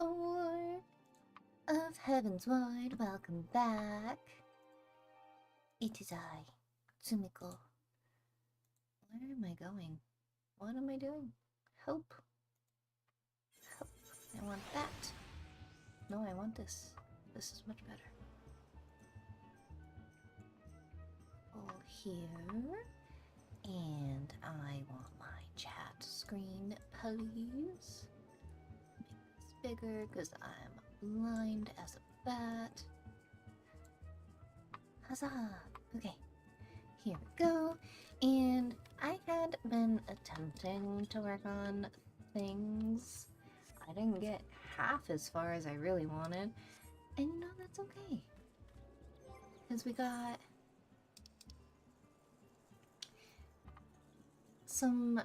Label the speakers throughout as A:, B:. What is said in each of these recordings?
A: War of Heavensward, welcome back. It is I, Tsumiko. Where am I going? What am I doing? Hope. Hope. I want that. No, I want this. This is much better. All here. And I want my chat screen, please. Make this bigger because I'm blind as a bat. Huzzah! Okay, here we go. And I had been attempting to work on things. I didn't get half as far as I really wanted. And you know, that's okay. Because we got some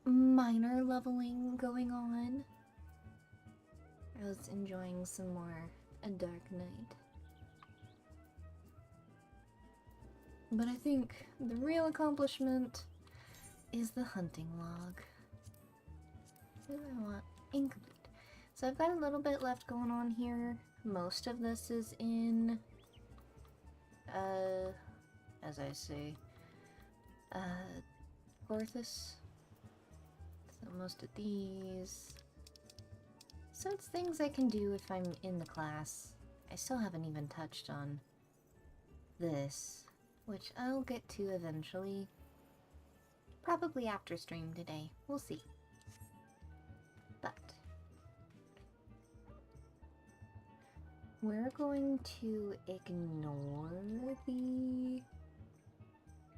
A: minor leveling going on. I was enjoying some more A Dark Knight. But I think the real accomplishment is the hunting log. What do I want? Incomplete. So I've got a little bit left going on here. Most of this is in, as I say, Gorthus. So most of these. So it's things I can do if I'm in the class. I still haven't even touched on this, which I'll get to eventually. Probably after stream today. We'll see. But we're going to ignore the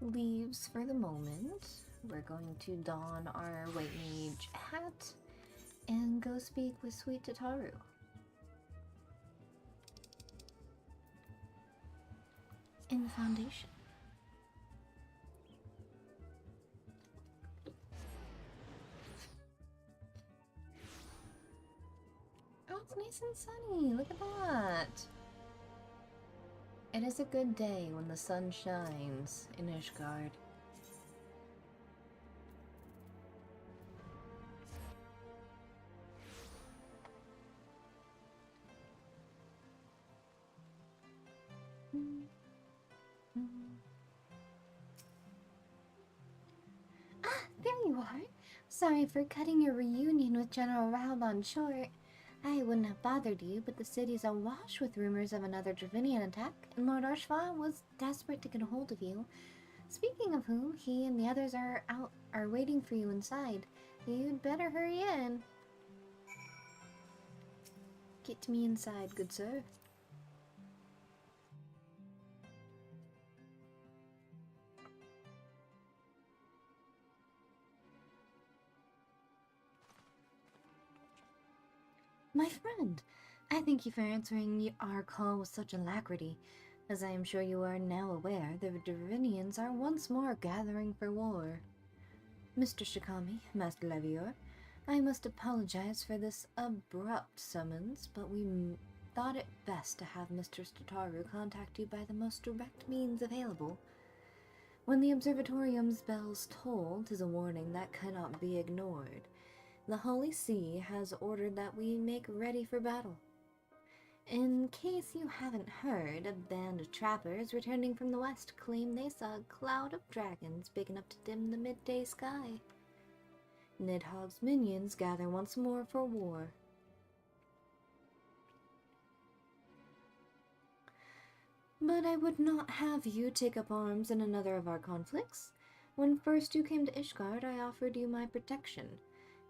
A: leaves for the moment. We're going to don our white mage hat and go speak with sweet Tataru. In the Foundation. Oh, it's nice and sunny. Look at that. It is a good day when the sun shines in Ishgard. Ah, there you are. Sorry for cutting your reunion with General Raubon short. I wouldn't have bothered you, but the city's awash with rumors of another Dravinian attack, and Lord Arshva was desperate to get a hold of you. Speaking of whom, he and the others are waiting for you inside. You'd better hurry in. Get me inside, good sir. My friend, I thank you for answering our call with such alacrity. As I am sure you are now aware, the Dravinians are once more gathering for war. Mr. Shikami, Master Levior, I must apologize for this abrupt summons, but we thought it best to have Mr. Tataru contact you by the most direct means available. When the Observatorium's bells toll, 'tis a warning that cannot be ignored. The Holy See has ordered that we make ready for battle. In case you haven't heard, a band of trappers returning from the west claim they saw a cloud of dragons big enough to dim the midday sky. Nidhogg's minions gather once more for war. But I would not have you take up arms in another of our conflicts. When first you came to Ishgard, I offered you my protection.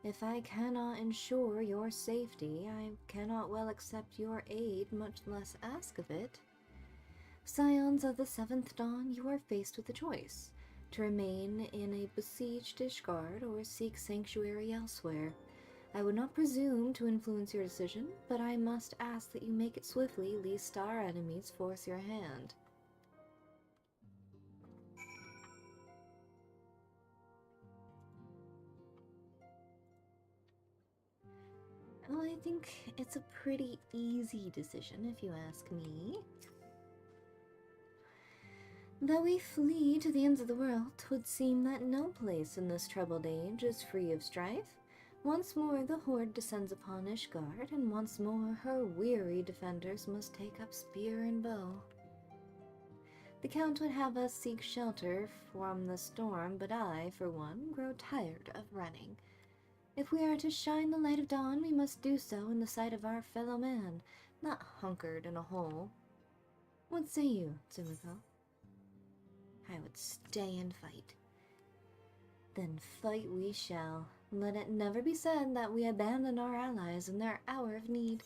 A: If I cannot ensure your safety, I cannot well accept your aid, much less ask of it. Scions of the Seventh Dawn, you are faced with a choice: to remain in a besieged Ishgard or seek sanctuary elsewhere. I would not presume to influence your decision, but I must ask that you make it swiftly, lest our enemies force your hand. Well, I think it's a pretty easy decision, if you ask me. Though we flee to the ends of the world, 'twould seem that no place in this troubled age is free of strife. Once more the horde descends upon Ishgard, and once more her weary defenders must take up spear and bow. The Count would have us seek shelter from the storm, but I, for one, grow tired of running. If we are to shine the light of dawn, we must do so in the sight of our fellow man, not hunkered in a hole. What say you, Tsumiko? I would stay and fight. Then fight we shall. Let it never be said that we abandon our allies in their hour of need.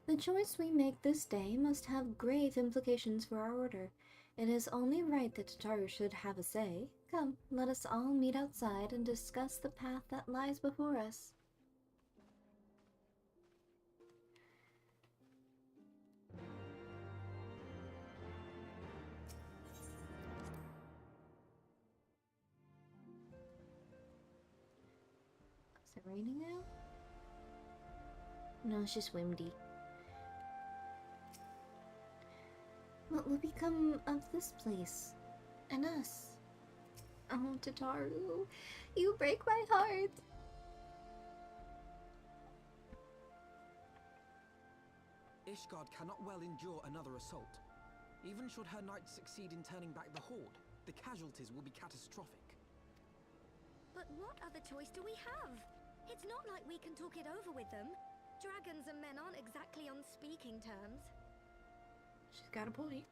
A: The choice we make this day must have grave implications for our order. It is only right that Tataru should have a say. Come, let us all meet outside and discuss the path that lies before us. Is it raining now? No, it's just windy. What will become of this place? And us? Oh, Tataru, you break my heart!
B: Ishgard cannot well endure another assault. Even should her knights succeed in turning back the horde, the casualties will be catastrophic.
C: But what other choice do we have? It's not like we can talk it over with them. Dragons and men aren't exactly on speaking terms.
A: She's got a point.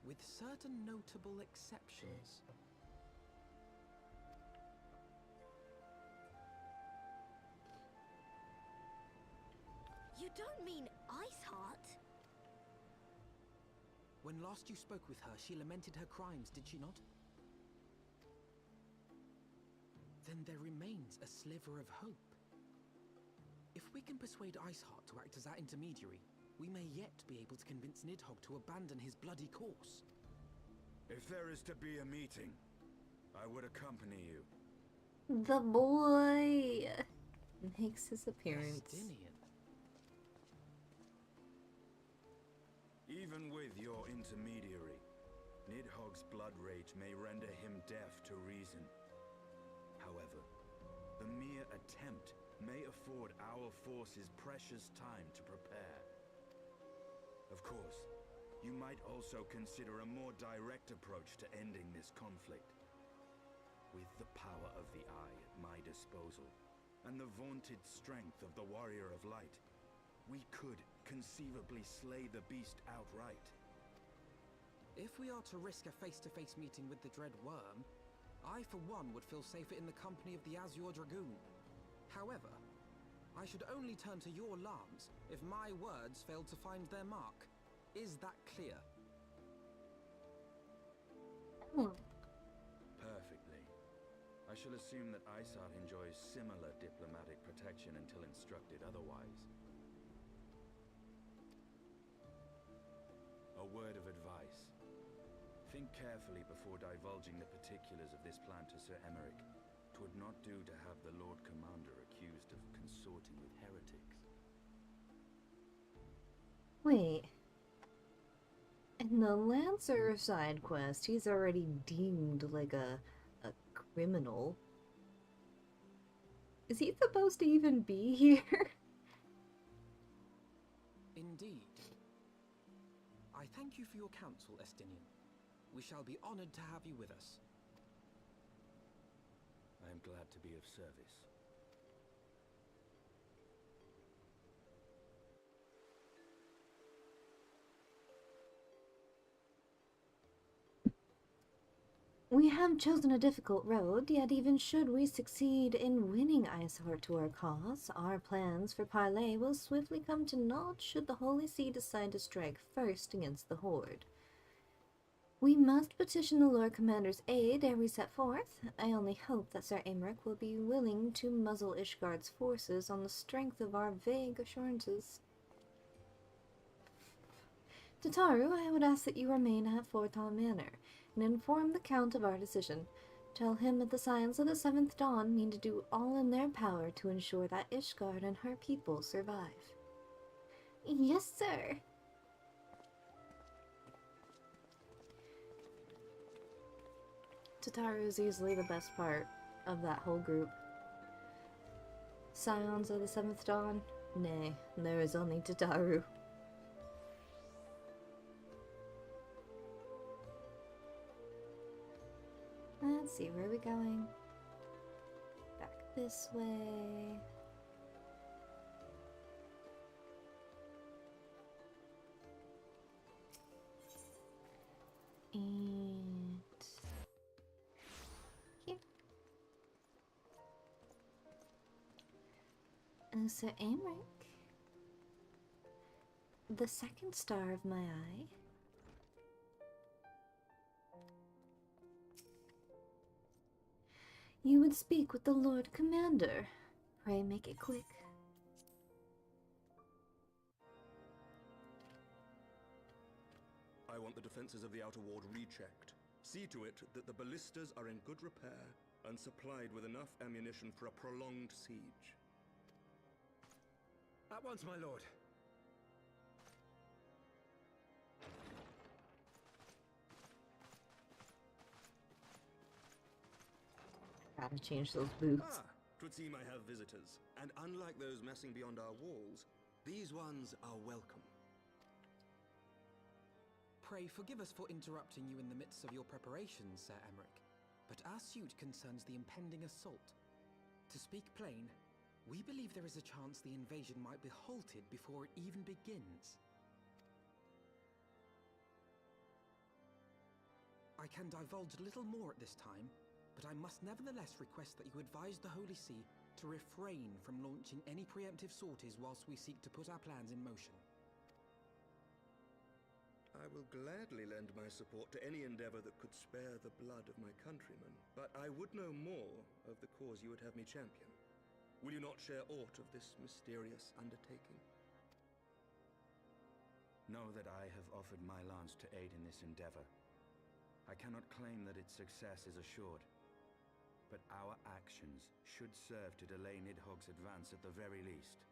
B: With certain notable exceptions.
C: You don't mean Iceheart?
B: When last you spoke with her, she lamented her crimes, did she not? Then there remains a sliver of hope. If we can persuade Iceheart to act as our intermediary, we may yet be able to convince Nidhogg to abandon his bloody course.
D: If there is to be a meeting, I would accompany you.
A: The boy makes his appearance.
B: Estinian.
D: Even with your intermediary, Nidhogg's blood rage may render him deaf to reason. However, the mere attempt may afford our forces precious time to prepare. Of course, you might also consider a more direct approach to ending this conflict. With the power of the Eye at my disposal, and the vaunted strength of the Warrior of Light, we could conceivably slay the beast outright.
B: If we are to risk a face-to-face meeting with the Dread Worm, I for one would feel safer in the company of the Azure Dragoon. However, I should only turn to your alarms if my words fail to find their mark. Is that clear?
D: Perfectly. I shall assume that Iceheart enjoys similar diplomatic protection until instructed otherwise. A word of advice. Think carefully before divulging the particulars of this plan to Sir Emmerich. 'Twould not do to have the Lord Commander accused of consorting with heretics.
A: Wait. In the Lancer side quest, he's already deemed like a criminal. Is he supposed to even be here?
B: Indeed. I thank you for your counsel, Estinian. We shall be honored to have you with us.
D: I am glad to be of service.
A: We have chosen a difficult road, yet even should we succeed in winning Iceheart to our cause, our plans for parley will swiftly come to naught should the Holy See decide to strike first against the Horde. We must petition the Lord Commander's aid ere we set forth. I only hope that Sir Emmerich will be willing to muzzle Ishgard's forces on the strength of our vague assurances. Tataru, I would ask that you remain at Forton Manor, and inform the Count of our decision. Tell him that the Scions of the Seventh Dawn mean to do all in their power to ensure that Ishgard and her people survive. Yes, sir. Tataru is easily the best part of that whole group. Scions of the Seventh Dawn? Nay, there is only Tataru. Let's see, where are we going? Back this way. And here. Sir Amric, the second star of my eye. You would speak with the Lord Commander. Pray make it quick.
D: I want the defenses of the Outer Ward rechecked. See to it that the ballistas are in good repair and supplied with enough ammunition for a prolonged siege.
B: At once, my lord.
A: Gotta change those boots.
D: Ah, 'twould seem I have visitors. And unlike those messing beyond our walls, these ones are welcome.
B: Pray forgive us for interrupting you in the midst of your preparations, Sir Emmerich, but our suit concerns the impending assault. To speak plain, we believe there is a chance the invasion might be halted before it even begins. I can divulge little more at this time, but I must nevertheless request that you advise the Holy See to refrain from launching any preemptive sorties whilst we seek to put our plans in motion.
D: I will gladly lend my support to any endeavor that could spare the blood of my countrymen, but I would know more of the cause you would have me champion. Will you not share aught of this mysterious undertaking?
E: Know that I have offered my lance to aid in this endeavor. I cannot claim that its success is assured, but our actions should serve to delay Nidhogg's advance at the very least.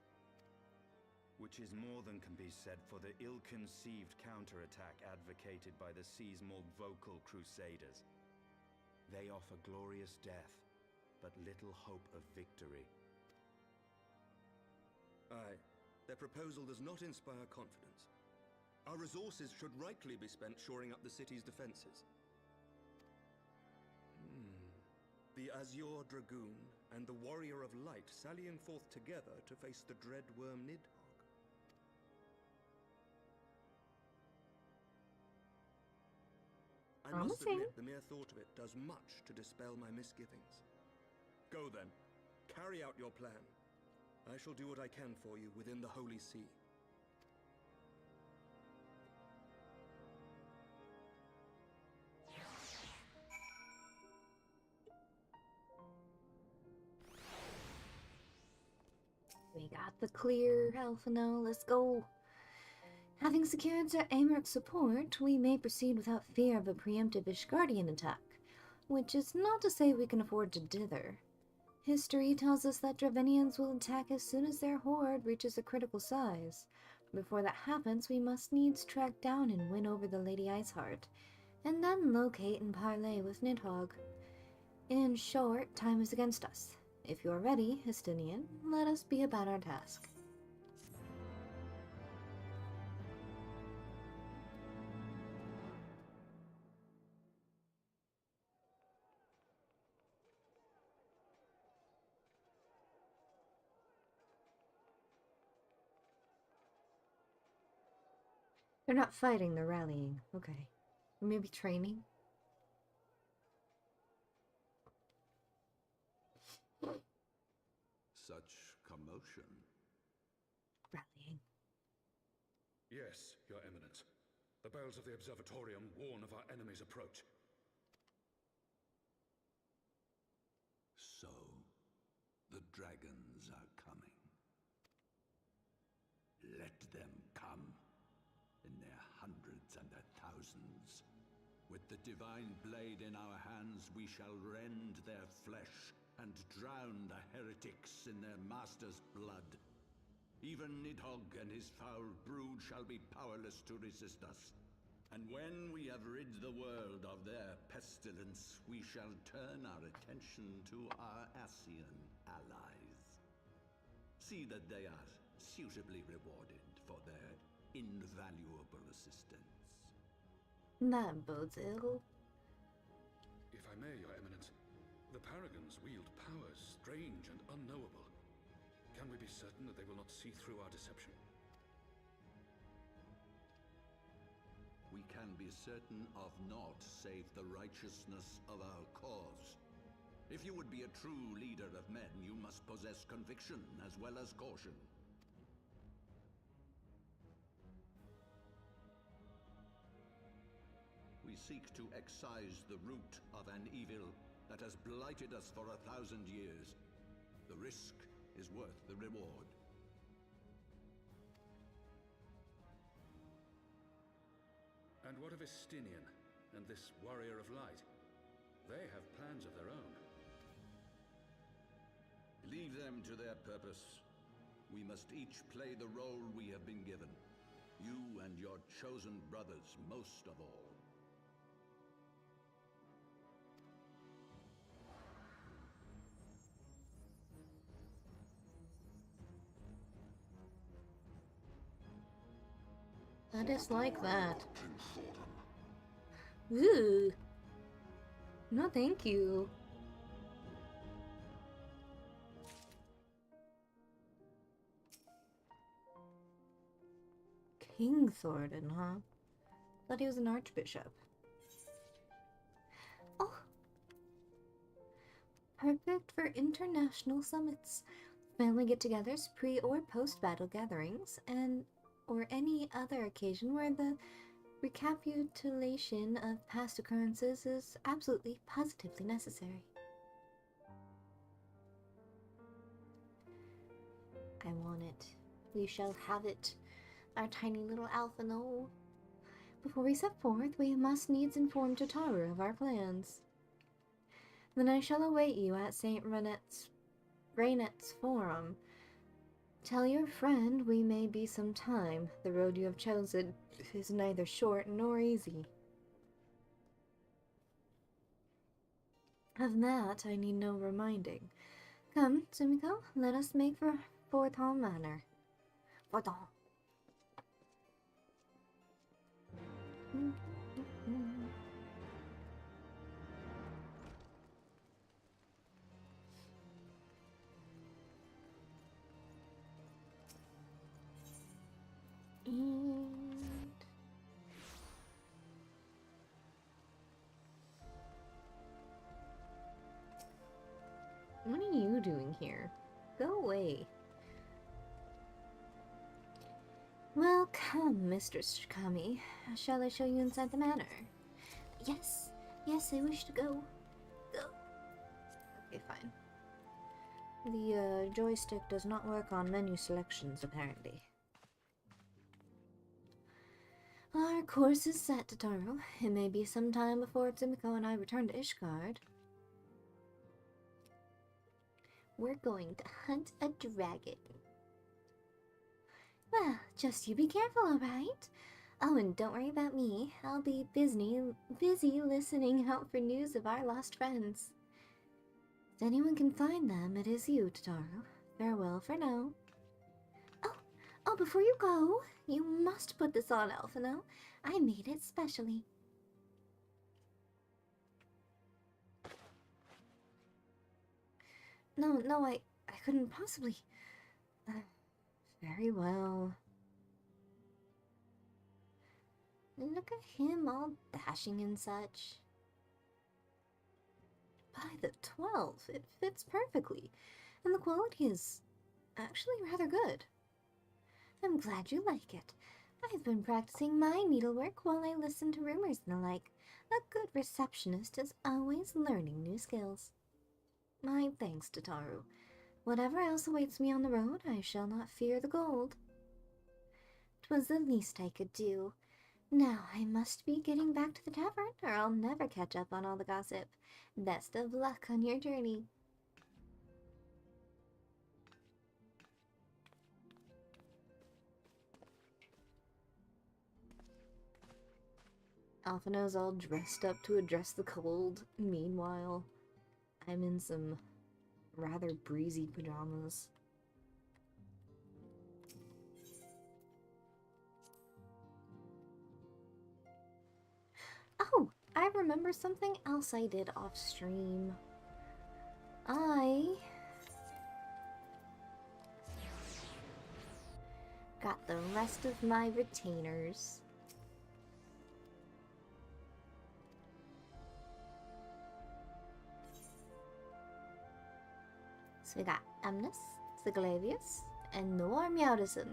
E: Which is more than can be said for the ill-conceived counterattack advocated by the sea's more vocal crusaders. They offer glorious death, but little hope of victory.
D: Aye, their proposal does not inspire confidence. Our resources should rightly be spent shoring up the city's defenses. The Azure Dragoon and the Warrior of Light sallying forth together to face the dread worm Nidhogg. I must admit, the mere thought of it does much to dispel my misgivings. Go then, carry out your plan. I shall do what I can for you within the Holy See.
A: We got the clear, Alphino. Let's go. Having secured Sir Americ's support, we may proceed without fear of a preemptive Ishgardian attack, which is not to say we can afford to dither. History tells us that Dravenians will attack as soon as their horde reaches a critical size. Before that happens, we must needs track down and win over the Lady Iceheart, and then locate and parley with Nidhogg. In short, time is against us. If you're ready, Histinian, let us be about our task. They're not fighting, they're rallying. Okay. Maybe training?
F: Such commotion.
A: Rallying.
G: Yes, Your Eminence. The bells of the Observatorium warn of our enemy's approach.
F: So, the dragons are coming. Let them come. In their hundreds and their thousands. With the divine blade in our hands, we shall rend their flesh and drown the heretics in their master's blood. Even Nidhogg and his foul brood shall be powerless to resist us. And when we have rid the world of their pestilence, we shall turn our attention to our Asian allies. See that they are suitably rewarded for their invaluable assistance.
A: That bodes ill.
G: If I may, Your Eminence, the Paragons wield powers strange and unknowable. Can we be certain that they will not see through our deception?
F: We can be certain of naught save the righteousness of our cause. If you would be a true leader of men, you must possess conviction as well as caution. We seek to excise the root of an evil that has blighted us for 1,000 years. The risk is worth the reward.
G: And what of Estinian and this Warrior of Light? They have plans of their own.
F: Leave them to their purpose. We must each play the role we have been given. You and your chosen brothers most of all.
A: I dislike that. Ooh. No, thank you. King Thornton, huh? Thought he was an archbishop. Oh! Perfect for international summits, family get-togethers, pre- or post-battle gatherings, and or any other occasion where the recapitulation of past occurrences is absolutely positively necessary. I want it. We shall have it. Our tiny little Alphino. Before we set forth, we must needs inform Tataru of our plans. Then I shall await you at St. Raynet's Forum. Tell your friend we may be some time. The road you have chosen is neither short nor easy. Of that I need no reminding. Come, Sumiko, let us make for Forton Manor. Forton. What are you doing here? Go away. Well, come, Mistress Shikami. Shall I show you inside the manor? Yes, yes, I wish to go. Go. Okay, fine. The joystick does not work on menu selections, apparently. Our course is set, Tataru. It may be some time before Tsumiko and I return to Ishgard. We're going to hunt a dragon. Well, just you be careful, alright? Oh, and don't worry about me. I'll be busy listening out for news of our lost friends. If anyone can find them, it is you, Tataru. Farewell for now. Oh, before you go, you must put this on, Alphino. I made it specially. No, I couldn't possibly. Very well. Look at him all dashing and such. By the 12, it fits perfectly, and the quality is actually rather good. I'm glad you like it. I've been practicing my needlework while I listen to rumors and the like. A good receptionist is always learning new skills. My thanks, Tataru. Whatever else awaits me on the road, I shall not fear the gold. 'Twas the least I could do. Now I must be getting back to the tavern, or I'll never catch up on all the gossip. Best of luck on your journey. Alphina's all dressed up to address the cold. Meanwhile, I'm in some rather breezy pajamas. Oh, I remember something else I did off stream. I got the rest of my retainers. So we got Amnes, Siglavius, and Noir Meowdison.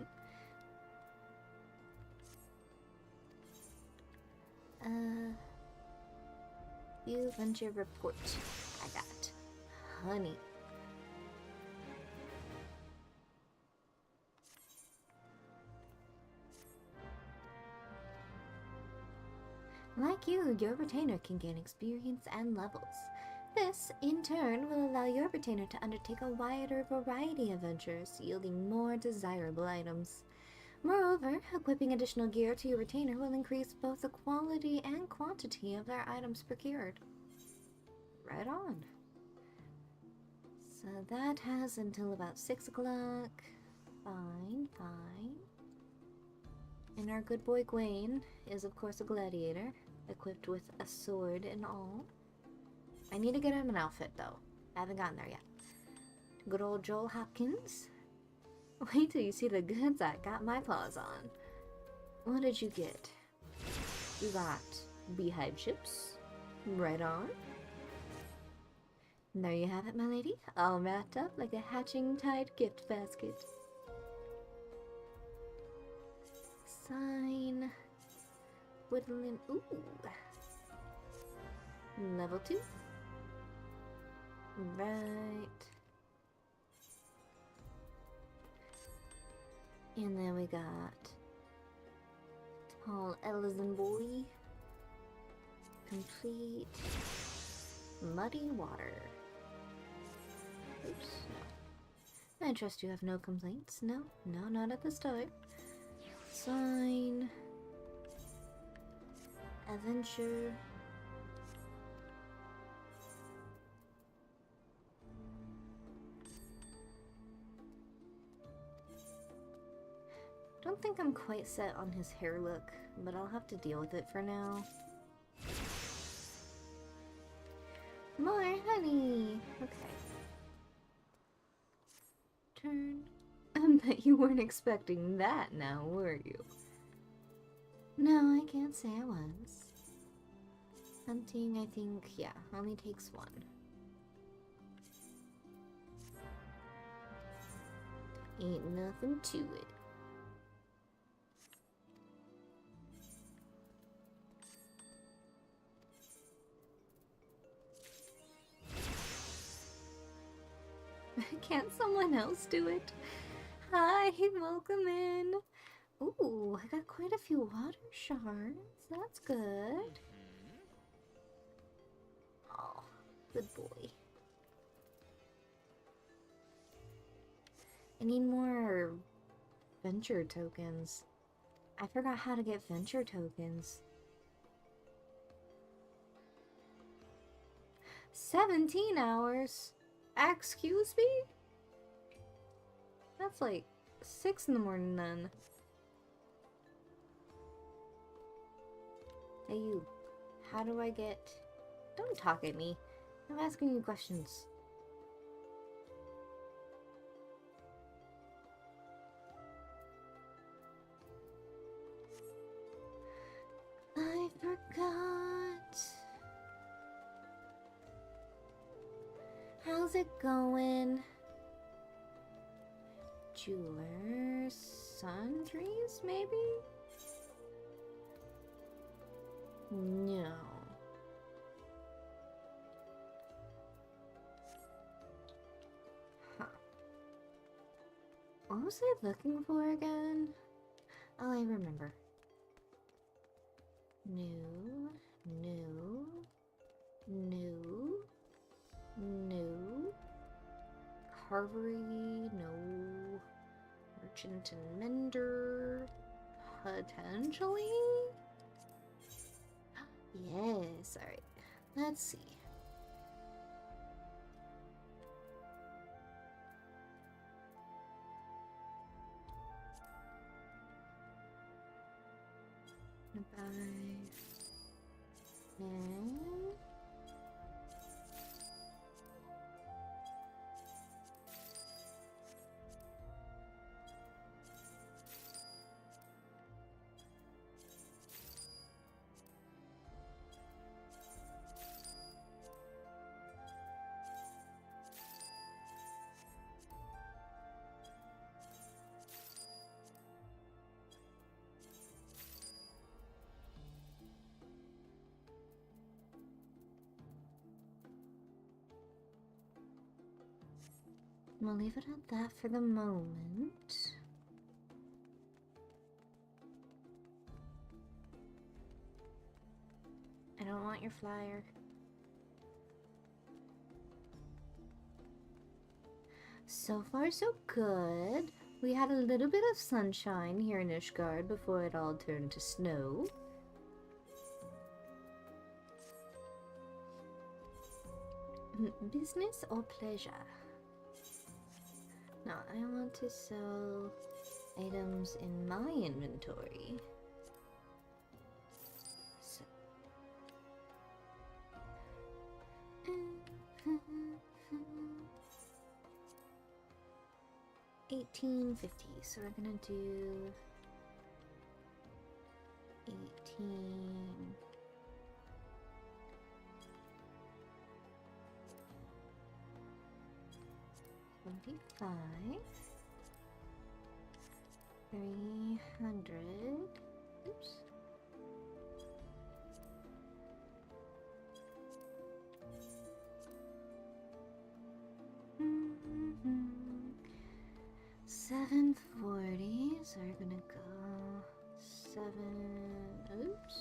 A: View venture report. I got honey. Like you, your retainer can gain experience and levels. This, in turn, will allow your retainer to undertake a wider variety of ventures, yielding more desirable items. Moreover, equipping additional gear to your retainer will increase both the quality and quantity of their items procured. Right on. So that has until about 6 o'clock. Fine, fine. And our good boy Gwaine is of course a gladiator, equipped with a sword and all. I need to get him an outfit though. I haven't gotten there yet. Good old Joel Hopkins. Wait till you see the goods I got my paws on. What did you get? You got beehive chips. Right on. And there you have it, my lady. All wrapped up like a hatching tide gift basket. Sign. Woodland. Ooh. Level 2. Right. And then we got Tall Ellison Boy. Complete. Muddy Water. Oops. No. I trust you have no complaints. No, no, not at this time. Sign. Adventure. Don't think I'm quite set on his hair look, but I'll have to deal with it for now. More honey! Okay. Turn. I bet you weren't expecting that now, were you? No, I can't say I was. Hunting, I think, yeah, only takes one. Ain't nothing to it. Can't someone else do it? Hi, welcome in. Ooh, I got quite a few water shards. That's good. Oh, good boy. I need more venture tokens. I forgot how to get venture tokens. 17 hours? Excuse me? That's like 6 in the morning then. Hey you, how do I get... Don't talk at me. I'm asking you questions. I forgot. How's it going? Jeweler, sundries, maybe? No. Huh. What was I looking for again? Oh, I remember. New, new, new, new. Carvery, no. Merchant and Mender, potentially? Yes, alright. Let's see. Goodbye. And... we'll leave it at that for the moment. I don't want your flyer. So far, so good. We had a little bit of sunshine here in Ishgard before it all turned to snow. Business or pleasure? No, I want to sell items in my inventory. So. 1850, so we're gonna do 18. $25, 300. Oops. $740. So we're gonna go 7. Oops.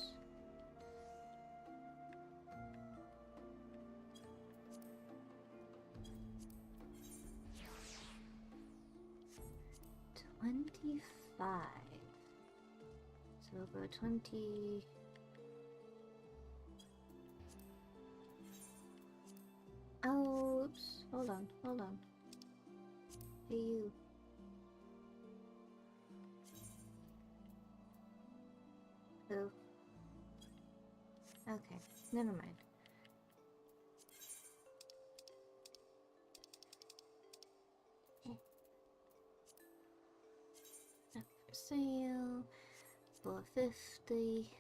A: $25. So we'll go 20. Oh, oops. Hold on, hold on. Hey, you. Oh. Okay, never mind. Up for sale. 450.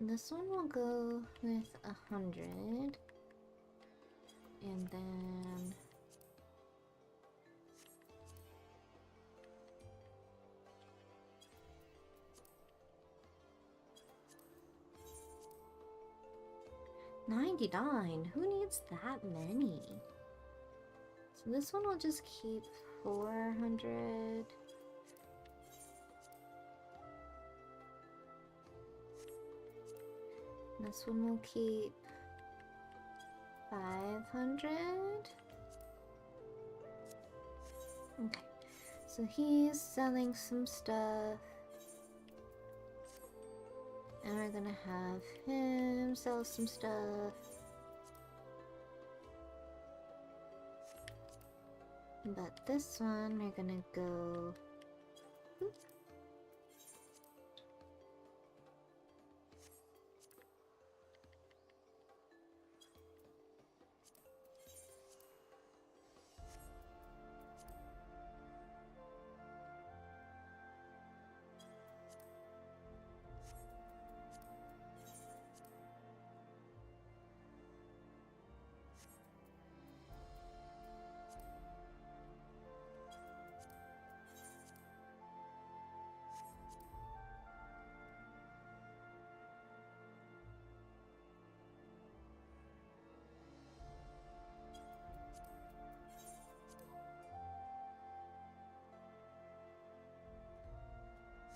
A: This one will go with 100, and then $99. Who needs that many? So this one will just keep 400. This one will keep 500. Okay, so he's selling some stuff, and we're gonna have him sell some stuff. But this one, we're gonna go. Oop.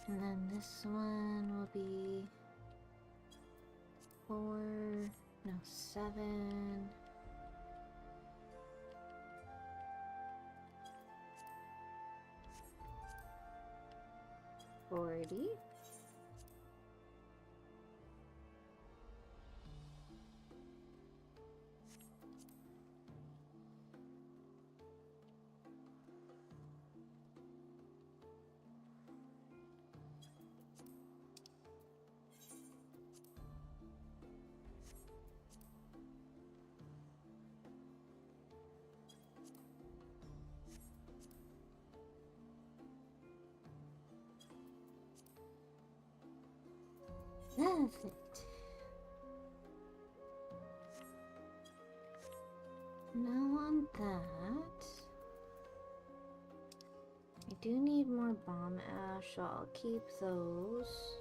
A: And then this one will be 4. No, 7. 40. Perfect. Now on that, I do need more bomb ash, so I'll keep those.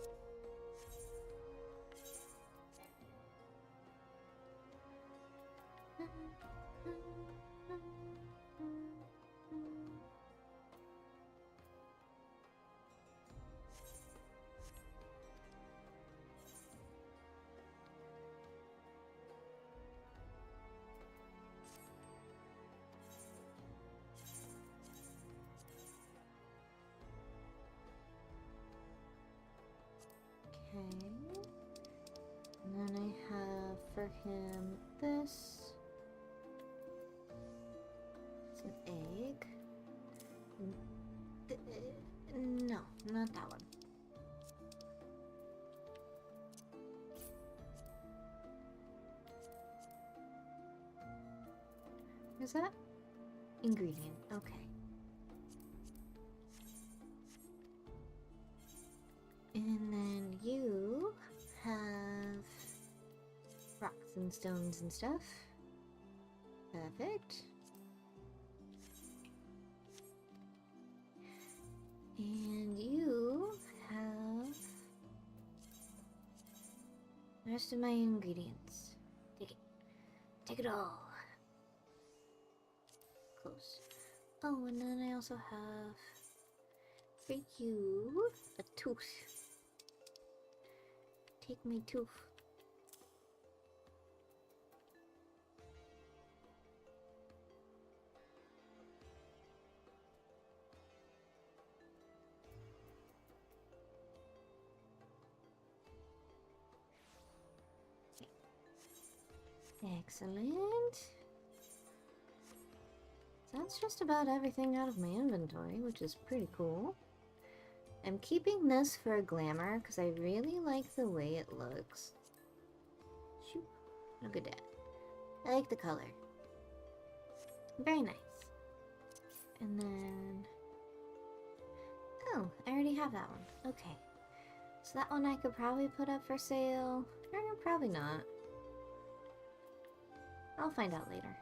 A: Okay. And then I have for him this. It's an egg. No, not that one. Is that ingredient? Okay. And then you have rocks and stones and stuff. Perfect. And you have the rest of my ingredients. Take it. Take it all. Close. Oh, and then I also have for you a tooth. Take my tooth. Excellent. That's just about everything out of my inventory, which is pretty cool. I'm keeping this for glamour because I really like the way it looks. Shoot. Look at that. I like the color. Very nice. And then... oh, I already have that one. Okay. So that one I could probably put up for sale. Or probably not. I'll find out later.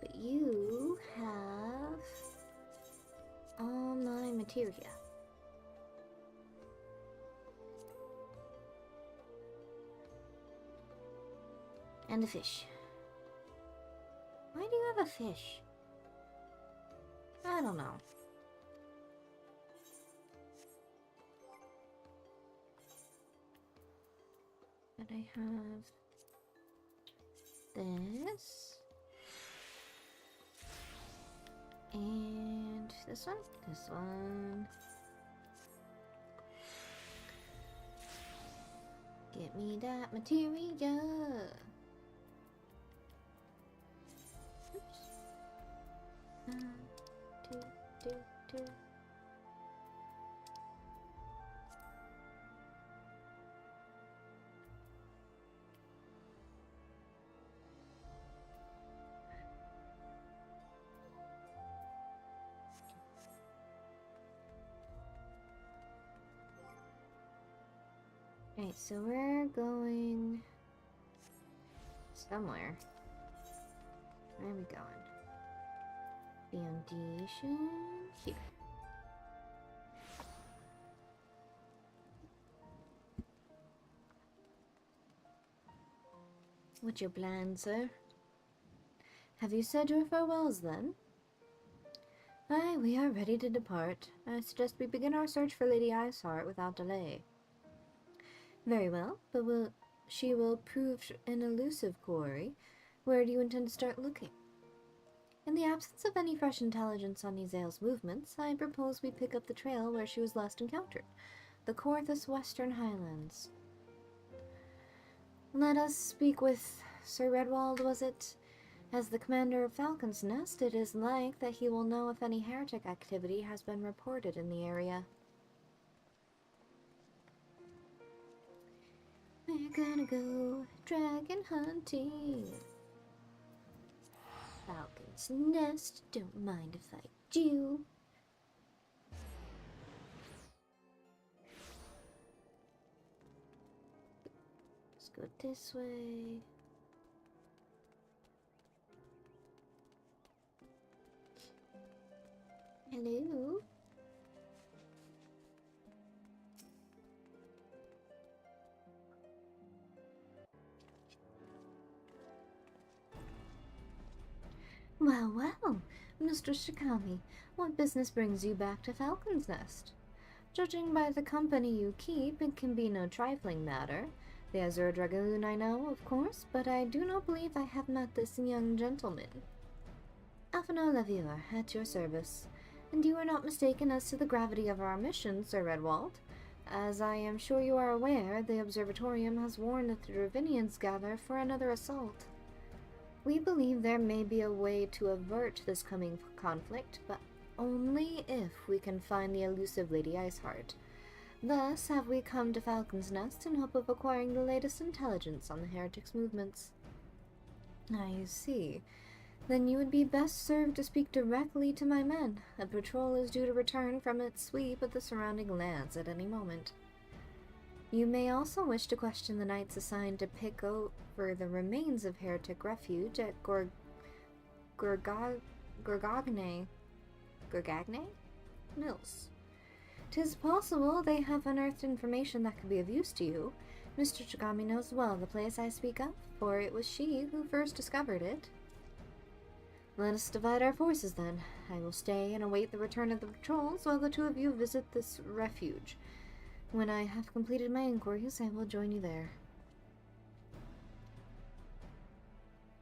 A: But you have all my materia. And a fish. Why do you have a fish? I don't know. But I have this. And this one, this one. Get me that materia. Oops. 2. Alright, so we're going somewhere. Where are we going? Foundation here. What's your plan, sir? Have you said your farewells then? Aye, we are ready to depart. I suggest we begin our search for Lady Iceheart without delay. Very well, but she will prove an elusive quarry, where do you intend to start looking? In the absence of any fresh intelligence on Izale's movements, I propose we pick up the trail where she was last encountered, the Corthus Western Highlands. Let us speak with Sir Redwald, was it? As the commander of Falcon's Nest, it is like that he will know if any heretic activity has been reported in the area. We're gonna go dragon hunting. Falcon's Nest, don't mind if I do. Let's go this way. Hello? Well, Mr. Shikami, what business brings you back to Falcon's Nest? Judging by the company you keep, it can be no trifling matter. The Azure Dragoon I know, of course, but I do not believe I have met this young gentleman. Alphino Levior, at your service. And you are not mistaken as to the gravity of our mission, Sir Redwald. As I am sure you are aware, the Observatorium has warned that the Dravinians gather for another assault. We believe there may be a way to avert this coming conflict, but only if we can find the elusive Lady Iceheart. Thus have we come to Falcon's Nest in hope of acquiring the latest intelligence on the heretics' movements. I see. Then you would be best served to speak directly to my men. A patrol is due to return from its sweep of the surrounding lands at any moment. You may also wish to question the knights assigned to pick over the remains of heretic refuge at Gorgagne Mills. 'Tis possible they have unearthed information that could be of use to you. Mr. Chigami knows well the place I speak of, for it was she who first discovered it. Let us divide our forces then. I will stay and await the return of the patrols while the two of you visit this refuge. When I have completed my inquiries, I will join you there.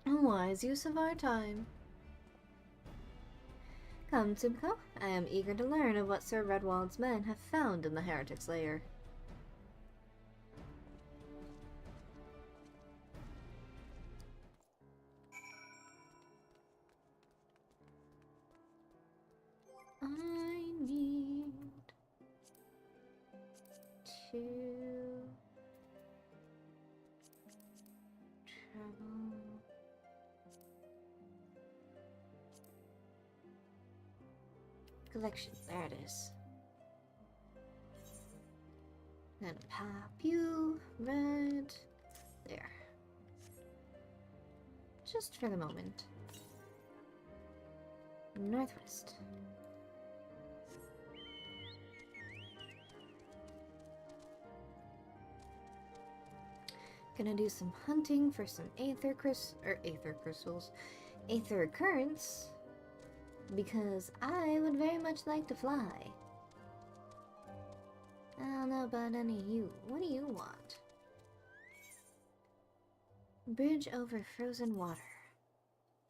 A: A wise use of our time. Come, Simcoe. I am eager to learn of what Sir Redwald's men have found in the heretic's lair. I need to travel. Collection, there it is. Then pop you, red, there. Just for the moment. Northwest. Gonna do some hunting for some aether crystals, aether currents, because I would very much like to fly. I don't know about any of you. What do you want? Bridge over frozen water.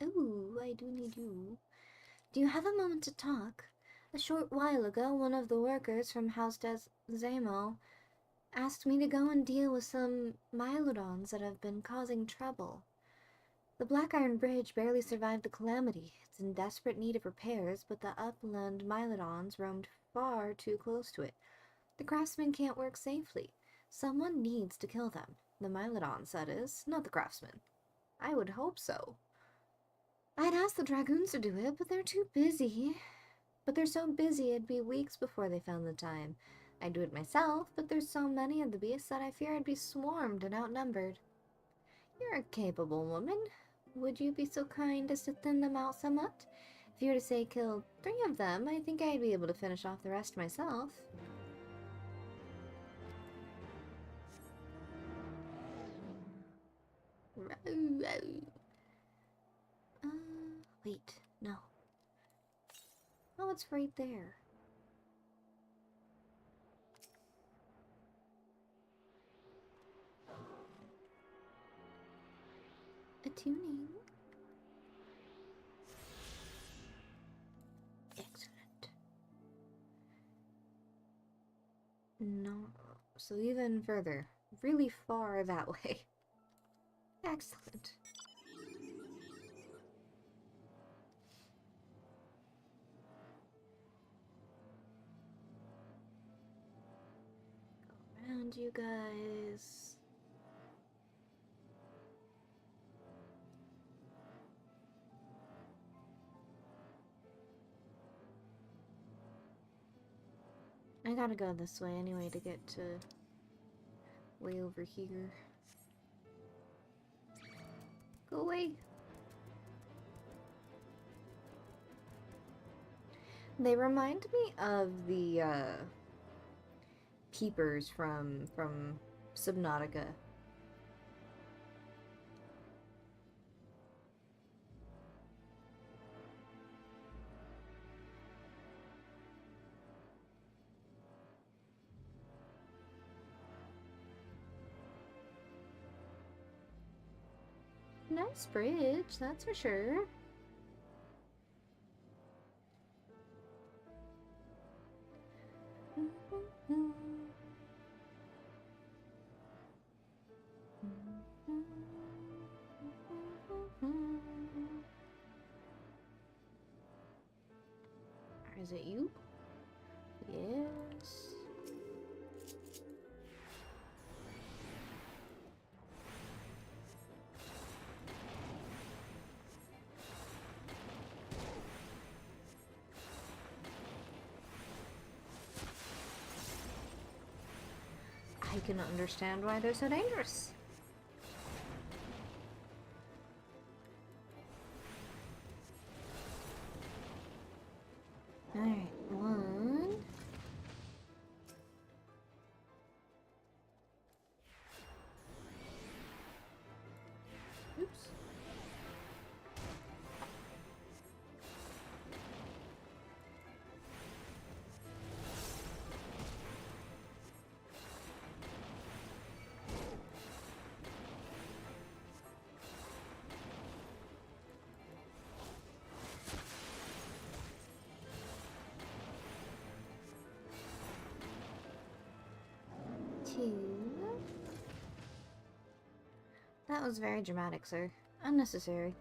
A: Ooh, I do need you. Do you have a moment to talk? A short while ago, one of the workers from House Zamo asked me to go and deal with some Mylodons that have been causing trouble. The Black Iron Bridge barely survived the calamity. It's in desperate need of repairs, but the upland Mylodons roamed far too close to it. The craftsmen can't work safely. Someone needs to kill them. The Mylodons, that is, not the craftsmen. I would hope so. I'd ask the Dragoons to do it, but they're too busy. But they're so busy it'd be weeks before they found the time. I'd do it myself, but there's so many of the beasts that I fear I'd be swarmed and outnumbered. You're a capable woman. Would you be so kind as to thin them out somewhat? If you were to say kill 3 of them, I think I'd be able to finish off the rest myself. Wait, no. Oh, it's right there. tuning. Excellent. No, so even further. Really far that way. Excellent. Go around, you guys. I gotta go this way anyway to get to way over here. Go away. They remind me of the keepers from Subnautica. Nice bridge, that's for sure. Is it you? Yes. I can understand why they're so dangerous. Alright, one. Oops. That was very dramatic, sir. Unnecessary.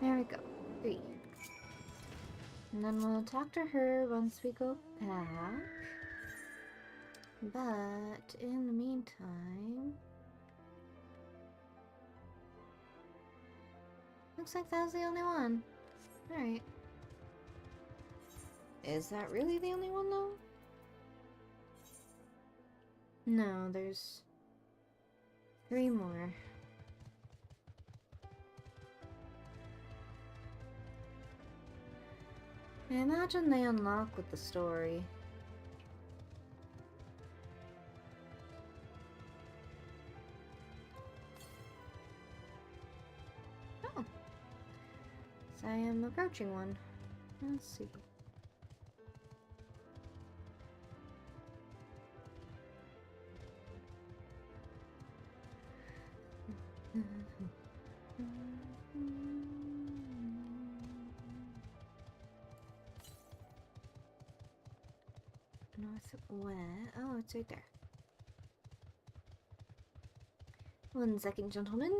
A: There we go. 3. And then we'll talk to her once we go back. But in the meantime, looks like that was the only one. Alright. Is that really the only one though? No, there's 3 more. I imagine they unlock with the story. Oh. So I am approaching one. Let's see. Northwest. Oh, it's right there. 1 second, gentlemen.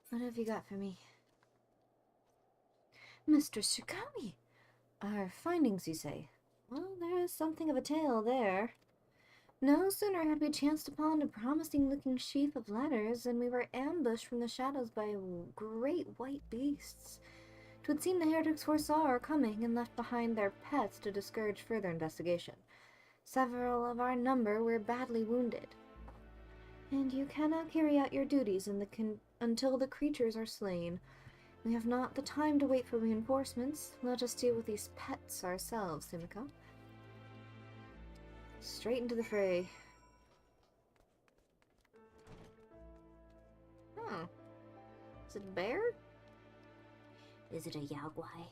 A: What have you got for me? Mistress Shikami! Our findings, you say? Well, there is something of a tale there. No sooner had we chanced upon a promising-looking sheaf of letters than we were ambushed from the shadows by great white beasts. 'Twould seem the heretics foresaw our coming and left behind their pets to discourage further investigation. Several of our number were badly wounded. And you cannot carry out your duties until the creatures are slain. We have not the time to wait for reinforcements. Let us deal with these pets ourselves, Simiko. Straight into the fray. Oh. Is it a bear? Is it a yaguai?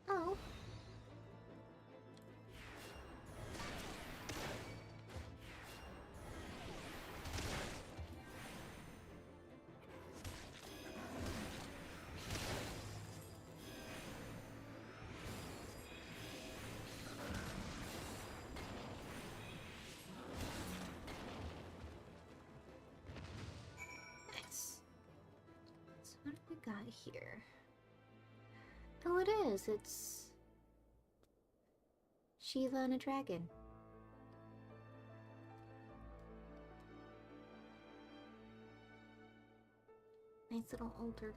A: Oh. Nice. So what have we got here? Oh, it is. It's Sheila and a dragon. Nice little altar.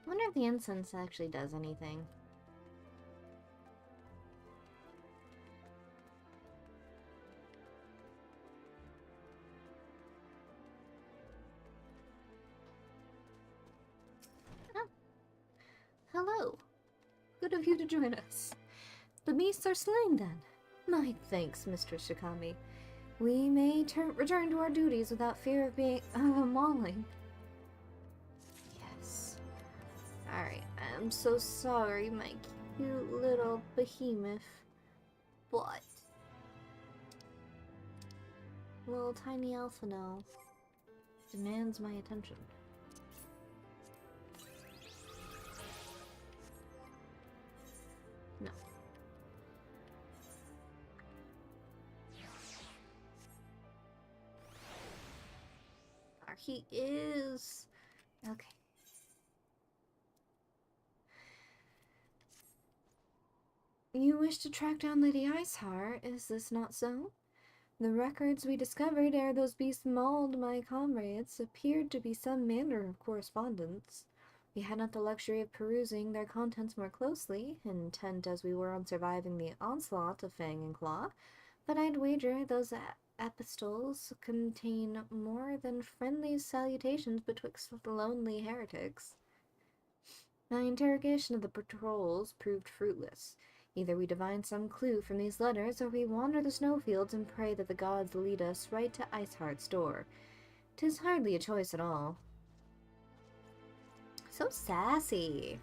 A: I wonder if the incense actually does anything. Oh. Hello. Good of you to join us. The beasts are slain then. My thanks, Mr. Shikami. We may return to our duties without fear of being mauling. Yes. Alright, I'm so sorry, my cute little behemoth. But little tiny Alphino demands my attention. No. There he is. Okay. You wish to track down Lady Iceheart, is this not so? The records we discovered ere those beasts mauled my comrades appeared to be some manner of correspondence. We had not the luxury of perusing their contents more closely, intent as we were on surviving the onslaught of Fang and Claw, but I'd wager those epistles contain more than friendly salutations betwixt the lonely heretics. My interrogation of the patrols proved fruitless. Either we divine some clue from these letters, or we wander the snowfields and pray that the gods lead us right to Iceheart's door. 'Tis hardly a choice at all. So sassy.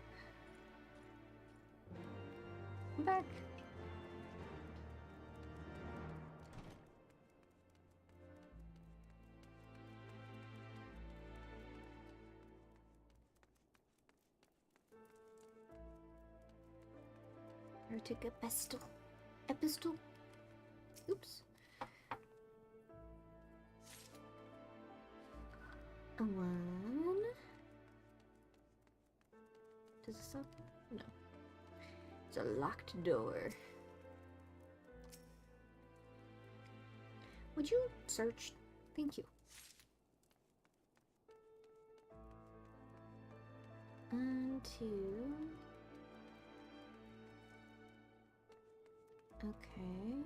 A: I'm back. Heretic epistle. Epistle? Oops. A one. Does this open? No. It's a locked door. Would you search? Thank you. And two. Okay.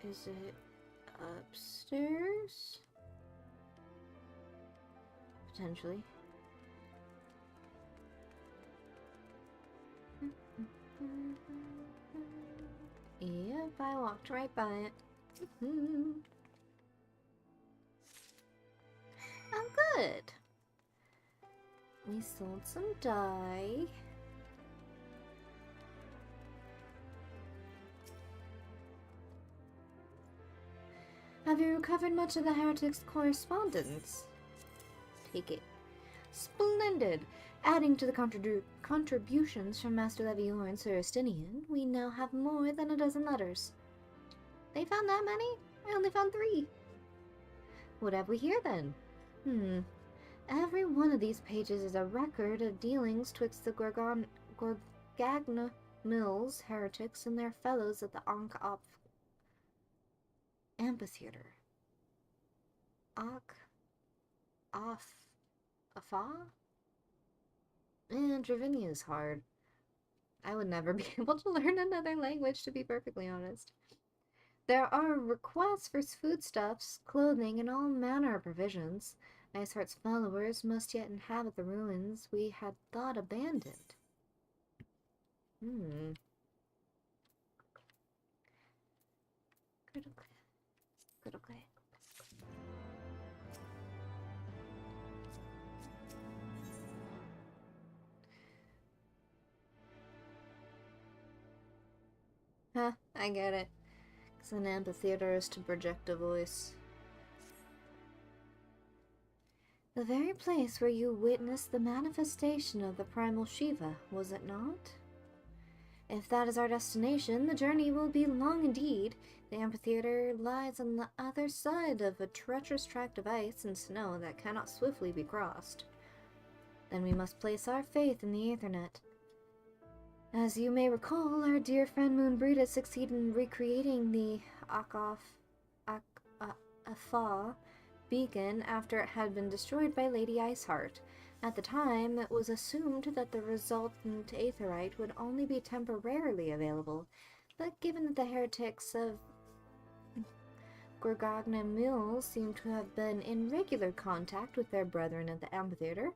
A: Is it upstairs? Potentially. Yep, I walked right by it. Oh, good. We sold some dye. Have you recovered much of the heretic's correspondence? Take it. Splendid! Adding to the contributions from Master Levior and Sir Estinian, we now have more than a dozen letters. They found that many? I only found 3. What have we here then? Every one of these pages is a record of dealings twixt the Gorgagna Mills heretics and their fellows at the Ankh-Op Amphitheater. Afa? Dravinia is hard. I would never be able to learn another language, to be perfectly honest. There are requests for foodstuffs, clothing, and all manner of provisions. Iceheart's followers must yet inhabit the ruins we had thought abandoned. Good, okay. Huh, I get it. Because an amphitheater is to project a voice. The very place where you witnessed the manifestation of the primal Shiva, was it not? If that is our destination, the journey will be long indeed. The amphitheater lies on the other side of a treacherous tract of ice and snow that cannot swiftly be crossed. Then we must place our faith in the Aethernet. As you may recall, our dear friend Moonbrita succeeded in recreating the Afa beacon after it had been destroyed by Lady Iceheart. At the time, it was assumed that the resultant aetherite would only be temporarily available, but given that the heretics of Gorgagna Mills seem to have been in regular contact with their brethren at the amphitheater,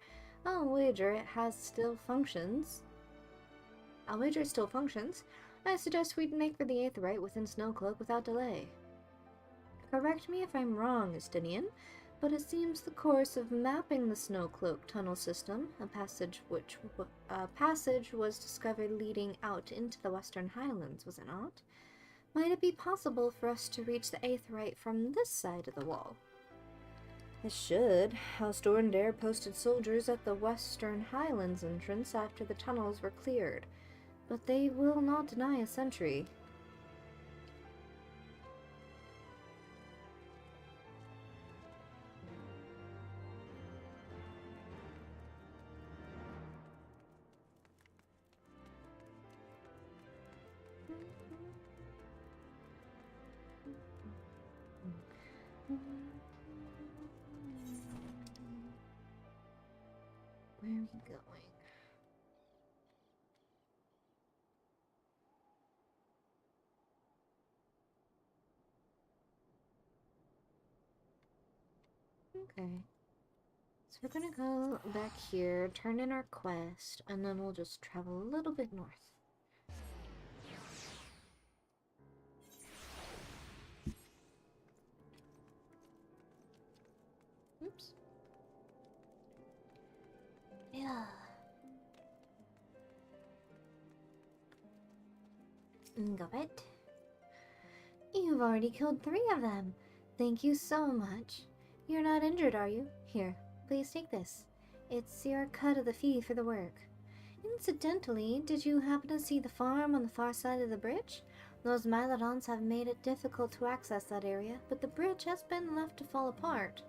A: I'll wager it still functions. I suggest we make for the aetherite within Snowcloak without delay. Correct me if I'm wrong, Estinian, but it seems the course of mapping the Snowcloak tunnel system, a passage was discovered leading out into the Western Highlands, was it not? Might it be possible for us to reach the aetherite from this side of the wall? It should. House Dorndare posted soldiers at the Western Highlands entrance after the tunnels were cleared, but they will not deny a sentry. Where are we going? Okay. So we're gonna go back here, turn in our quest, and then we'll just travel a little bit north. Oops. Yeah. Got it. You've already killed 3 of them. Thank you so much. You're not injured, are you? Here, please take this. It's your cut of the fee for the work. Incidentally, did you happen to see the farm on the far side of the bridge? Those Mylodons have made it difficult to access that area, but the bridge has been left to fall apart.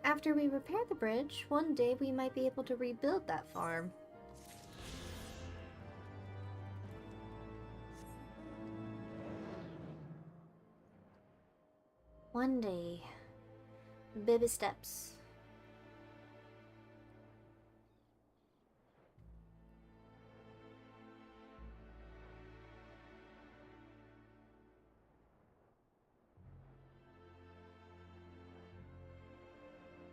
A: After we repair the bridge, one day we might be able to rebuild that farm. One day. Baby steps.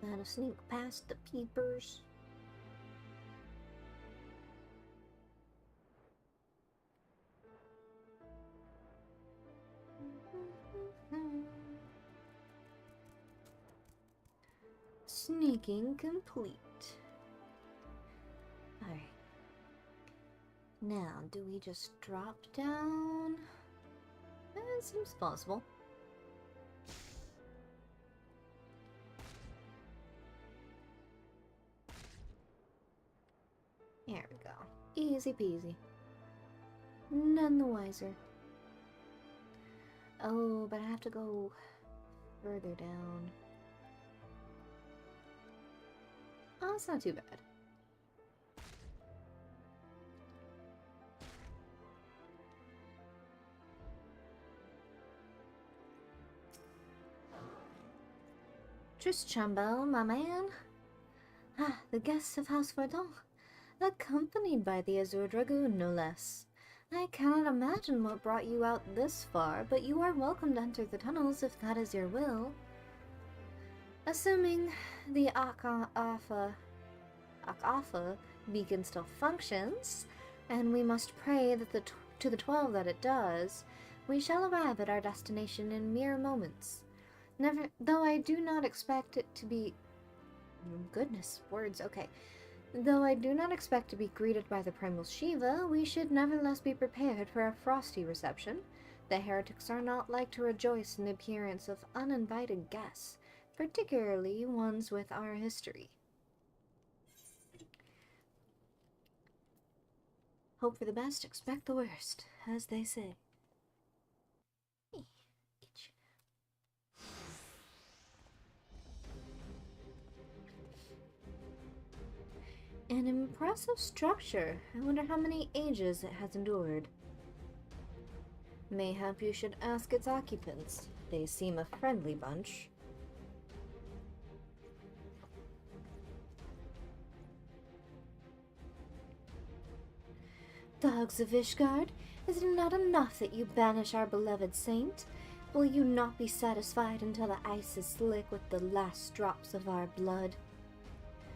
A: Gotta sneak past the peepers. Sneaking complete. Alright. Now, do we just drop down? It seems possible. There we go. Easy peasy. None the wiser. Oh, but I have to go further down. Oh, it's not too bad. Tristrambo, my man. Ah, the guests of House Verdun, accompanied by the Azure Dragoon, no less. I cannot imagine what brought you out this far, but you are welcome to enter the tunnels if that is your will. Assuming the Akafa beacon still functions, and we must pray that to the 12 that it does, we shall arrive at our destination in mere moments. Though I do not expect it to be... Goodness, words, okay. Though I do not expect to be greeted by the Primal Shiva, we should nevertheless be prepared for a frosty reception. The heretics are not like to rejoice in the appearance of uninvited guests, particularly ones with our history. Hope for the best, expect the worst, as they say. An impressive structure. I wonder how many ages it has endured. Mayhap you should ask its occupants. They seem a friendly bunch. Dogs of Ishgard, is it not enough that you banish our beloved saint? Will you not be satisfied until the ice is slick with the last drops of our blood?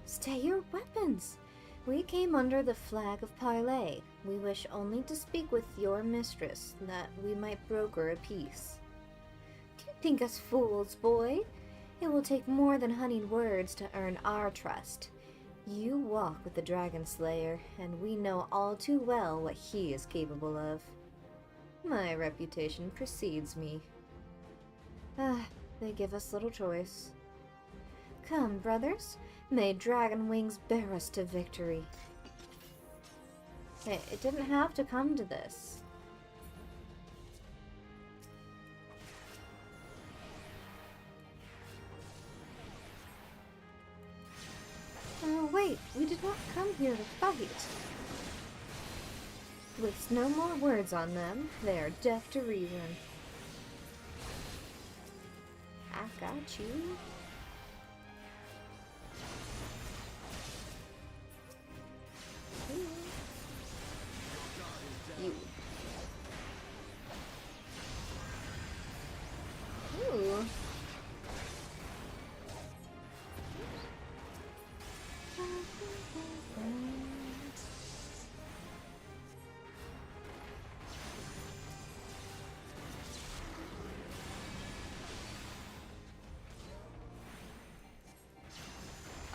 A: Stay your weapons! We came under the flag of parley. We wish only to speak with your mistress, that we might broker a peace. Do you think us fools, boy? It will take more than honeyed words to earn our trust. You walk with the Dragon Slayer, and we know all too well what he is capable of. My reputation precedes me. They give us little choice. Come, brothers, may dragon wings bear us to victory. Hey, it didn't have to come to this. Oh, wait, we did not come here to fight. Waste no more words on them. They are deaf to reason. I got you. You. Ooh.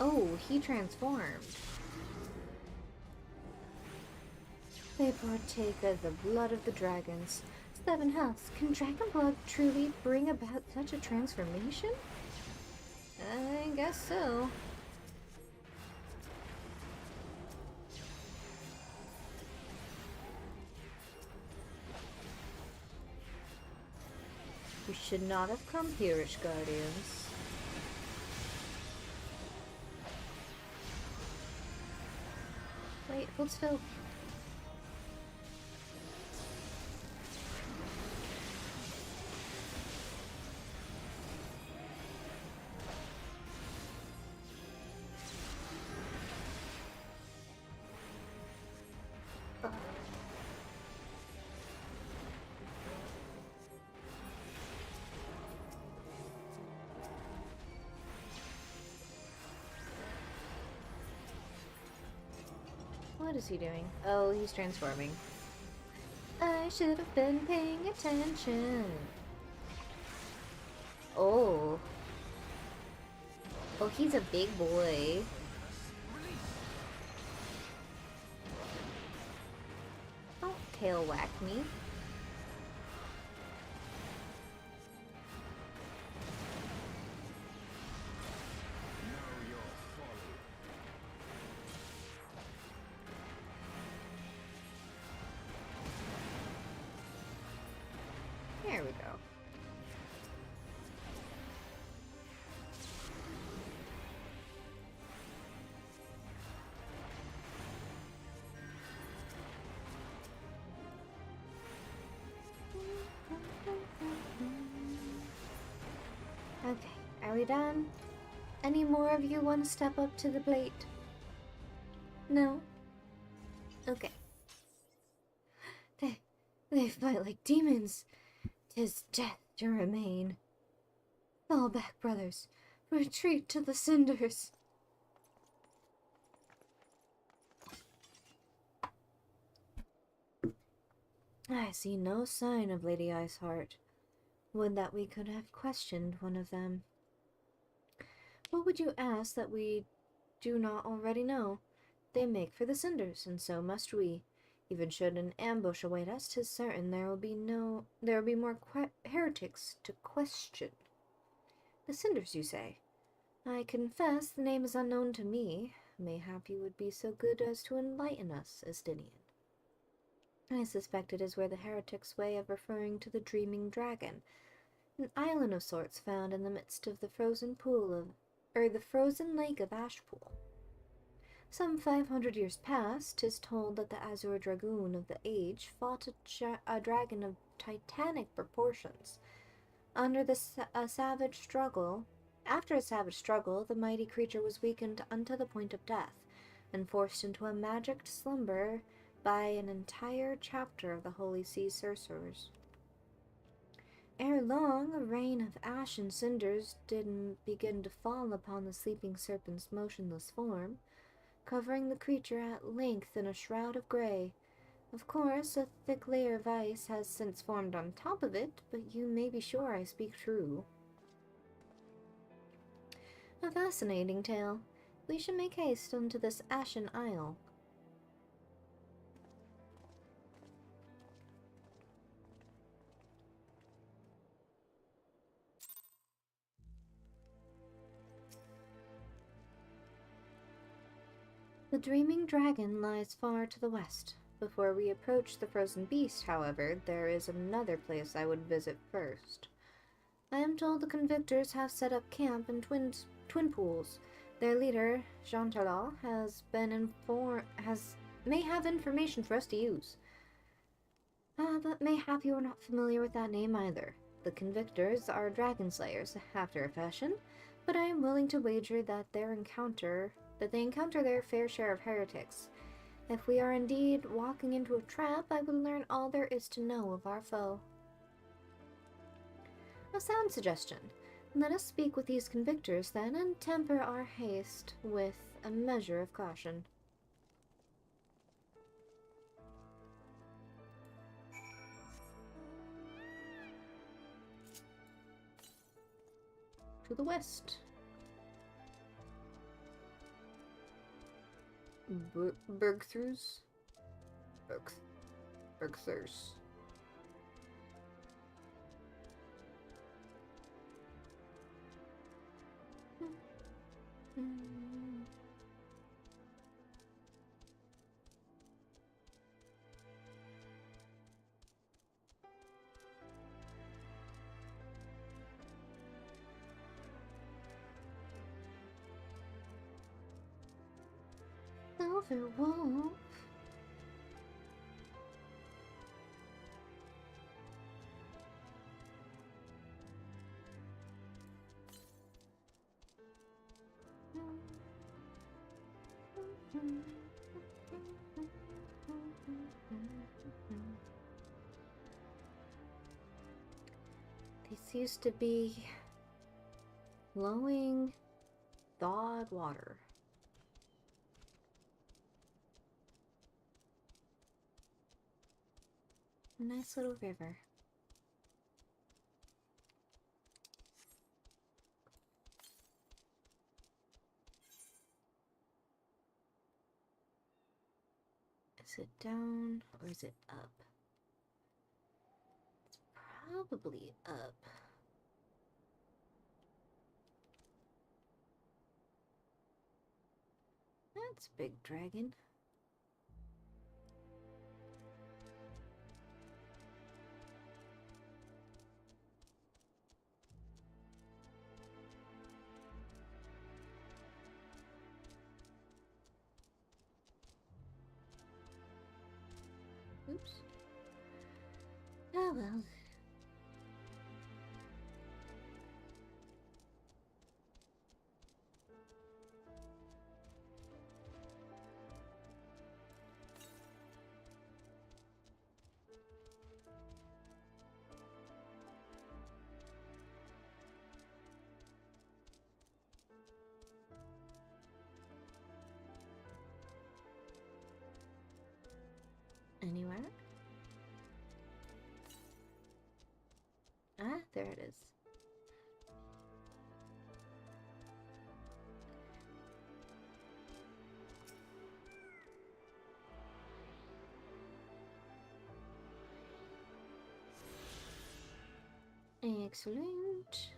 A: Oh, he transformed. They partake of the blood of the dragons. 7 health. Can dragon blood truly bring about such a transformation? I guess so. We should not have come here, Guardians. Wait, hold still. What is he doing? Oh, he's transforming. I should have been paying attention. Oh. Oh, he's a big boy. Don't tail whack me. There we go. Okay, are we done? Any more of you want to step up to the plate? No? Okay. They fight like demons. 'Tis death to remain. Fall back, brothers. Retreat to the cinders. I see no sign of Lady Iceheart. Would that we could have questioned one of them. What would you ask that we do not already know? They make for the cinders, and so must we. Even should an ambush await us, 'tis certain there will be more heretics to question. The cinders, you say? I confess the name is unknown to me. Mayhap you would be so good as to enlighten us, Estinian. I suspect it is where the heretics' way of referring to the dreaming dragon, an island of sorts found in the midst of the frozen lake of Ashpool. Some 500 years past, 'tis told that the Azure Dragoon of the age fought a dragon of titanic proportions. After a savage struggle, the mighty creature was weakened unto the point of death, and forced into a magicked slumber by an entire chapter of the Holy Sea sorcerers. Ere long, a rain of ash and cinders did begin to fall upon the sleeping serpent's motionless form, covering the creature at length in a shroud of grey. Of course, a thick layer of ice has since formed on top of it, but you may be sure I speak true. A fascinating tale. We should make haste unto this ashen isle. The dreaming dragon lies far to the west. Before we approach the frozen beast, however, there is another place I would visit first. I am told the convictors have set up camp in twin pools. Their leader, Jean Talon, may have information for us to use. But mayhap you are not familiar with that name either. The convictors are dragon slayers, after a fashion, but I am willing to wager that they encounter their fair share of heretics. If we are indeed walking into a trap, I would learn all there is to know of our foe. A sound suggestion. Let us speak with these convictors, then, and temper our haste with a measure of caution. To the west. Bergthers. Silver Wolf. This used to be flowing, thawed water. A nice little river. Is it down or is it up? It's probably up. That's big dragon. Oops. Oh well. Ah, there it is. Excellent.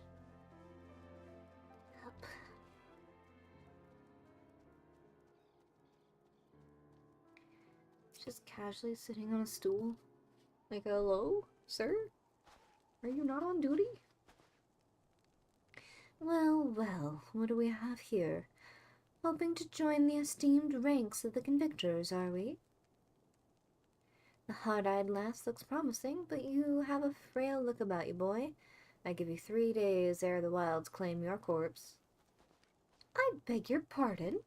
A: Up. Just casually sitting on a stool. Like, hello, sir? Are you not on duty? Well, well, what do we have here? Hoping to join the esteemed ranks of the convictors, are we? The hard-eyed lass looks promising, but you have a frail look about you, boy. I give you 3 days ere the wilds claim your corpse. I beg your pardon?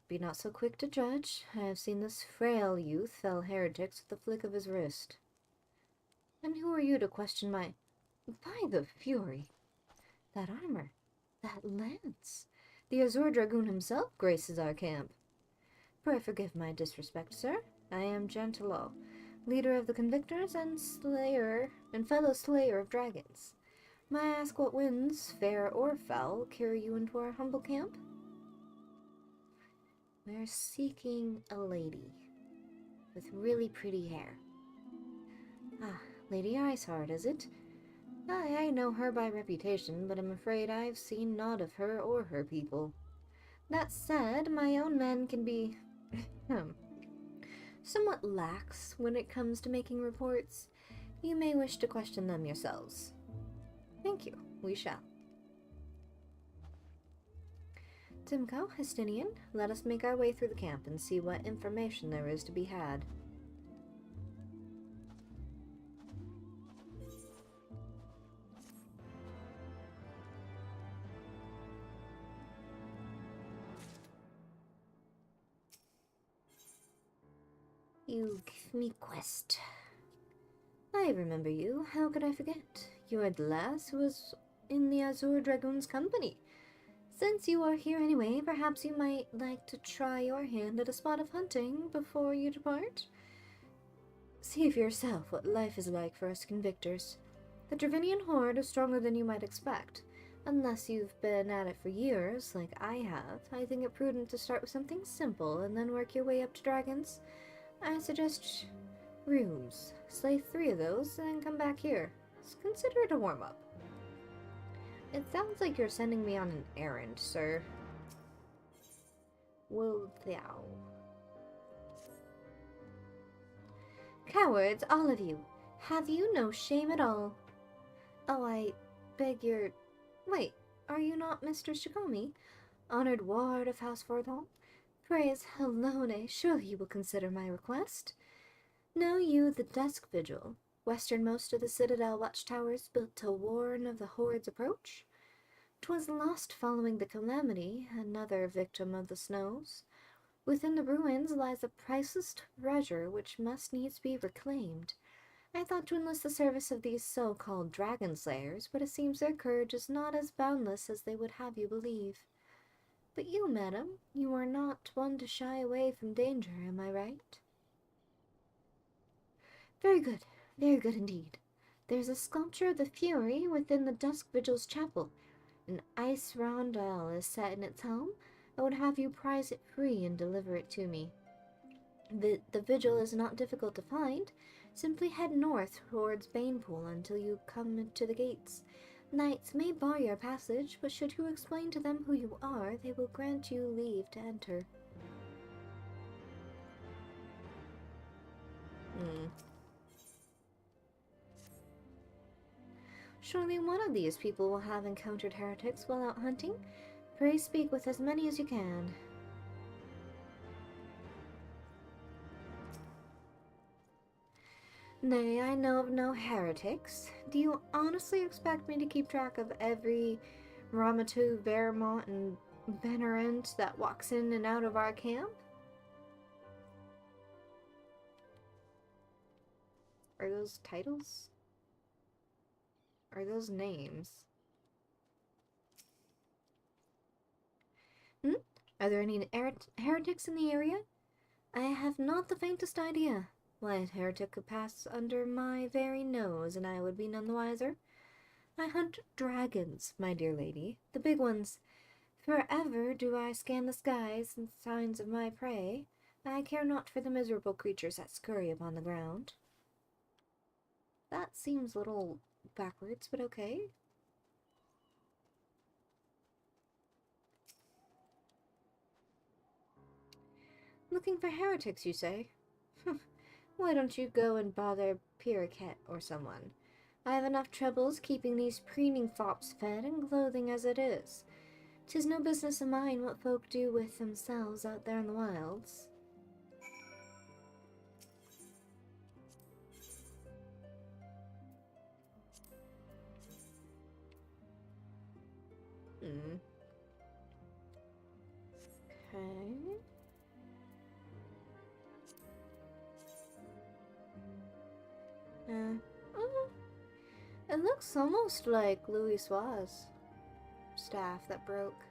A: Be not so quick to judge. I have seen this frail youth fell heretics with the flick of his wrist. And who are you to question my... By the Fury! That armor, that lance. The Azure Dragoon himself graces our camp. Pray forgive my disrespect, sir. I am Gentilo, leader of the Convictors and fellow slayer of dragons. May I ask what winds, fair or foul, carry you into our humble camp? We're seeking a lady with really pretty hair. Ah, Lady Iceheart, is it? I know her by reputation, but I'm afraid I've seen naught of her or her people. That said, my own men can be somewhat lax when it comes to making reports. You may wish to question them yourselves. Thank you. We shall. Timko, Hestinian, let us make our way through the camp and see what information there is to be had. You give me quest. I remember you. How could I forget? You are the lass who was in the Azure Dragoon's company. Since you are here anyway, perhaps you might like to try your hand at a spot of hunting before you depart? See for yourself what life is like for us convictors. The Dravinian horde is stronger than you might expect. Unless you've been at it for years, like I have, I think it prudent to start with something simple and then work your way up to dragons. I suggest rooms. Slay 3 of those, and then come back here. Consider it a warm-up. It sounds like you're sending me on an errand, sir. Will thou? Cowards, all of you! Have you no shame at all? Oh, I beg your... Wait, are you not Mr. Shikomi, honored ward of House Fordhall? Praise Helone, surely you will consider my request. Know you the Dusk Vigil, westernmost of the Citadel watchtowers built to warn of the Horde's approach? 'Twas lost following the calamity, another victim of the snows. Within the ruins lies a priceless treasure which must needs be reclaimed. I thought to enlist the service of these so-called dragon slayers, but it seems their courage is not as boundless as they would have you believe. But you, madam, you are not one to shy away from danger, am I right? Very good indeed. There's a sculpture of the Fury within the Dusk Vigil's chapel. An ice roundel is set in its helm. I would have you prize it free and deliver it to me. The vigil is not difficult to find. Simply head north towards Banepool until you come to the gates. Knights may bar your passage, but should you explain to them who you are, they will grant you leave to enter. Surely one of these people will have encountered heretics while out hunting. Pray speak with as many as you can. Nay, I know of no heretics. Do you honestly expect me to keep track of every Ramatu, Vermont, and Venerant that walks in and out of our camp? Are those titles? Are those names? Are there any heretics in the area? I have not the faintest idea. Why, a heretic could pass under my very nose, and I would be none the wiser. I hunt dragons, my dear lady, the big ones. Forever do I scan the skies in signs of my prey. I care not for the miserable creatures that scurry upon the ground. That seems a little backwards, but okay. Looking for heretics, you say? Why don't you go and bother Pirate or someone? I have enough troubles keeping these preening fops fed and clothing as it is. 'Tis no business of mine what folk do with themselves out there in the wilds. Okay. It looks almost like Louis Suarez staff that broke.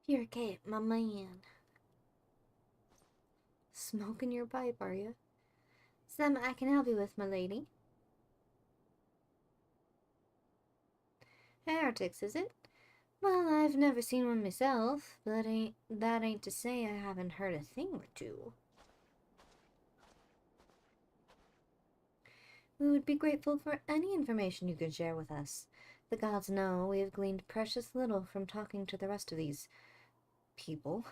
A: Here, Kate, my man. Smoking your pipe, are you? Something I can help you with, my lady. Heretics, is it? Well, I've never seen one myself, but that ain't to say I haven't heard a thing or two. We would be grateful for any information you can share with us. The gods know we have gleaned precious little from talking to the rest of these people.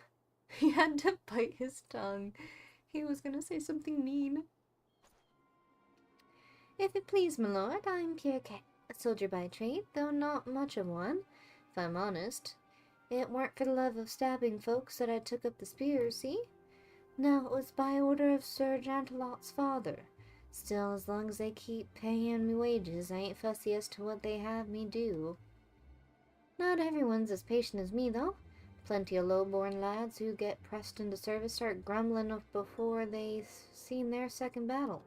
A: He had to bite his tongue. He was gonna say something mean. If it please, my lord, I'm Pierre Cat, a soldier by trade, though not much of one, if I'm honest. It weren't for the love of stabbing folks that I took up the spear, see? No, it was by order of Sir Jantelot's father. Still, as long as they keep paying me wages, I ain't fussy as to what they have me do. Not everyone's as patient as me, though. Plenty of low-born lads who get pressed into service start grumbling before they've seen their second battle.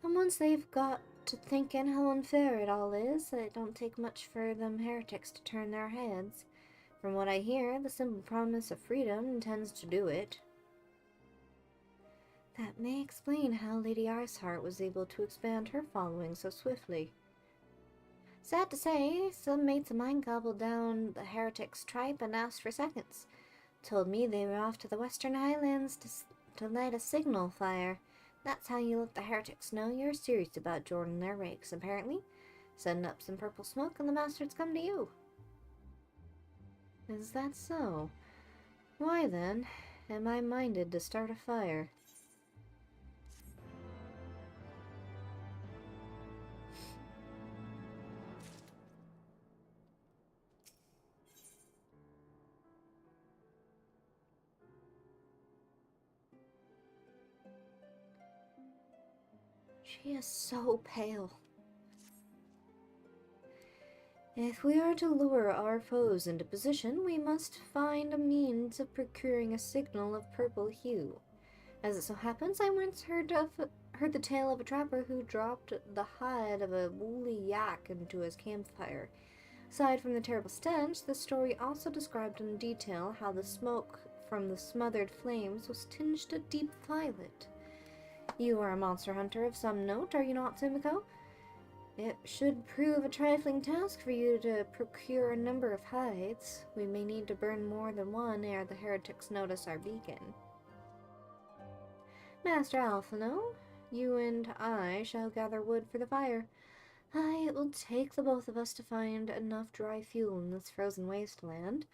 A: And once they've got to thinking how unfair it all is, it don't take much for them heretics to turn their heads. From what I hear, the simple promise of freedom tends to do it. That may explain how Lady Iceheart was able to expand her following so swiftly. Sad to say, some mates of mine gobbled down the heretics' tripe and asked for seconds. Told me they were off to the Western Highlands to light a signal fire. That's how you let the heretics know you're serious about joining their ranks, apparently. Send up some purple smoke and the bastards come to you. Is that so? Why then am I minded to start a fire? She is so pale. If we are to lure our foes into position, we must find a means of procuring a signal of purple hue. As it so happens, I once heard the tale of a trapper who dropped the hide of a woolly yak into his campfire. Aside from the terrible stench, the story also described in detail how the smoke from the smothered flames was tinged a deep violet. You are a monster hunter of some note, are you not, Sumiko? It should prove a trifling task for you to procure a number of hides. We may need to burn more than one ere the heretics notice our beacon. Master Alphino, you and I shall gather wood for the fire. Aye, it will take the both of us to find enough dry fuel in this frozen wasteland.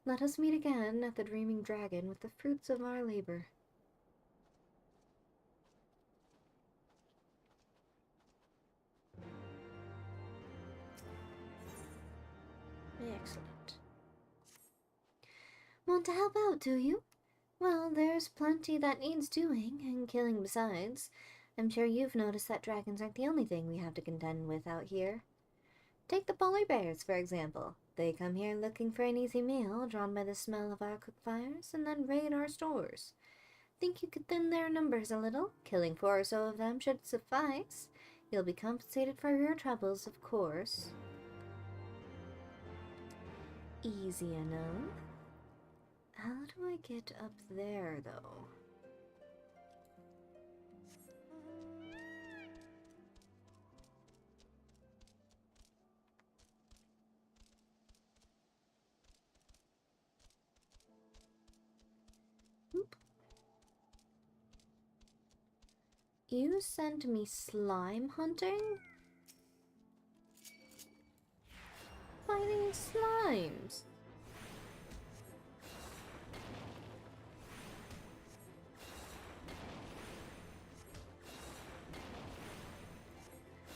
A: Let us meet again at the Dreaming Dragon with the fruits of our labor. Excellent. Want to help out, do you? Well, there's plenty that needs doing and killing besides. I'm sure you've noticed that dragons aren't the only thing we have to contend with out here. Take the polar bears, for example. They come here looking for an easy meal, drawn by the smell of our cook fires, and then raid our stores. Think you could thin their numbers a little? Killing 4 or so of them should suffice. You'll be compensated for your troubles, of course. Easy enough. How do I get up there, though? Oop. You sent me slime hunting? Fighting slimes.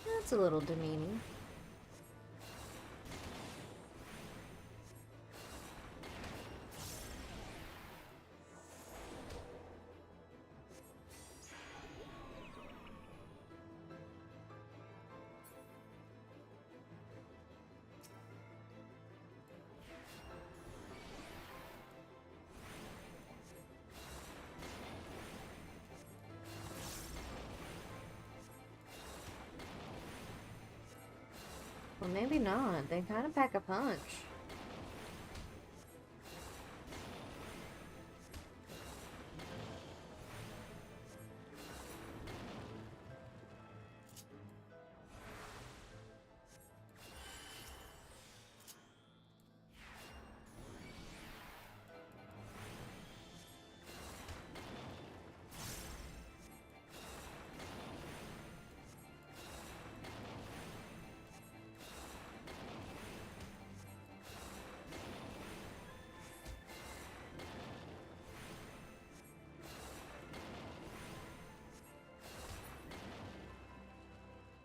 A: That's a little demeaning. Well, maybe not. They kind of pack a punch.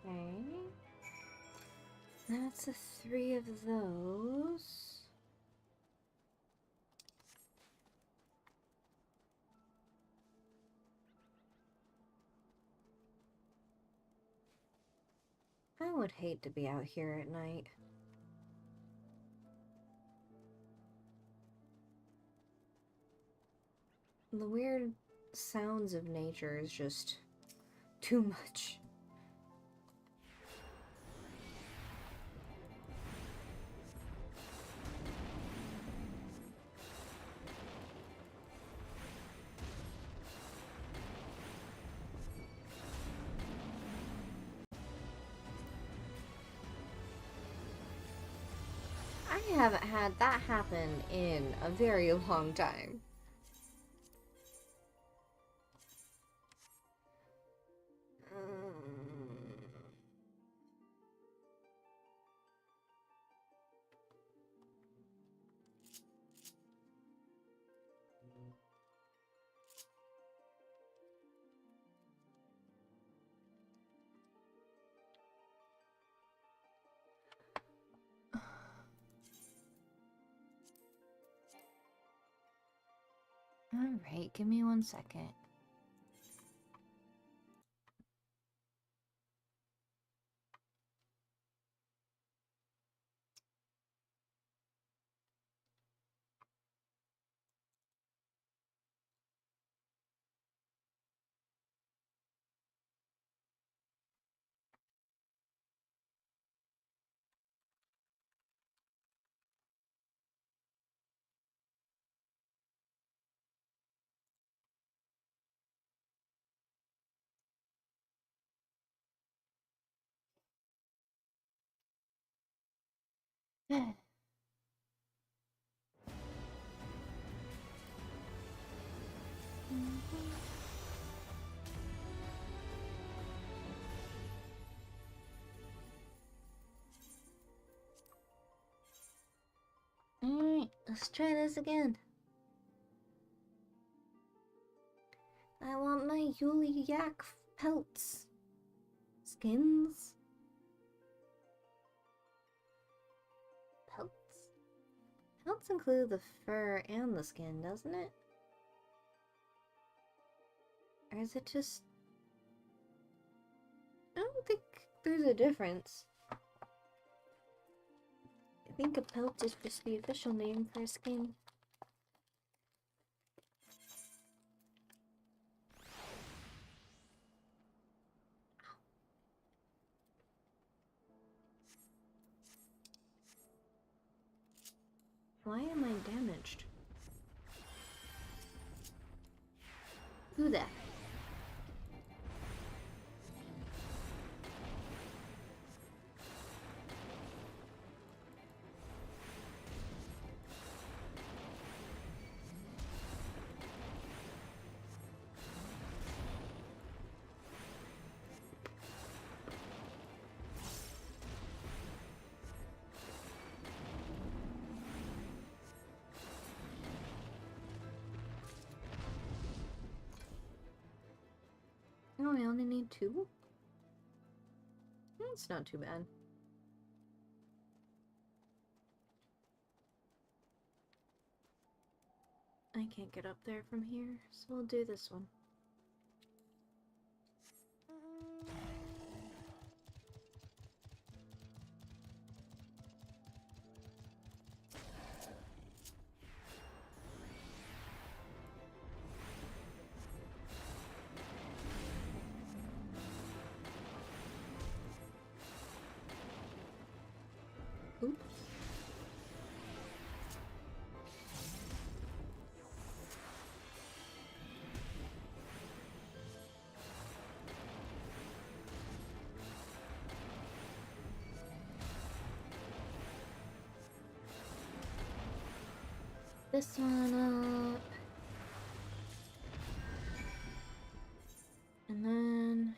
A: Okay. That's 3 of those. I would hate to be out here at night. The weird sounds of nature is just too much. I haven't had that happen in a very long time. Alright, give me 1 second. Alright, let's try this again. I want my Yuli Yak pelts. Skins. Pelts? Pelts include the fur and the skin, doesn't it? Or is it just... I don't think there's a difference. I think a pelt is just the official name for a skin. Why am I damaged? Who that? Oh, I only need 2? That's not too bad. I can't get up there from here, so we'll do this one. Oops. This one up. And then...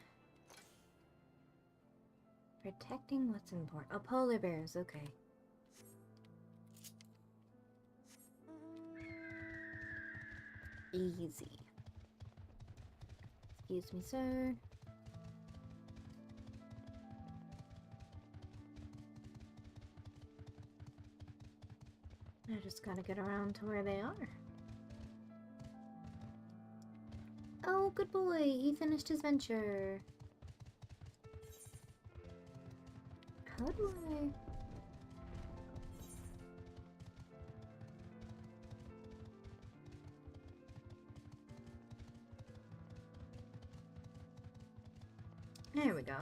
A: protecting what's important. Oh, polar bears, okay. Easy. Excuse me, sir. I just gotta get around to where they are. Oh, good boy! He finished his venture. How do I... There we go.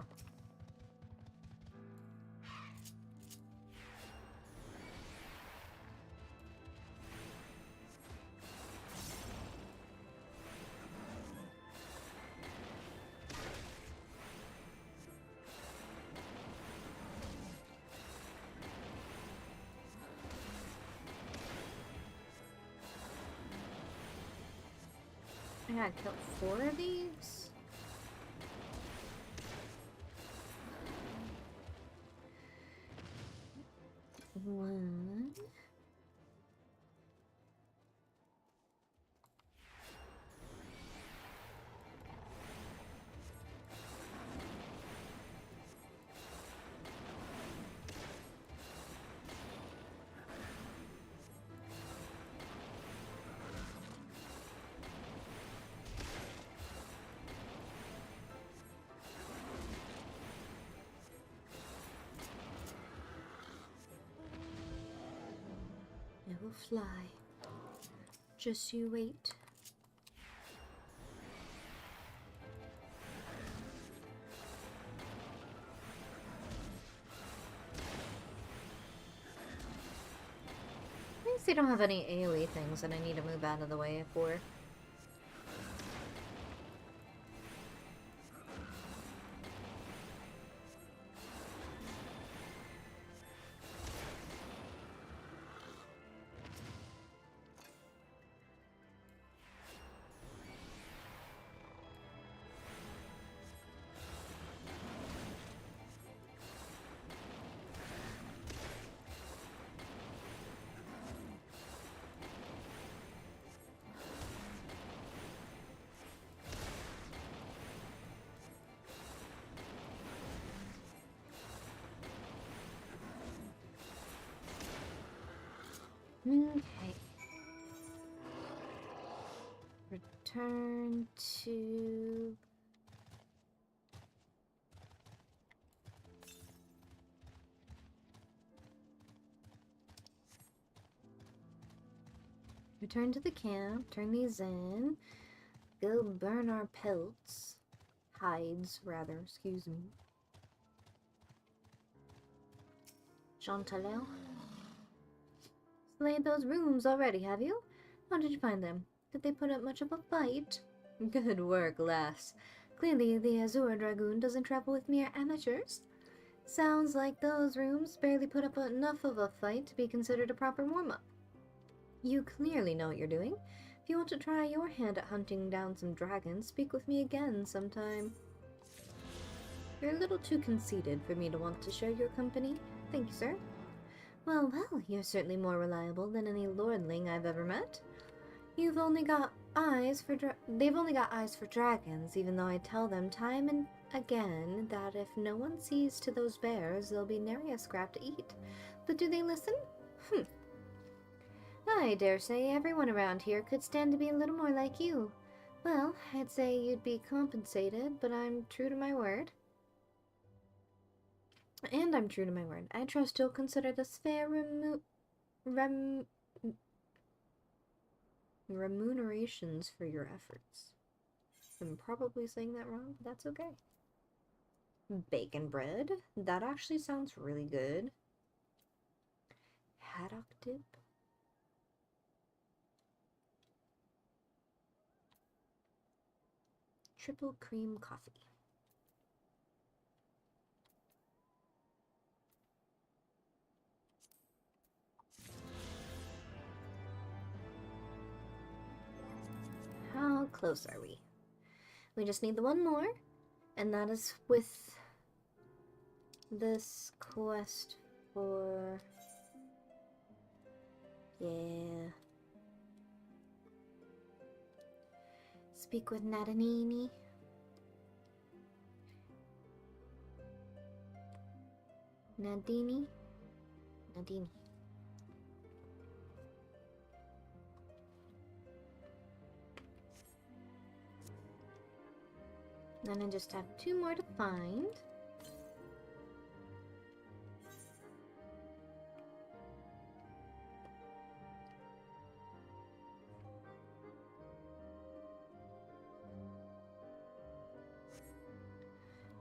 A: I gotta kill 4 of these? One. It will fly. Just you wait. At least they don't have any AoE things that I need to move out of the way for. Okay. Return to return to the camp, turn these in, go burn our pelts. Hides, rather, excuse me. Chantalelle? Slayed those rooms already, have you? How did you find them? Did they put up much of a fight? Good work, lass. Clearly the Azure Dragoon doesn't travel with mere amateurs. Sounds like those rooms barely put up enough of a fight to be considered a proper warm-up. You clearly know what you're doing. If you want to try your hand at hunting down some dragons, speak with me again sometime. You're a little too conceited for me to want to share your company. Thank you, sir. Well, you're certainly more reliable than any lordling I've ever met. They've only got eyes for dragons, even though I tell them time and again that if no one sees to those bears, there'll be nary a scrap to eat. But do they listen? I dare say everyone around here could stand to be a little more like you. Well, I'd say you'd be compensated, but I'm true to my word. And I'm true to my word. I trust you'll consider this fair remunerations for your efforts. I'm probably saying that wrong, but that's okay. Bacon bread? That actually sounds really good. Haddock dip? Triple cream coffee. How close are we? We just need the one more, and that is with this quest for... yeah. Speak with Nadanini. Nadini? Nadini. Then I just have 2 more to find.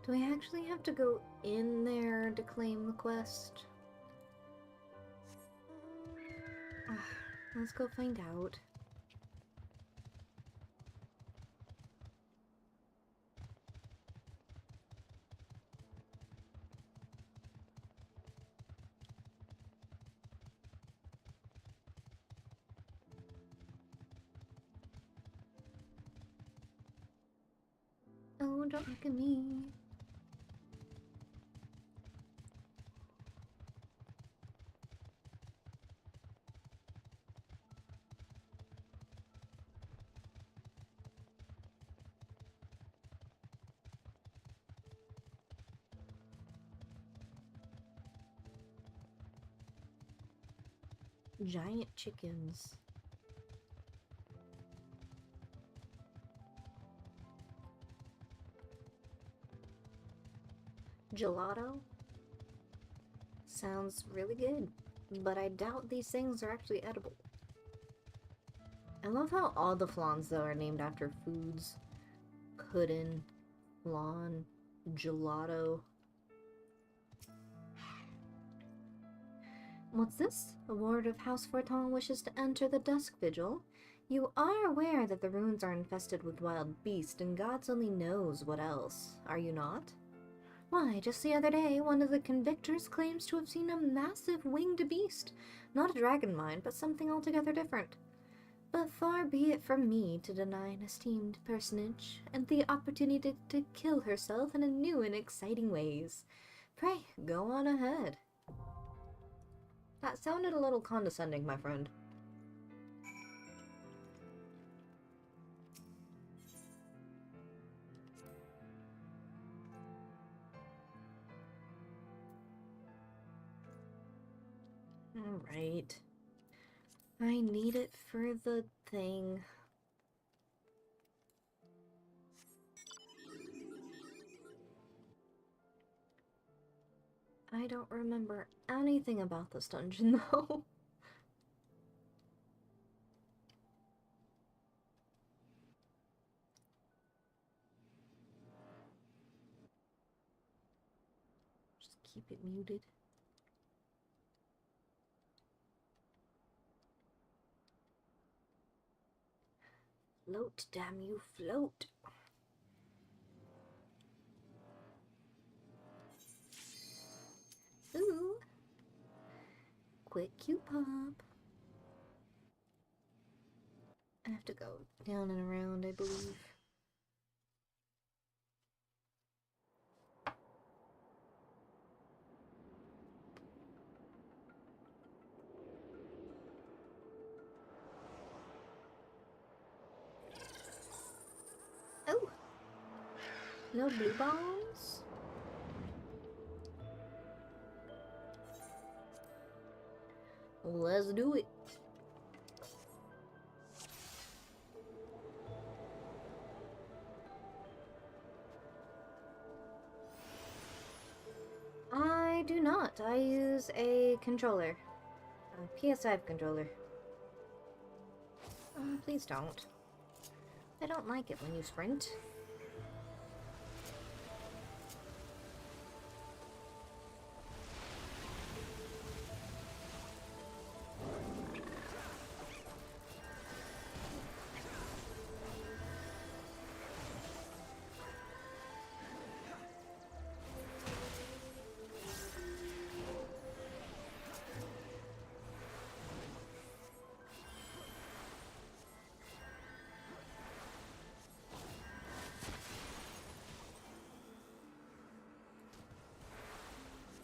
A: Do I actually have to go in there to claim the quest? Let's go find out. Oh, don't look at me. Giant chickens. Gelato? Sounds really good, but I doubt these things are actually edible. I love how all the flans, though, are named after foods. Puddin', flan, gelato. What's this? A ward of House Forton wishes to enter the Dusk Vigil. You are aware that the ruins are infested with wild beasts, and gods only knows what else, are you not? Why, just the other day, one of the convictors claims to have seen a massive winged beast. Not a dragon mind, but something altogether different. But far be it from me to deny an esteemed personage, and the opportunity to kill herself in a new and exciting ways. Pray, go on ahead. That sounded a little condescending, my friend. Alright. I need it for the thing. I don't remember anything about this dungeon, though. keep it muted. Float, damn you, float. Ooh. Quick cute pop. I have to go down and around, I believe. Oh! No blue balls? Let's do it. I do not. I use a controller. A PS5 controller. Oh, please don't. I don't like it when you sprint.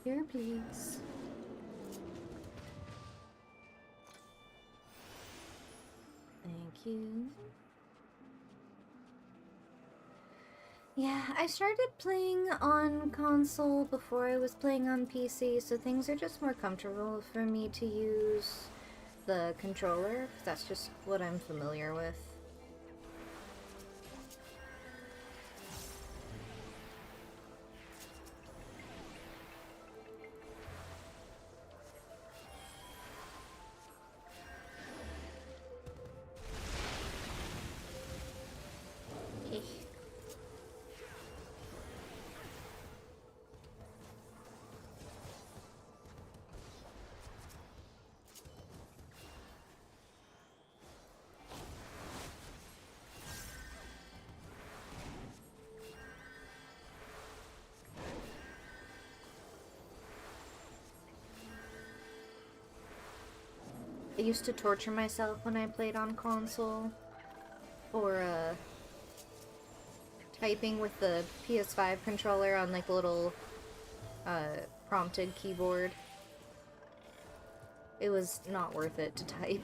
A: Here, please. Thank you. Yeah, I started playing on console before I was playing on PC, so things are just more comfortable for me to use the controller. That's just what I'm familiar with. I used to torture myself when I played on console, or typing with the PS5 controller on like the little prompted keyboard. It was not worth it to type.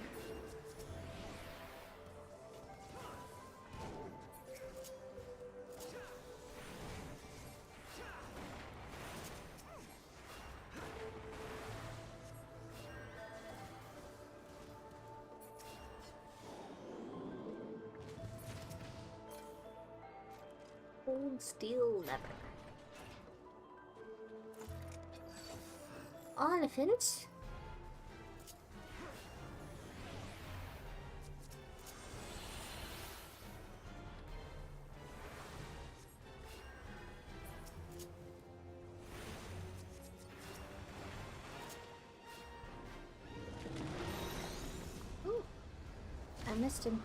A: Old steel lever. Elephant. Ooh, I missed him.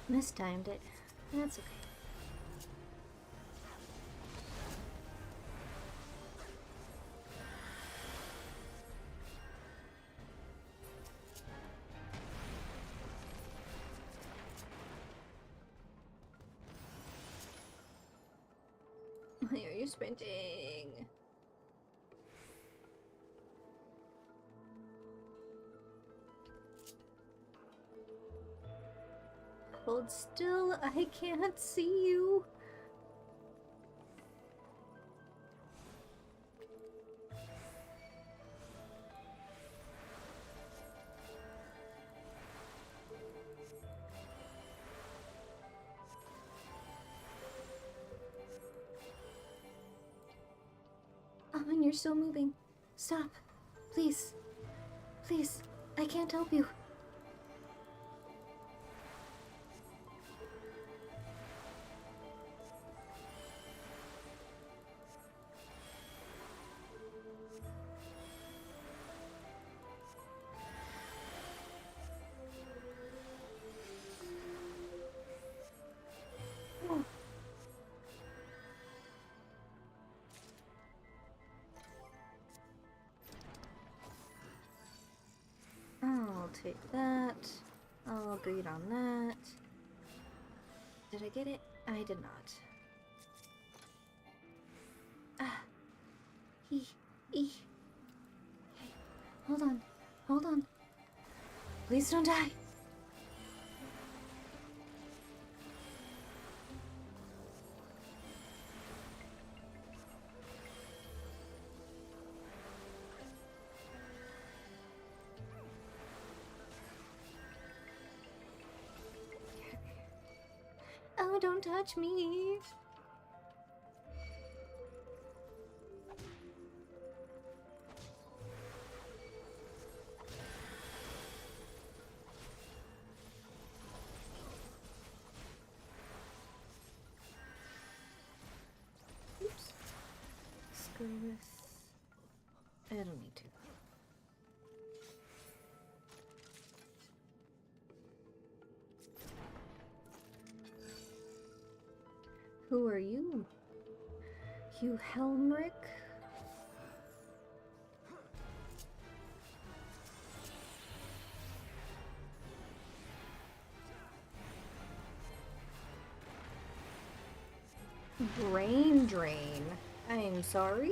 A: Mistimed it. That's okay. Why are you sprinting? Hold still, I can't see you. Amin, you're still moving. Stop. Please. Please. I can't help you. I'll take that. I'll agree on that. Did I get it? I did not. Ah. Hey, hold on. Hold on. Please don't die. Oh, don't touch me. Oops. Screw this. I don't need to. Who are you? You Helmrick? Brain drain. I'm sorry?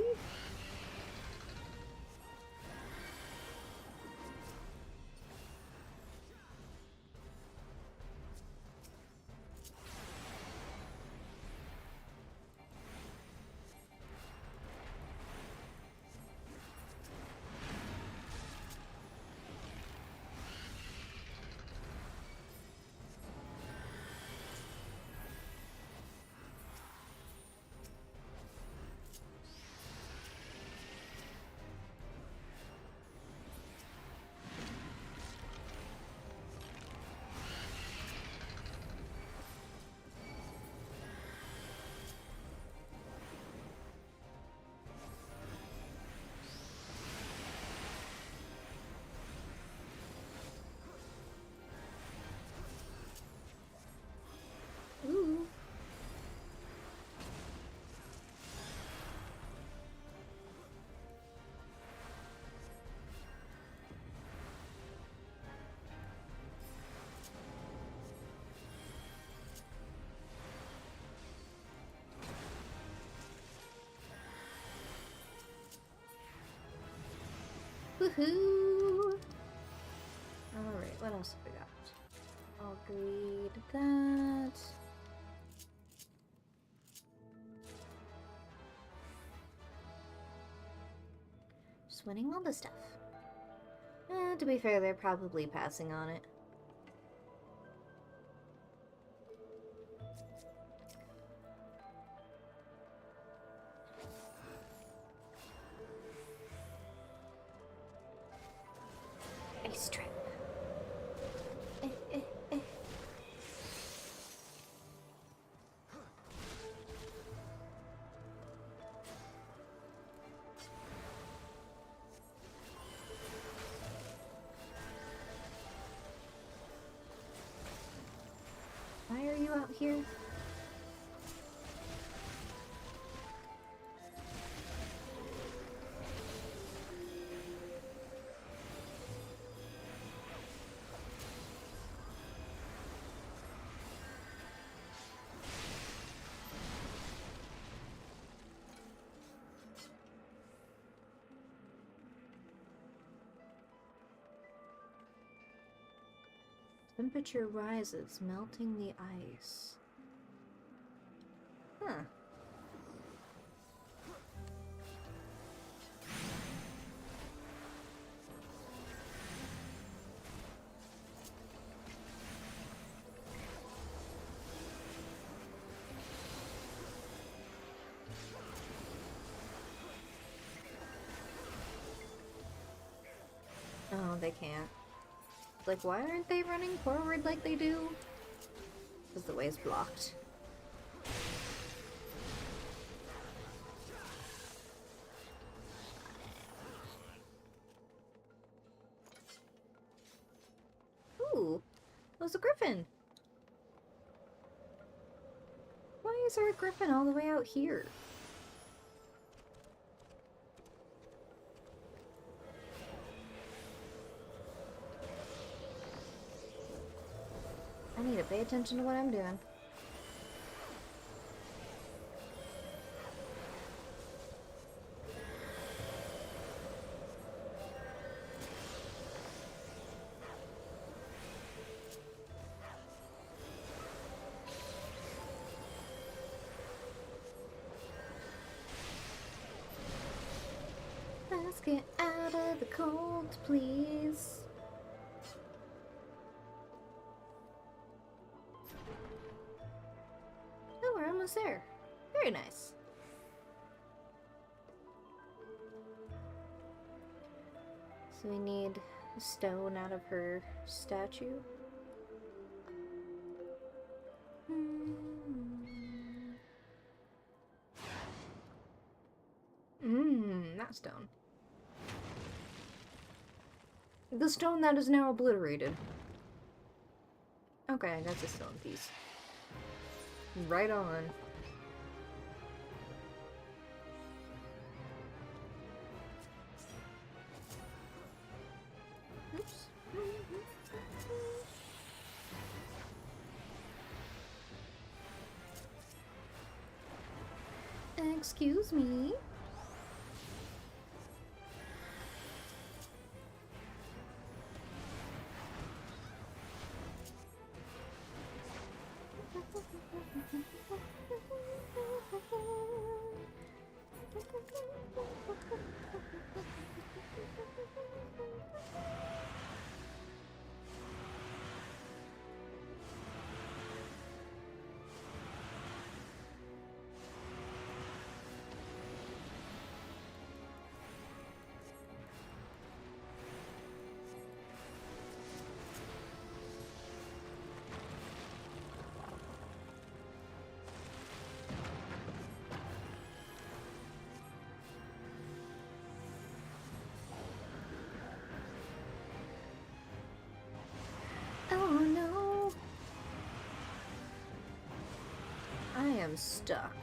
A: Ooh. Woohoo! Alright, what else have we got? I'll greed that. Just winning all the stuff. To be fair, they're probably passing on it. Ice trap. Why are you out here? Temperature rises, melting the ice. Huh. Oh, they can't. Like, why aren't they running forward like they do? Because the way's blocked. Ooh, there's a griffin. Why is there a griffin all the way out here? I need to pay attention to what I'm doing. Let's get out of the cold, please. Oh, we're almost there. Very nice. So we need a stone out of her statue. That stone. The stone that is now obliterated. Okay, that's a stone piece. Right on. Oops. Excuse me. Oh no! I am stuck.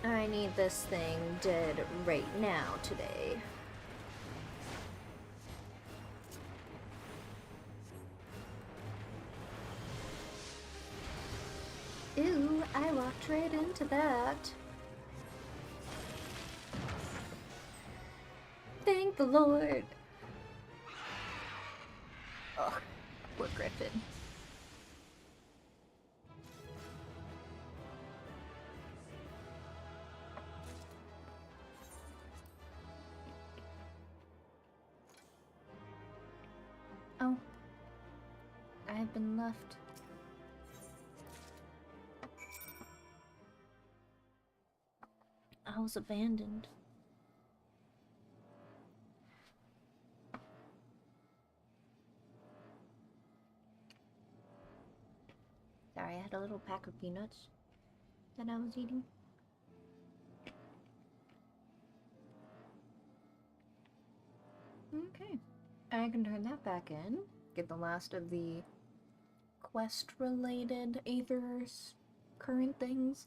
A: I need this thing dead right now today. Ooh, I walked right into that. Thank the Lord. Oh, poor Griffin. Oh, I've been left. I was abandoned. Sorry, I had a little pack of peanuts that I was eating. Okay, I can turn that back in. Get the last of the quest-related Aether's current things.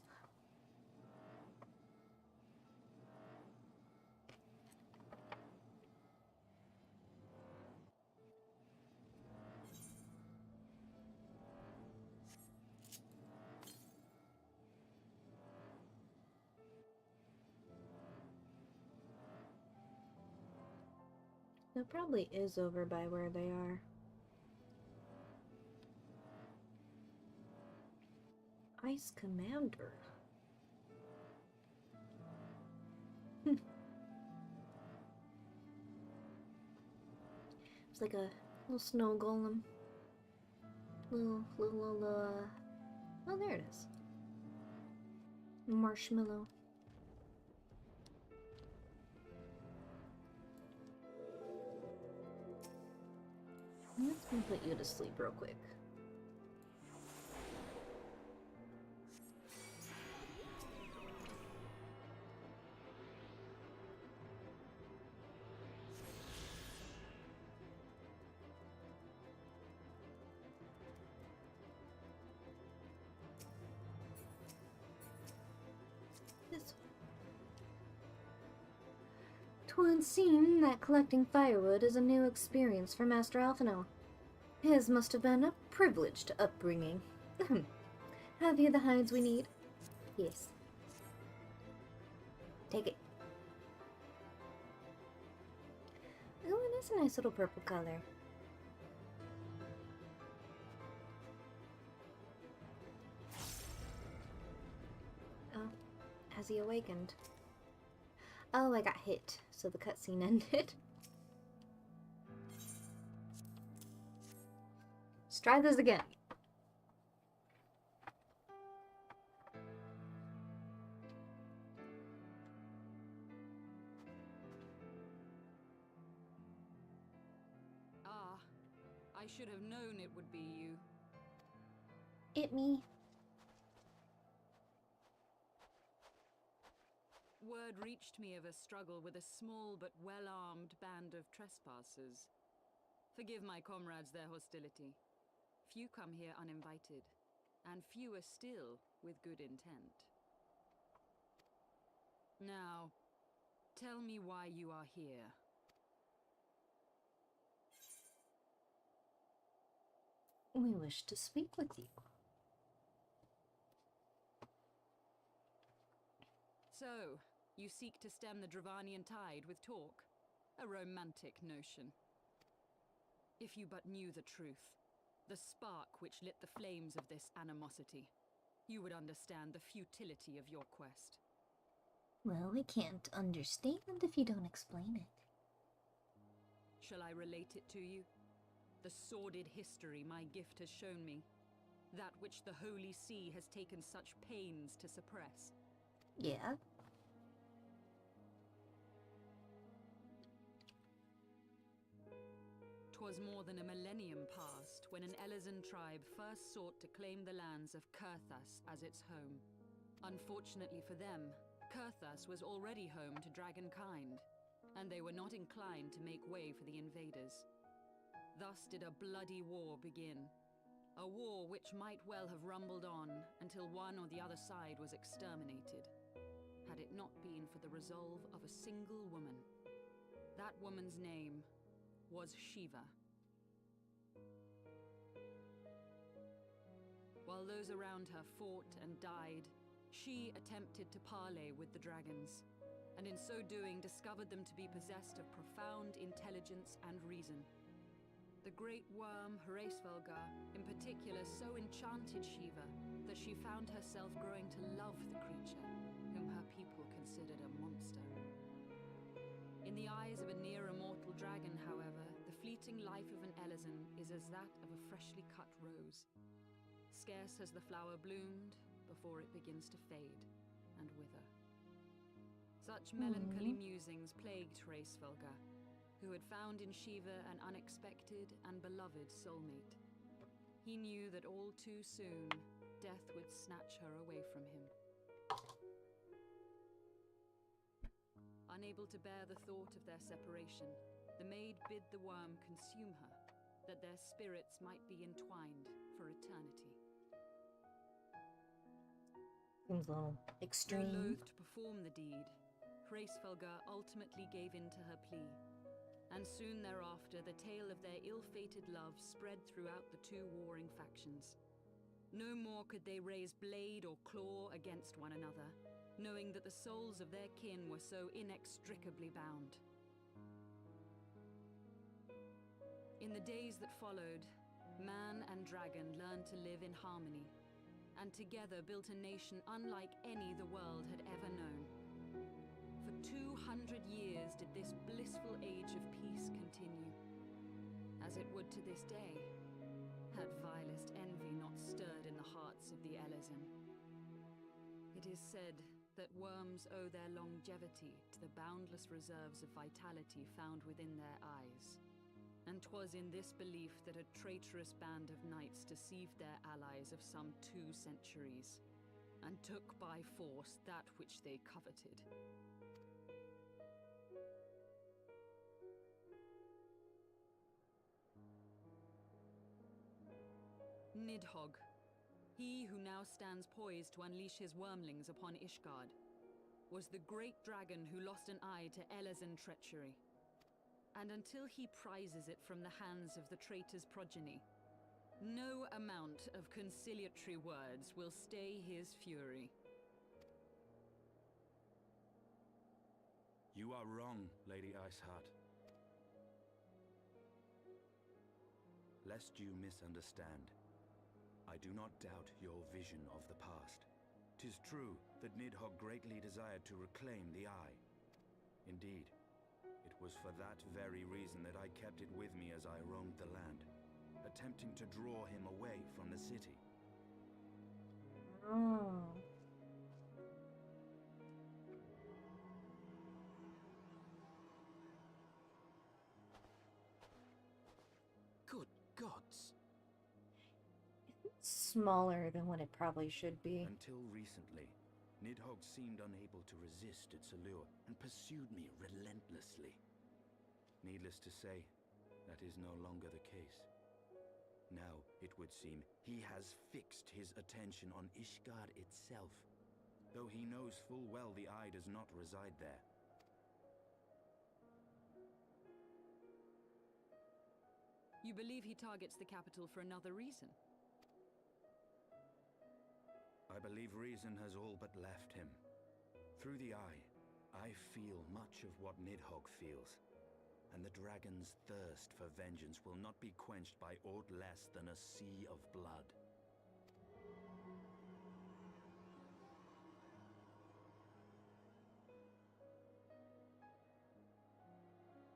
A: It probably is over by where they are. Ice Commander. It's like a little snow golem. Oh, there it is. Marshmallow. Let's gonna put you to sleep real quick. This way. 'Twould seem that collecting firewood is a new experience for Master Alphinaud. His must have been a privileged upbringing. Have you the hides we need? Yes. Take it. Oh, it is a nice little purple color. Oh, has he awakened? Oh, I got hit, so the cutscene ended. Let's try this again.
H: Ah, I should have known it would be you.
A: It me.
H: Word reached me of a struggle with a small but well-armed band of trespassers. Forgive my comrades their hostility. Few come here uninvited, and fewer still with good intent. Now, tell me why you are here.
A: We wish to speak with you.
H: So, you seek to stem the Dravanian tide with talk? A romantic notion. If you but knew the truth, the spark which lit the flames of this animosity, you would understand the futility of your quest.
A: Well, we can't understand if you don't explain it.
H: Shall I relate it to you? The sordid history my gift has shown me. That which the Holy See has taken such pains to suppress.
A: Yeah?
H: 'Twas more than a millennium past when an Elezen tribe first sought to claim the lands of Kurthas as its home. Unfortunately for them, Kurthas was already home to dragonkind, and they were not inclined to make way for the invaders. Thus did a bloody war begin. A war which might well have rumbled on until one or the other side was exterminated, had it not been for the resolve of a single woman. That woman's name was Shiva. While those around her fought and died, she attempted to parley with the dragons, and in so doing discovered them to be possessed of profound intelligence and reason. The great worm Heavensward in particular so enchanted Shiva that she found herself growing to love the creature, whom her people considered a monster. In the eyes of a near-immortal dragon, however, the fleeting life of an Elezen is as that of a freshly cut rose. Scarce has the flower bloomed before it begins to fade and wither. Such melancholy musings plagued Heavensward, who had found in Shiva an unexpected and beloved soulmate. He knew that all too soon, death would snatch her away from him. Unable to bear the thought of their separation, the maid bid the worm consume her, that their spirits might be entwined for eternity.
A: Seems a little
H: Though
A: extreme.
H: loath to perform the deed, Heavensward ultimately gave in to her plea, and soon thereafter the tale of their ill-fated love spread throughout the two warring factions. No more could they raise blade or claw against one another, knowing that the souls of their kin were so inextricably bound. In the days that followed, man and dragon learned to live in harmony, and together built a nation unlike any the world had ever known. For 200 years did this blissful age of peace continue, as it would to this day, had vilest envy not stirred in the hearts of the Elezen. It is said that worms owe their longevity to the boundless reserves of vitality found within their eyes. And 'twas in this belief that a traitorous band of knights deceived their allies of some 2 centuries, and took by force that which they coveted. Nidhogg, he who now stands poised to unleash his wormlings upon Ishgard, was the great dragon who lost an eye to Elezen treachery. And until he prizes it from the hands of the traitor's progeny, no amount of conciliatory words will stay his fury.
E: You are wrong, Lady Iceheart. Lest you misunderstand, I do not doubt your vision of the past. 'Tis true that Nidhogg greatly desired to reclaim the Eye. Indeed, it was for that very reason that I kept it with me as I roamed the land, attempting to draw him away from the city.
A: Oh.
B: Good gods!
A: Smaller than what it probably should be.
E: Until recently, Nidhogg seemed unable to resist its allure and pursued me relentlessly. Needless to say, that is no longer the case. Now, it would seem, he has fixed his attention on Ishgard itself, though he knows full well the Eye does not reside there.
H: You believe he targets the capital for another reason?
E: I believe reason has all but left him. Through the Eye, I feel much of what Nidhogg feels, and the dragon's thirst for vengeance will not be quenched by aught less than a sea of blood.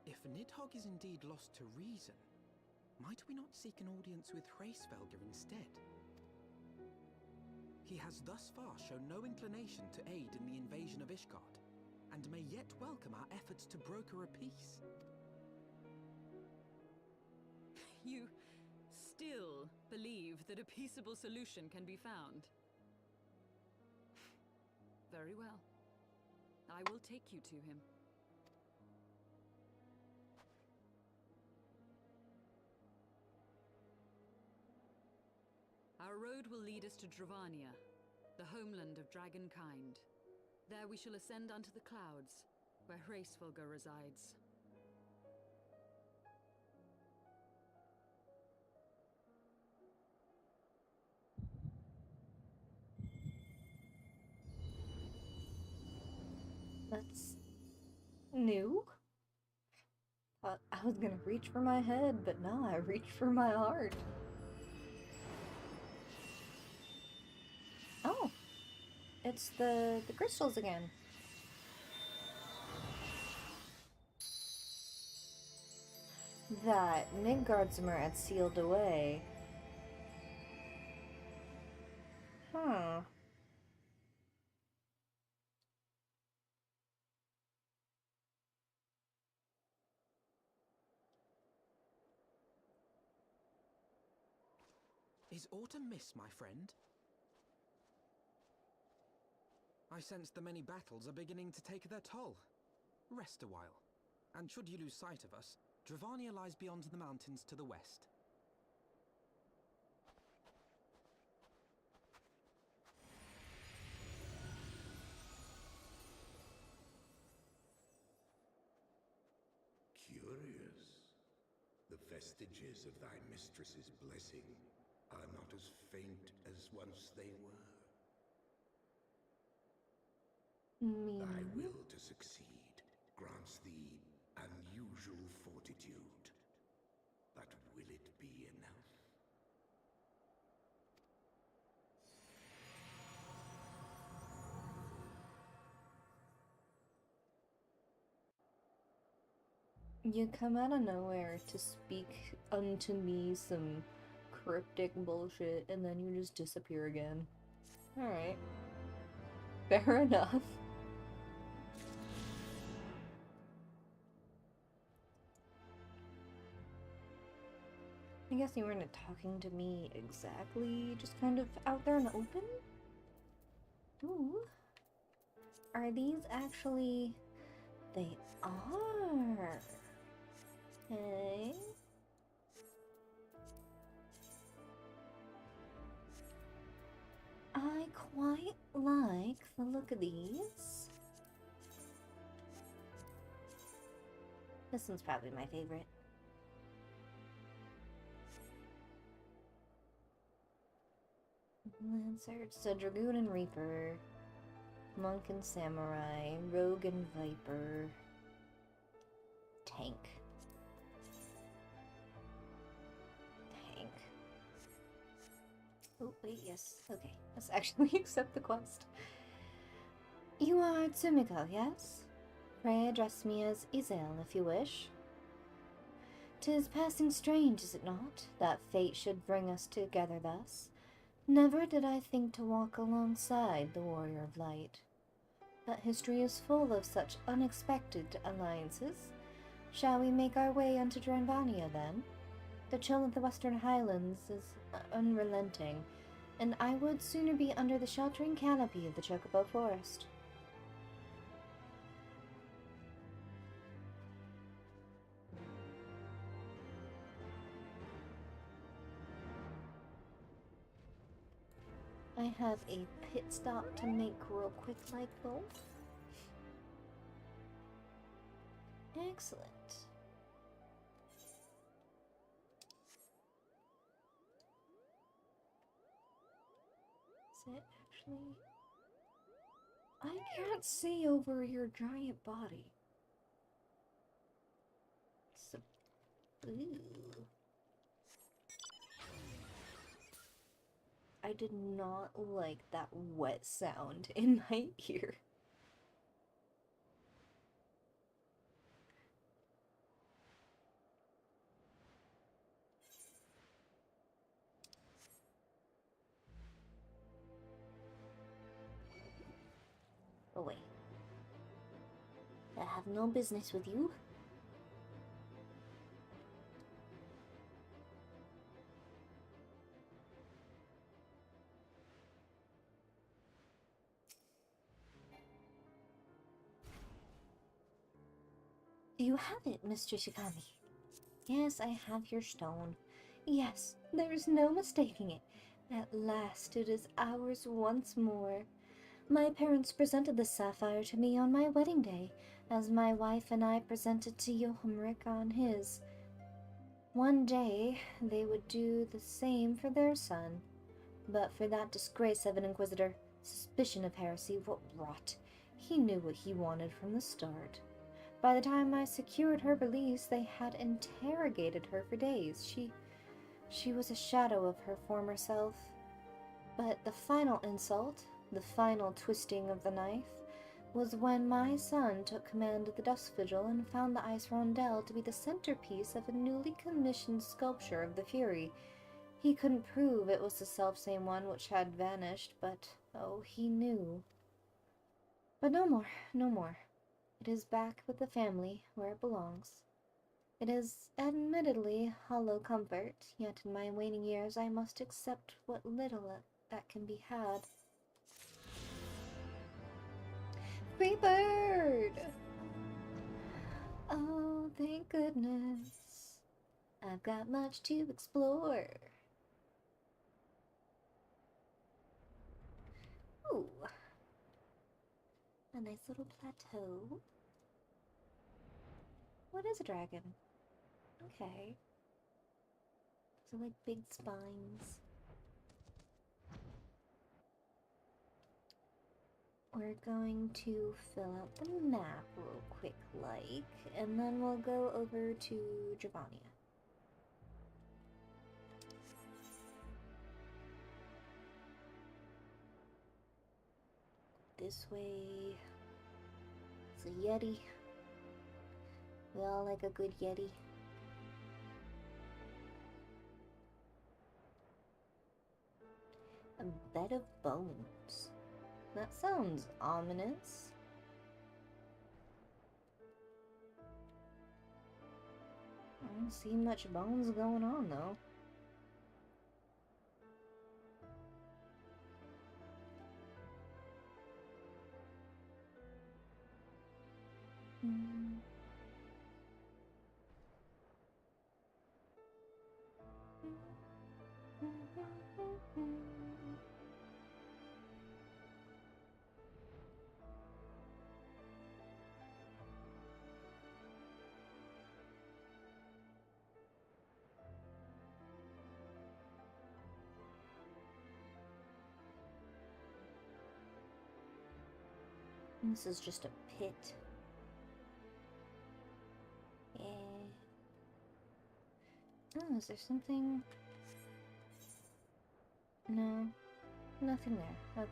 B: If Nidhogg is indeed lost to reason, might we not seek an audience with Hraesvelgr instead? He has thus far shown no inclination to aid in the invasion of Ishgard, and may yet welcome our efforts to broker a peace.
H: You still believe that a peaceable solution can be found? Very well. I will take you to him. Our road will lead us to Dravania, the homeland of dragonkind. There we shall ascend unto the clouds, where Hraesvelgr resides.
A: That's new. I was gonna reach for my head, but no, I reached for my heart. Oh, it's the crystals again. That Nidgardsmer had sealed away. Huh.
B: Is autumn mist, my friend? I sense the many battles are beginning to take their toll. Rest a while, and should you lose sight of us, Dravania lies beyond the mountains to the west.
I: Curious. The vestiges of thy mistress's blessing are not as faint as once they were. Thy will to succeed grants thee unusual fortitude. That
A: You come out of nowhere to speak unto me some cryptic bullshit, and then you just disappear again. Alright. Fair enough. I guess you weren't talking to me exactly, just kind of out there in the open? Ooh. Are these actually... They are. Okay. I quite like the look of these. This one's probably my favorite. Lancer, so Dragoon and Reaper, Monk and Samurai, Rogue and Viper, Tank. Oh, wait, yes. Okay, let's actually accept the quest. You are Tsumiko, yes? Pray address me as Izel if you wish. 'Tis passing strange, is it not, that fate should bring us together thus? Never did I think to walk alongside the Warrior of Light. But history is full of such unexpected alliances. Shall we make our way unto Dranvania, then? The chill of the Western Highlands is unrelenting, and I would sooner be under the sheltering canopy of the Chocobo Forest. I have a pit stop to make real quick like though. Excellent. Is it actually? I can't see over your giant body. So, ooh. I did not like that wet sound in my ear. Away. I have no business with you. You have it, Mr. Shikami. Yes, I have your stone. Yes, there is no mistaking it. At last it is ours once more. My parents presented the sapphire to me on my wedding day, as my wife and I presented to Yohamrik on his. One day they would do the same for their son. But for that disgrace of an inquisitor, suspicion of heresy, what rot. He knew what he wanted from the start. By the time I secured her release, they had interrogated her for days. She was a shadow of her former self. But the final insult, the final twisting of the knife, was when my son took command of the Dust Vigil and found the Ice Rondel to be the centerpiece of a newly commissioned sculpture of the Fury. He couldn't prove it was the selfsame one which had vanished, but, oh, he knew. But no more, no more. It is back with the family, where it belongs. It is admittedly hollow comfort, yet in my waning years I must accept what little that can be had. Free bird! Oh, thank goodness. I've got much to explore. Ooh. A nice little plateau. What is a dragon? Okay. So like big spines. We're going to fill out the map real quick like, and then we'll go over to Javania. This way. It's a Yeti. We all like a good Yeti. A bed of bones. That sounds ominous. I don't see much bones going on though. This is just a pit. Yeah. Oh, is there something? No, nothing there. Okay.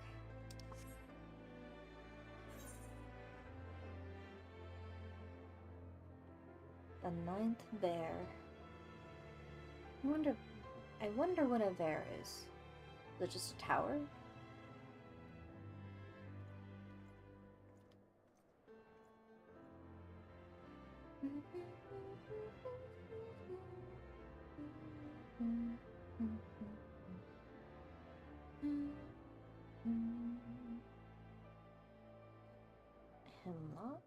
A: The 9th bear. I wonder what a bear is. Is it just a tower? Hemlock?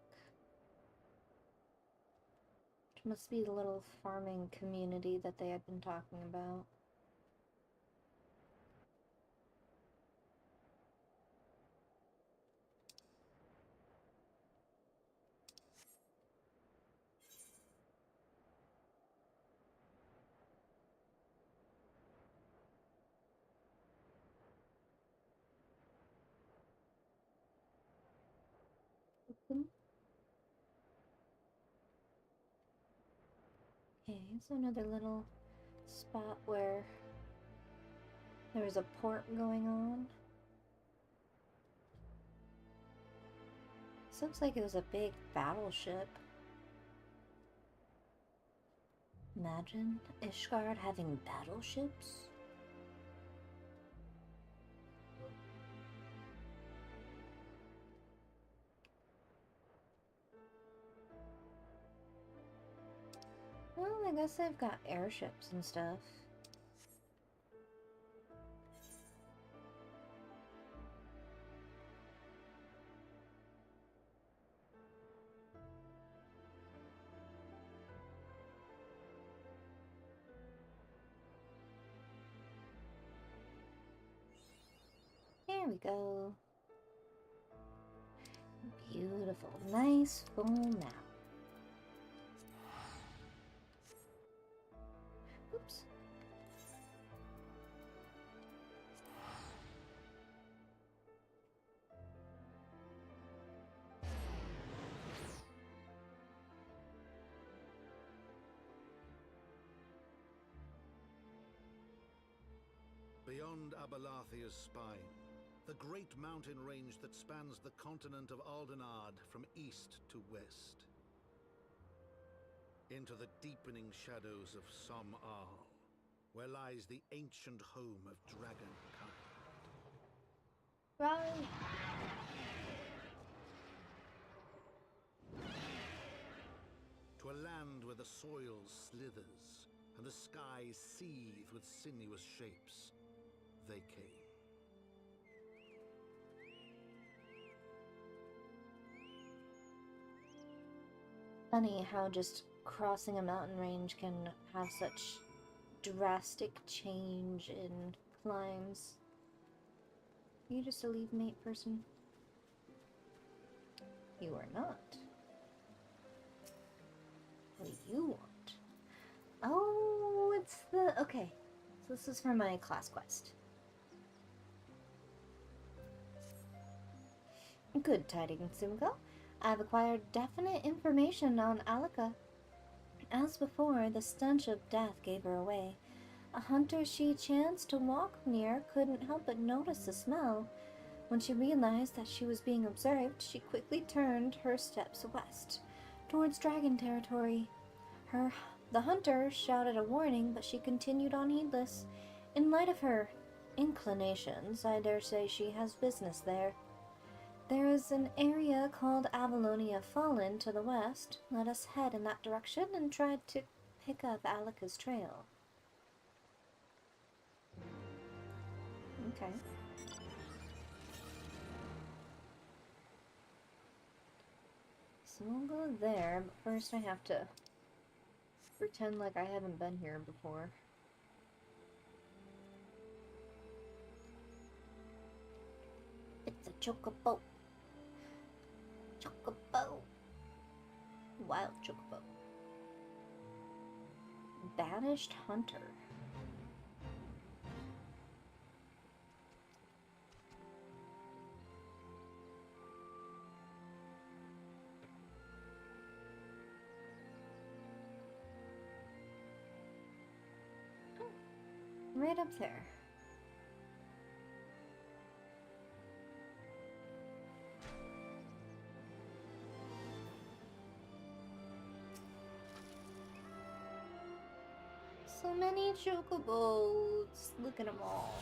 A: Which must be the little farming community that they had been talking about. Okay, so another little spot where there was a port going on. This looks like it was a big battleship. Imagine Ishgard having battleships. Well, I guess they've got airships and stuff. There we go. Beautiful, nice full map. Oops.
J: Beyond Abalathia's spine, the great mountain range that spans the continent of Aldenard from east to west. Into the deepening shadows of Som-Al, where lies the ancient home of dragonkind.
A: Right.
J: To a land where the soil slithers and the skies seethe with sinuous shapes, they came.
A: Funny how just crossing a mountain range can have such drastic change in climbs. Are you just a leave mate person? You are not. What do you want? Oh, it's the... Okay, so this is for my class quest. Good tidings, Sumiko. I've acquired definite information on Alika. As before, the stench of death gave her away. A hunter she chanced to walk near couldn't help but notice the smell. When she realized that she was being observed, she quickly turned her steps west, towards dragon territory. The hunter shouted a warning, but she continued on heedless. In light of her inclinations, I dare say she has business there. There is an area called Avalonia Fallen to the west. Let us head in that direction and try to pick up Alika's trail. Okay. So we'll go there, but first I have to pretend like I haven't been here before. It's a chocobo. Chocobo. Wild chocobo. Banished hunter. Oh, right up there. So many chocobos. Look at them all.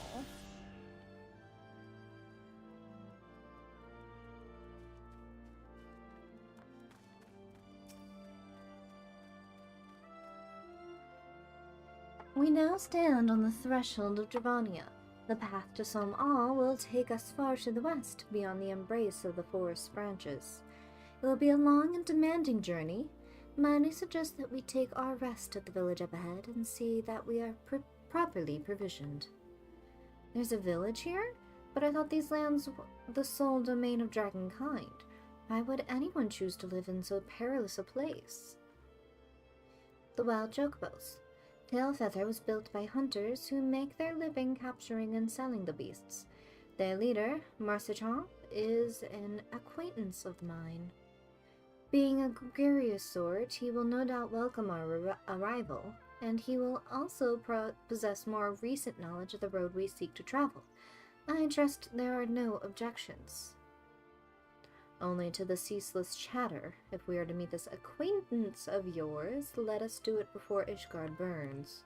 A: We now stand on the threshold of Dravania. The path to Som-Al will take us far to the west, beyond the embrace of the forest branches. It will be a long and demanding journey. Might I suggest that we take our rest at the village up ahead and see that we are properly provisioned. There's a village here? But I thought these lands were the sole domain of dragonkind. Why would anyone choose to live in so perilous a place? The Wild Chocobos. Tailfeather was built by hunters who make their living capturing and selling the beasts. Their leader, Marcichamp, is an acquaintance of mine. Being a gregarious sort, he will no doubt welcome our arrival, and he will also possess more recent knowledge of the road we seek to travel. I trust there are no objections. Only to the ceaseless chatter. If we are to meet this acquaintance of yours, let us do it before Ishgard burns.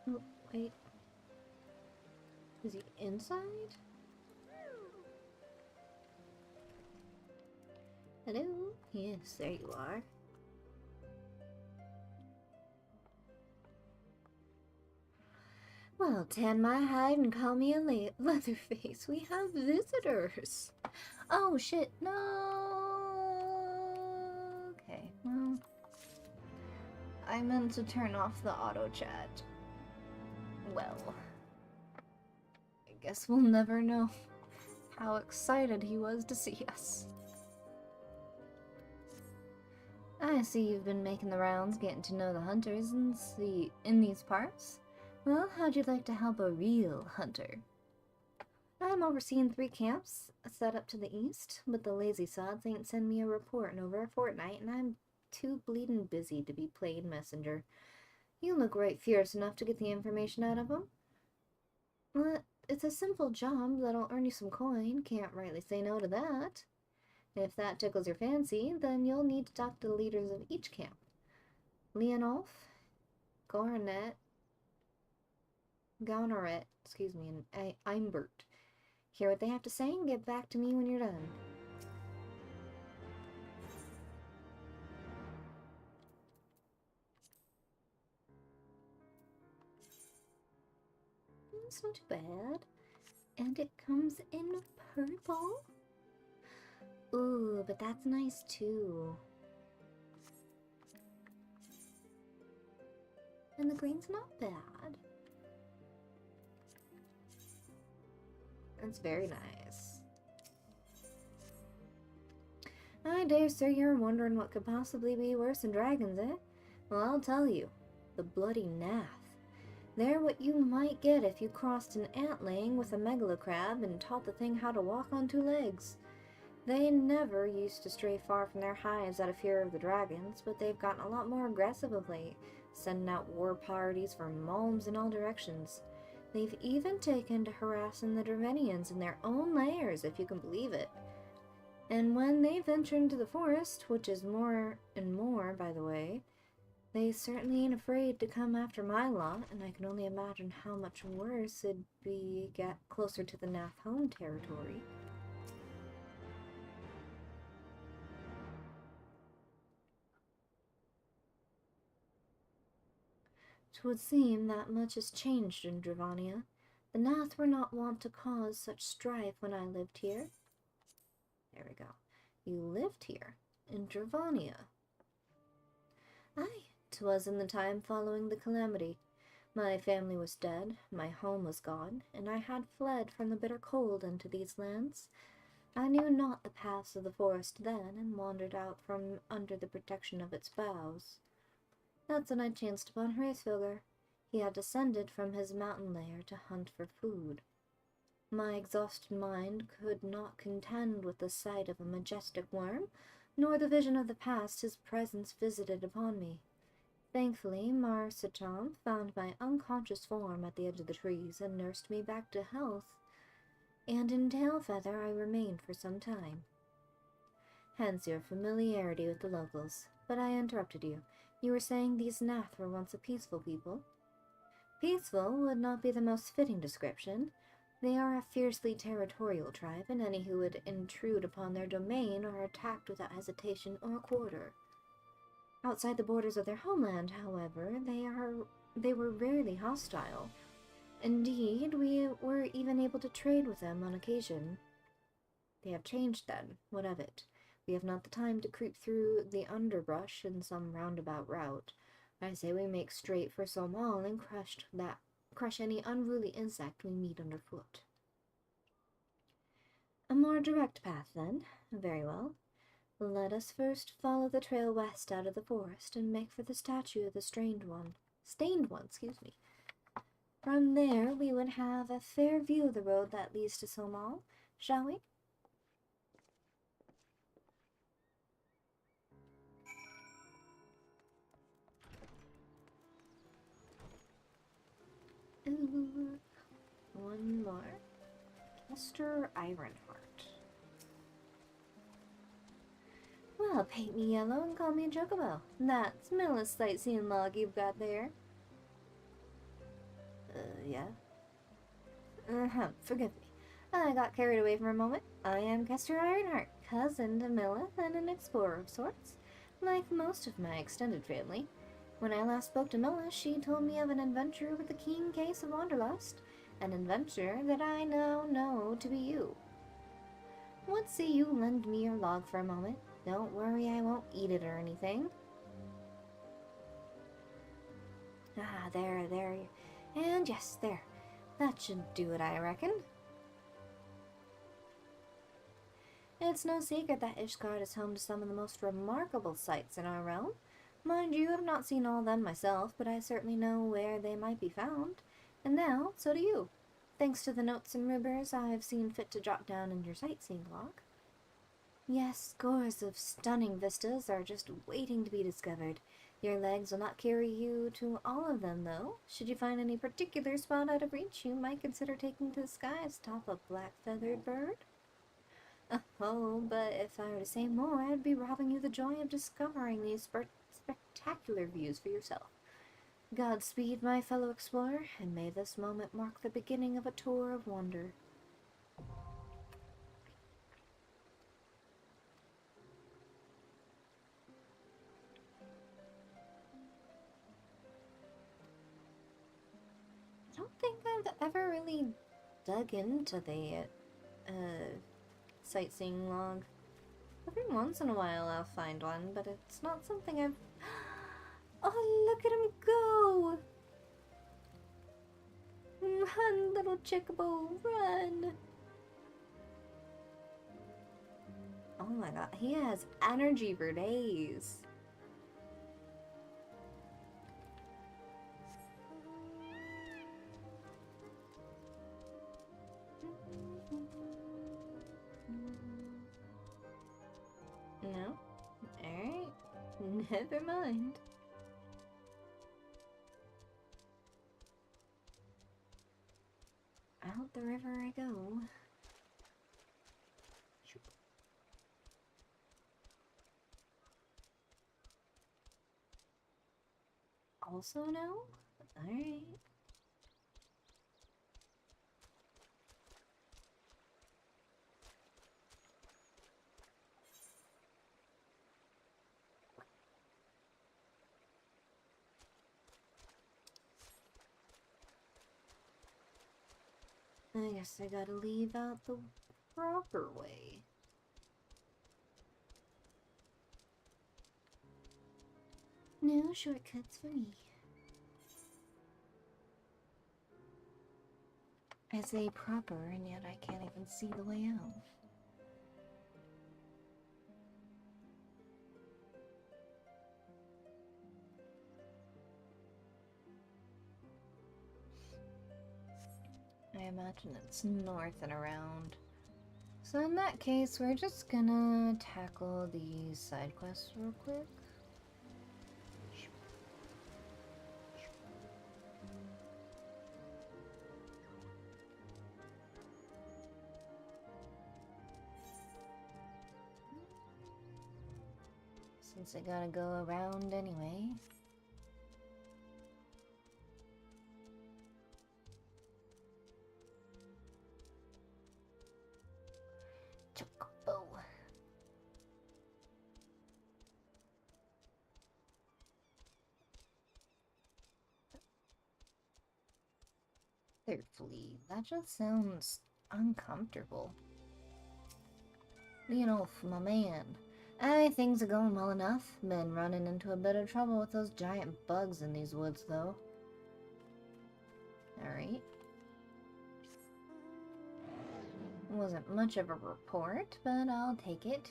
A: Oh, wait. Is he inside? Hello? Yes, there you are. Well, tan my hide and call me a Leatherface. We have visitors. Oh, shit. No. Okay, well. I meant to turn off the auto chat. Well, I guess we'll never know how excited he was to see us. I see you've been making the rounds, getting to know the hunters in these parts. Well, how'd you like to help a real hunter? I'm overseeing 3 camps set up to the east, but the lazy sods ain't send me a report in over a fortnight, and I'm too bleeding busy to be playing messenger. You look right fierce enough to get the information out of them. Well, it's a simple job that'll earn you some coin. Can't rightly say no to that. If that tickles your fancy, then you'll need to talk to the leaders of each camp. Leonolf, Gaunoret, and Eimbert. Hear what they have to say and get back to me when you're done. that's not too bad. And it comes in purple. Ooh, but that's nice too. And the green's not bad. That's very nice. I dare say you're wondering what could possibly be worse than dragons, eh? Well, I'll tell you. The bloody Nath. They're what you might get if you crossed an antling with a megalocrab and taught the thing how to walk on two legs. They never used to stray far from their hives out of fear of the dragons, but they've gotten a lot more aggressive of late, sending out war parties for malms in all directions. They've even taken to harassing the Dravenians in their own lairs, if you can believe it. And when they venture into the forest, which is more and more, by the way, they certainly ain't afraid to come after my lot, and I can only imagine how much worse it'd be get closer to the Nath home territory. It would seem that much has changed in Dravania. The Nath were not wont to cause such strife when I lived here. There we go. You lived here, in Dravania. Aye, 'twas in the time following the calamity. My family was dead, my home was gone, and I had fled from the bitter cold into these lands. I knew not the paths of the forest then, and wandered out from under the protection of its boughs. That's when I chanced upon Hraesvelgr. He had descended from his mountain lair to hunt for food. My exhausted mind could not contend with the sight of a majestic worm, nor the vision of the past his presence visited upon me. Thankfully, Mar Sacham found my unconscious form at the edge of the trees and nursed me back to health, and in Tailfeather I remained for some time. Hence your familiarity with the locals. But I interrupted you. You were saying these Nath were once a peaceful people? Peaceful would not be the most fitting description. They are a fiercely territorial tribe, and any who would intrude upon their domain are attacked without hesitation or quarter. Outside the borders of their homeland, however, they were rarely hostile. Indeed, we were even able to trade with them on occasion. They have changed then. What of it? We have not the time to creep through the underbrush in some roundabout route. I say we make straight for Somal and crush any unruly insect we meet underfoot. A more direct path, then. Very well. Let us first follow the trail west out of the forest and make for the statue of the stained one, excuse me. From there we would have a fair view of the road that leads to Somal, shall we? Ooh, one more. Mr. Ironheart. Well, paint me yellow and call me a chocobo. That's Milla's sightseeing log you've got there. Yeah? Forgive me. I got carried away for a moment. I am Kester Ironheart, cousin to Milla and an explorer of sorts, like most of my extended family. When I last spoke to Milla, she told me of an adventure with a keen case of wanderlust, an adventure that I now know to be you. What say you lend me your log for a moment? Don't worry, I won't eat it or anything. Ah, there. And yes, there. That should do it, I reckon. It's no secret that Ishgard is home to some of the most remarkable sights in our realm. Mind you, I've not seen all of them myself, but I certainly know where they might be found. And now, so do you. Thanks to the notes and rumours I've seen fit to jot down in your sightseeing log. Yes, scores of stunning vistas are just waiting to be discovered. Your legs will not carry you to all of them, though. Should you find any particular spot out of reach, you might consider taking to the skies atop a black-feathered bird. Oh, but if I were to say more, I'd be robbing you the joy of discovering these spectacular views for yourself. Godspeed, my fellow explorer, and may this moment mark the beginning of a tour of wonder. I don't think I've ever really dug into the sightseeing log. Every once in a while I'll find one, but it's not something I've... Oh, look at him go! Run, little Chocobo, run! Oh my god, he has energy for days. No? Alright. Never mind. Out the river I go. Also no? Alright. I guess I gotta leave out the proper way. No shortcuts for me. I say proper, and yet I can't even see the way out. I imagine it's north and around. So in that case, we're just gonna tackle these side quests real quick. Since I gotta go around anyway. Chocobo. Thirdly, that just sounds uncomfortable. Leonolf, my man. Things are going well enough. Been running into a bit of trouble with those giant bugs in these woods, though. Alright. Wasn't much of a report, but I'll take it.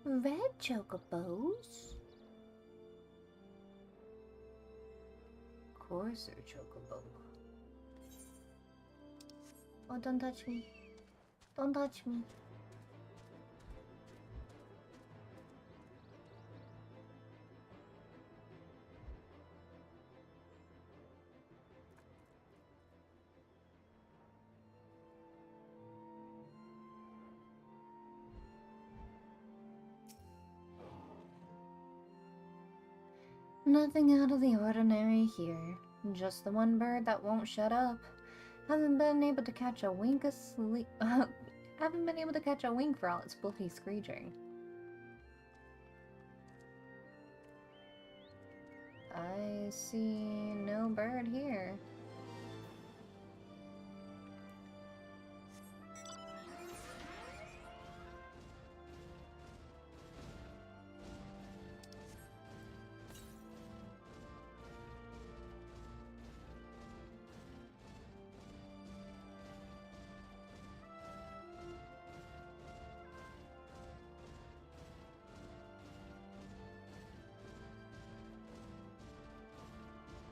A: Red chocobos? Coarser chocobo. Oh, don't touch me. Don't touch me. Nothing out of the ordinary here. Just the one bird that won't shut up. Haven't been able to catch a wink asleep. Haven't been able to catch a wink for all its fluffy screeching. I see no bird here.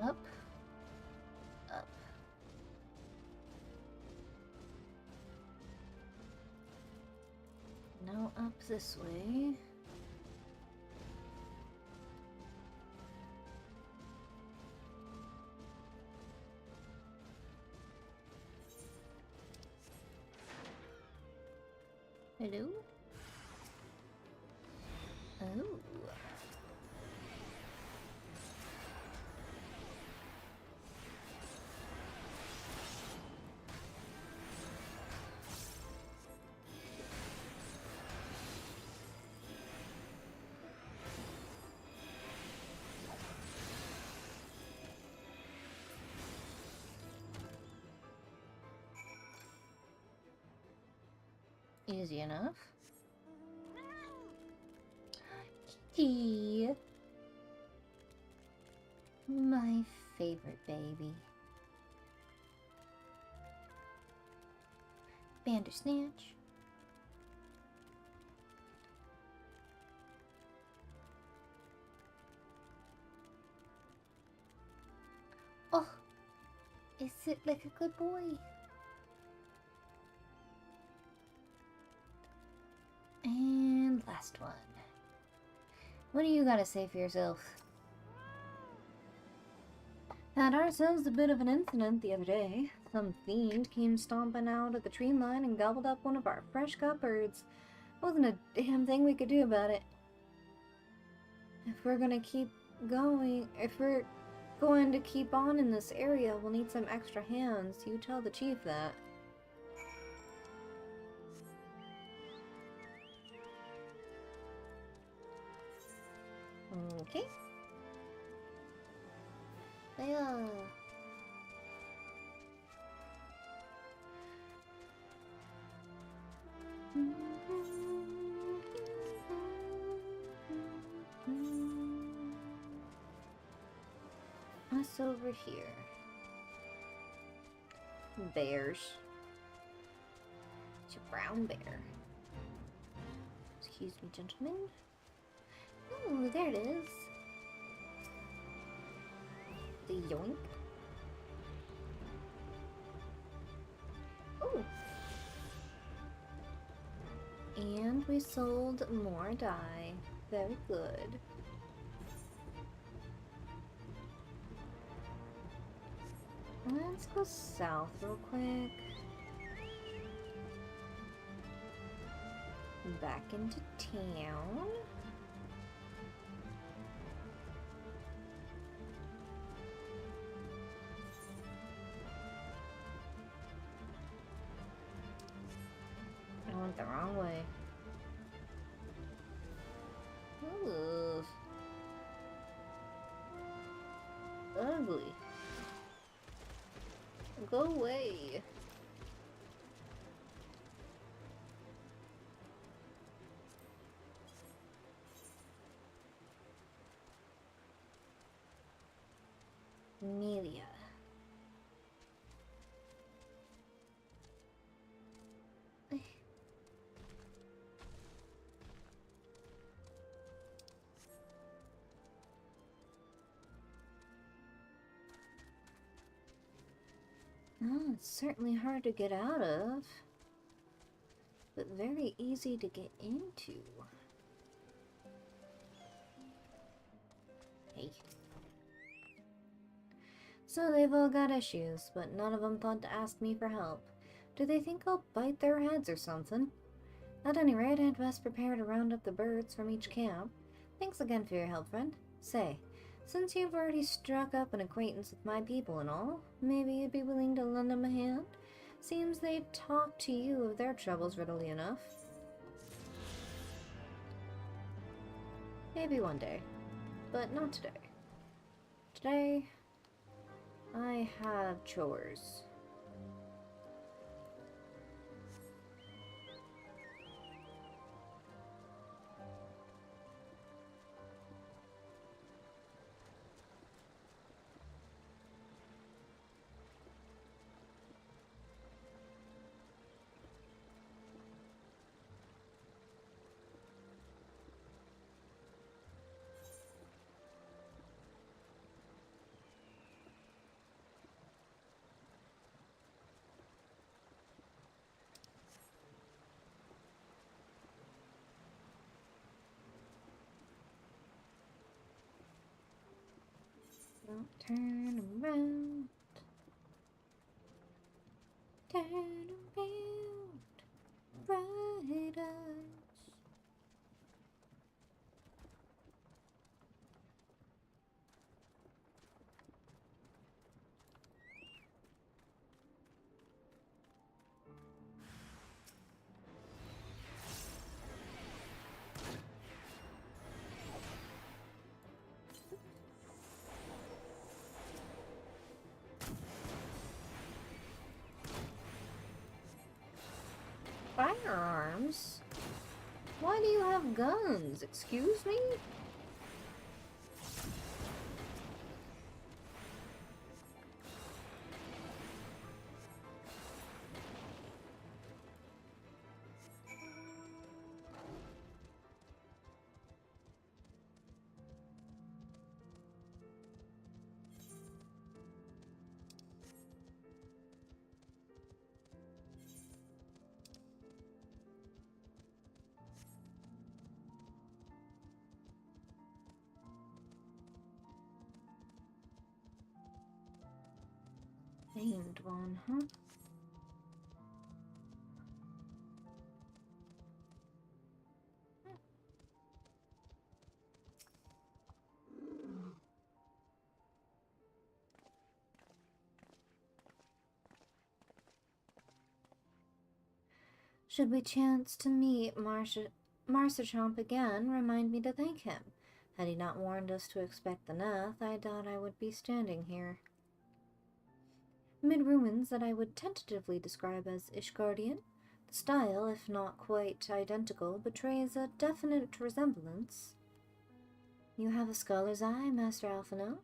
A: Up. Up. Now up this way. Hello? Oh. Easy enough. Kitty! My favorite baby. Bandersnatch. Oh! Is it like a good boy? And last one. What do you gotta say for yourself? Had ourselves a bit of an incident the other day. Some fiend came stomping out of the tree line and gobbled up one of our fresh cut birds. Wasn't a damn thing we could do about it. If we're going to keep on in this area, we'll need some extra hands. You tell the chief that. Okay. Yeah. Us over here. Bears. It's a brown bear. Excuse me, gentlemen. Oh, there it is. The yoink. Oh. And we sold more dye. Very good. Let's go south real quick. Back into town. I went the wrong way. Ooh. Ugly. Go away. Amelia. Oh, it's certainly hard to get out of, but very easy to get into. Hey. So they've all got issues, but none of them thought to ask me for help. Do they think I'll bite their heads or something? At any rate, I'd best prepare to round up the birds from each camp. Thanks again for your help, friend. Say, since you've already struck up an acquaintance with my people and all, maybe you'd be willing to lend them a hand? Seems they've talked to you of their troubles readily enough. Maybe one day, but not today. Today, I have chores. Don't turn around. Turn around. Bright eyes. Firearms? Why do you have guns? Excuse me? Named one, huh? Should we chance to meet Marchamp again, remind me to thank him. Had he not warned us to expect the Neth, I doubt I would be standing here. Mid ruins that I would tentatively describe as Ishgardian, the style, if not quite identical, betrays a definite resemblance. You have a scholar's eye, Master Alphino.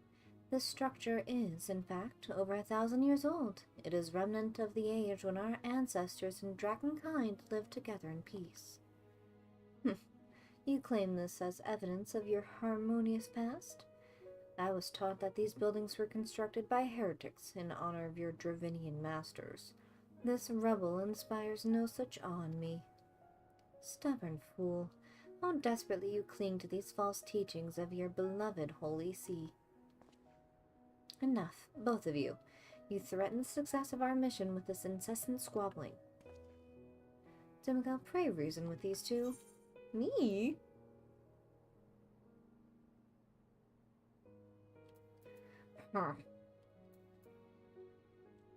A: This structure is, in fact, over 1,000 years old. It is remnant of the age when our ancestors and dragonkind lived together in peace. You claim this as evidence of your harmonious past? I was taught that these buildings were constructed by heretics in honor of your Dravinian masters. This rebel inspires no such awe in me. Stubborn fool, how desperately you cling to these false teachings of your beloved Holy See. Enough, both of you. You threaten the success of our mission with this incessant squabbling. Dimiko, pray reason with these two. Me? Huh.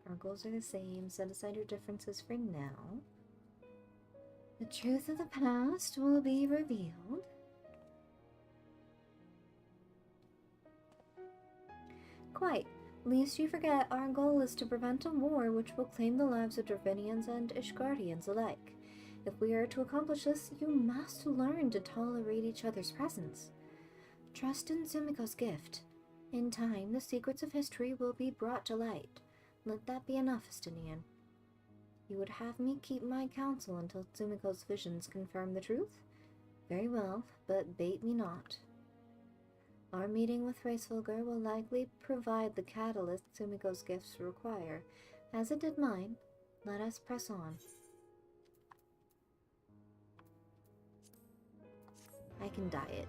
A: Our goals are the same. Set aside your differences for now. The truth of the past will be revealed. Quite. Lest you forget, our goal is to prevent a war which will claim the lives of Dravinians and Ishgardians alike. If we are to accomplish this, you must learn to tolerate each other's presence. Trust in Sumiko's gift. In time, the secrets of history will be brought to light. Let that be enough, Estinian. You would have me keep my counsel until Sumiko's visions confirm the truth? Very well, but bait me not. Our meeting with Hraesvelgr will likely provide the catalyst Sumiko's gifts require. As it did mine, let us press on. I can dye it.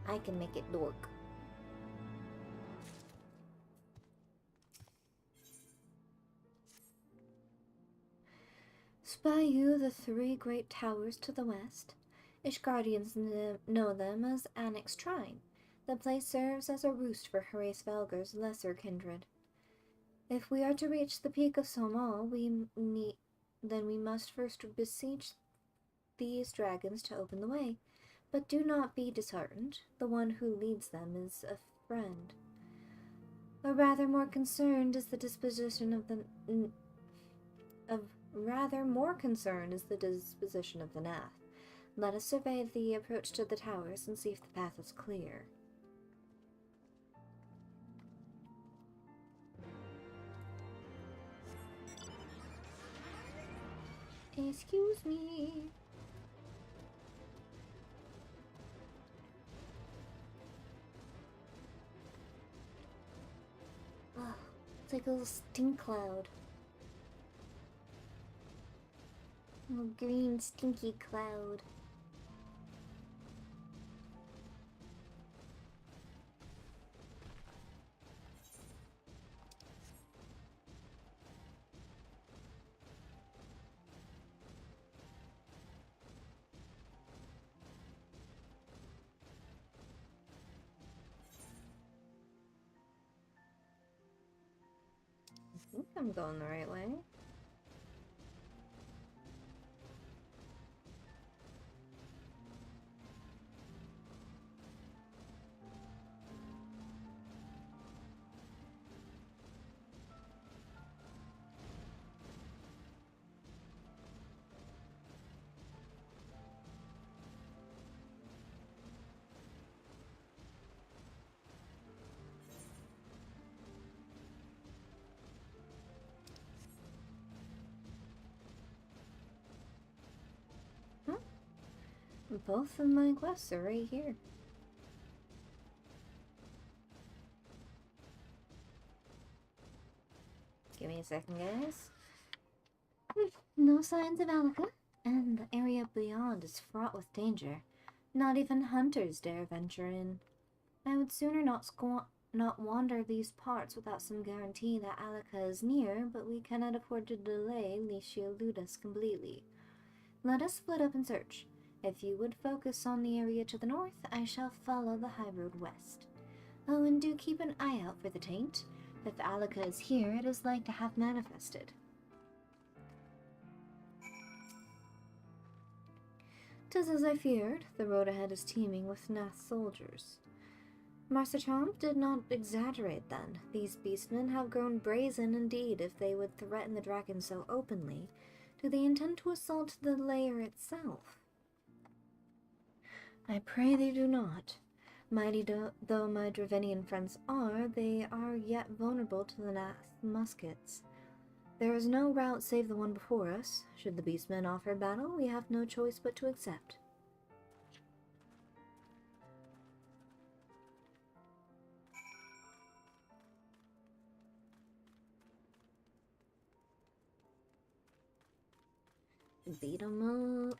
A: I can make it dork. Spy you the 3 great towers to the west. Ishgardians know them as Annex Shrine. The place serves as a roost for Hraesvelgr's lesser kindred. If we are to reach the peak of Somal, then we must first beseech these dragons to open the way. But do not be disheartened. The one who leads them is a friend. Rather more concerned is the disposition of the Nath. Let us survey the approach to the towers and see if the path is clear. Excuse me. Oh, it's like a little stink cloud. A little green stinky cloud. I think I'm going the right way. Both of my quests are right here. Give me a second, guys. No signs of Alaka, and the area beyond is fraught with danger. Not even hunters dare venture in. I would sooner not wander these parts without some guarantee that Alaka is near, but we cannot afford to delay lest she elude us completely. Let us split up and search. If you would focus on the area to the north, I shall follow the high road west. Oh, and do keep an eye out for the taint. If Alaka is here, it is like to have manifested. 'Tis as I feared. The road ahead is teeming with Nath soldiers. Marsachamp did not exaggerate then. These beastmen have grown brazen indeed if they would threaten the dragon so openly. Do they intend to assault the lair itself? I pray they do not. Mighty though my Dravenian friends are, they are yet vulnerable to the Nath muskets. There is no route save the one before us. Should the beastmen offer battle, we have no choice but to accept. Beat 'em up.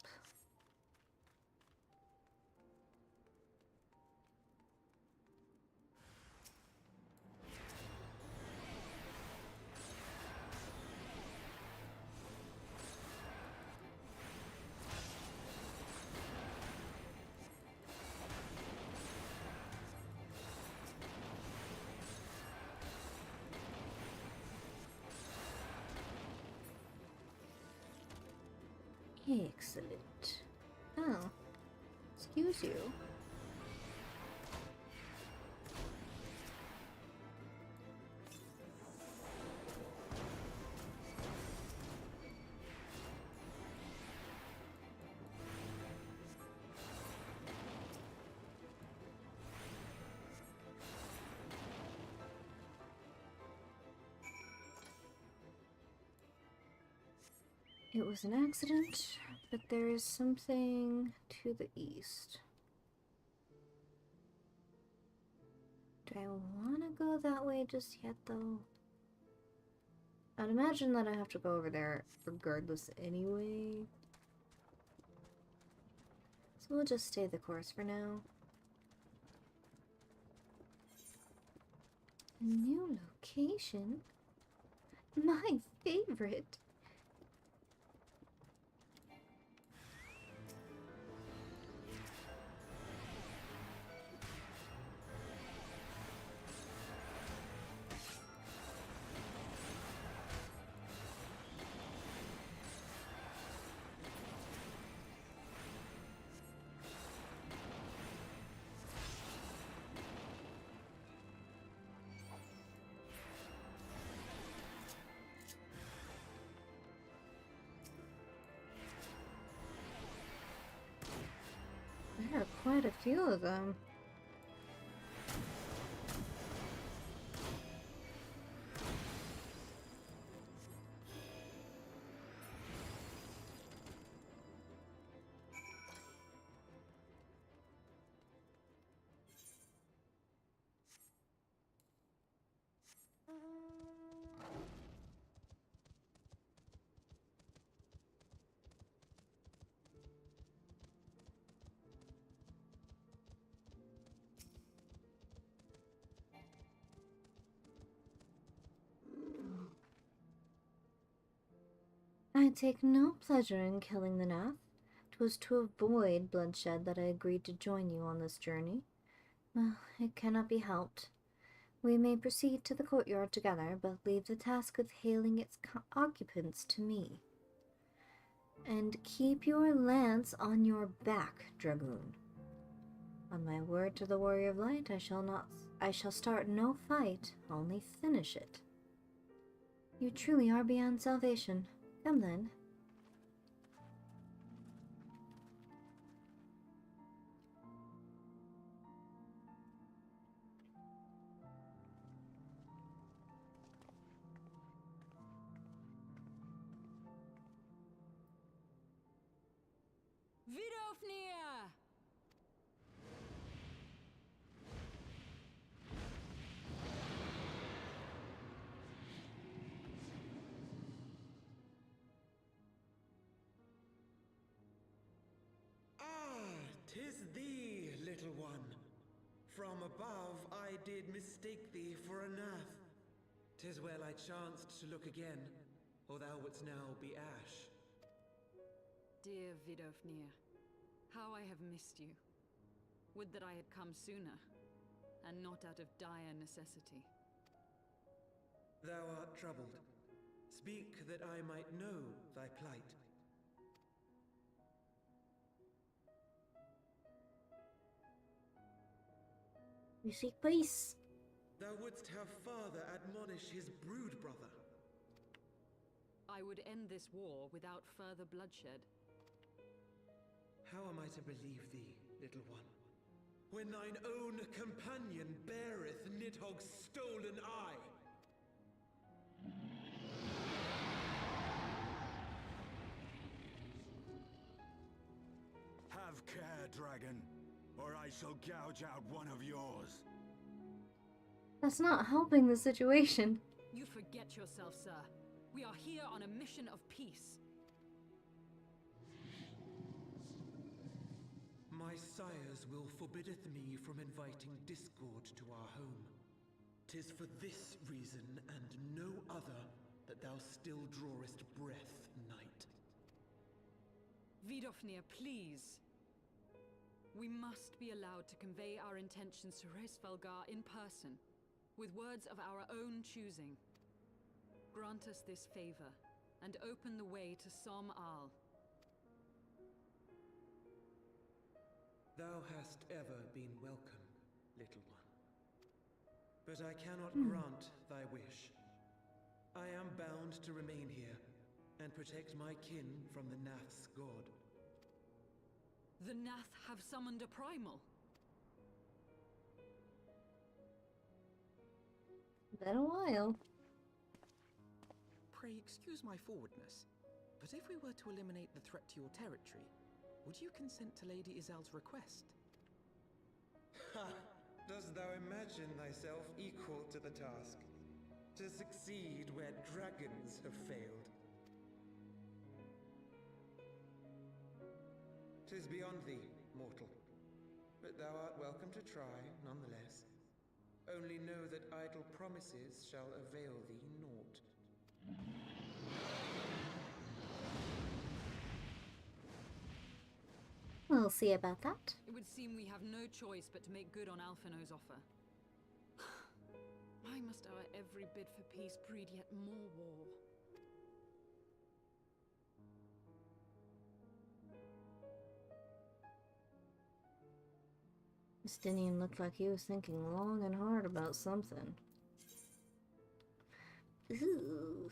A: Excellent. Oh, excuse you. It was an accident, but there is something to the east. Do I want to go that way just yet, though? I'd imagine that I have to go over there regardless anyway. So we'll just stay the course for now. A new location? My favorite! There are quite a few of them. I take no pleasure in killing the Nath. 'Twas to avoid bloodshed that I agreed to join you on this journey. Well, it cannot be helped. We may proceed to the courtyard together, but leave the task of hailing its occupants to me. And keep your lance on your back, dragoon. On my word to the Warrior of Light, I shall start no fight, only finish it. You truly are beyond salvation. Come then.
H: Vidofnir!
K: Ah, 'tis thee, little one. From above I did mistake thee for a nath. 'Tis well I chanced to look again, or thou wouldst now be ash.
H: Dear Vidofnir, how I have missed you. Would that I had come sooner, and not out of dire necessity.
K: Thou art troubled. Speak that I might know thy plight.
A: We seek peace.
K: Thou wouldst have father admonish his brood brother.
H: I would end this war without further bloodshed.
K: How am I to believe thee, little one, when thine own companion beareth Nidhogg's stolen eye?
D: Have care, dragon, or I shall gouge out one of yours.
A: That's not helping the situation.
H: You forget yourself, sir. We are here on a mission of peace.
K: My sires will forbiddeth me from inviting discord to our home. 'Tis for this reason and no other that thou still drawest breath, knight.
H: Vidofnir, please. We must be allowed to convey our intentions to Hraesvelgar in person, with words of our own choosing. Grant us this favor, and open the way to Som Al.
K: Thou hast ever been welcome, little one. But I cannot grant thy wish. I am bound to remain here, and protect my kin from the Nath's god.
H: The Nath have summoned a primal.
A: Been a while.
B: Pray excuse my forwardness, but if we were to eliminate the threat to your territory, would you consent to Lady Izel's request?
K: Ha! Dost thou imagine thyself equal to the task? To succeed where dragons have failed? 'Tis beyond thee, mortal. But thou art welcome to try, nonetheless. Only know that idle promises shall avail thee naught.
A: We'll see about that.
H: It would seem we have no choice but to make good on Alphino's offer. Why must our every bid for peace breed yet more war?
A: Justinian looked like he was thinking long and hard about something. Ooh.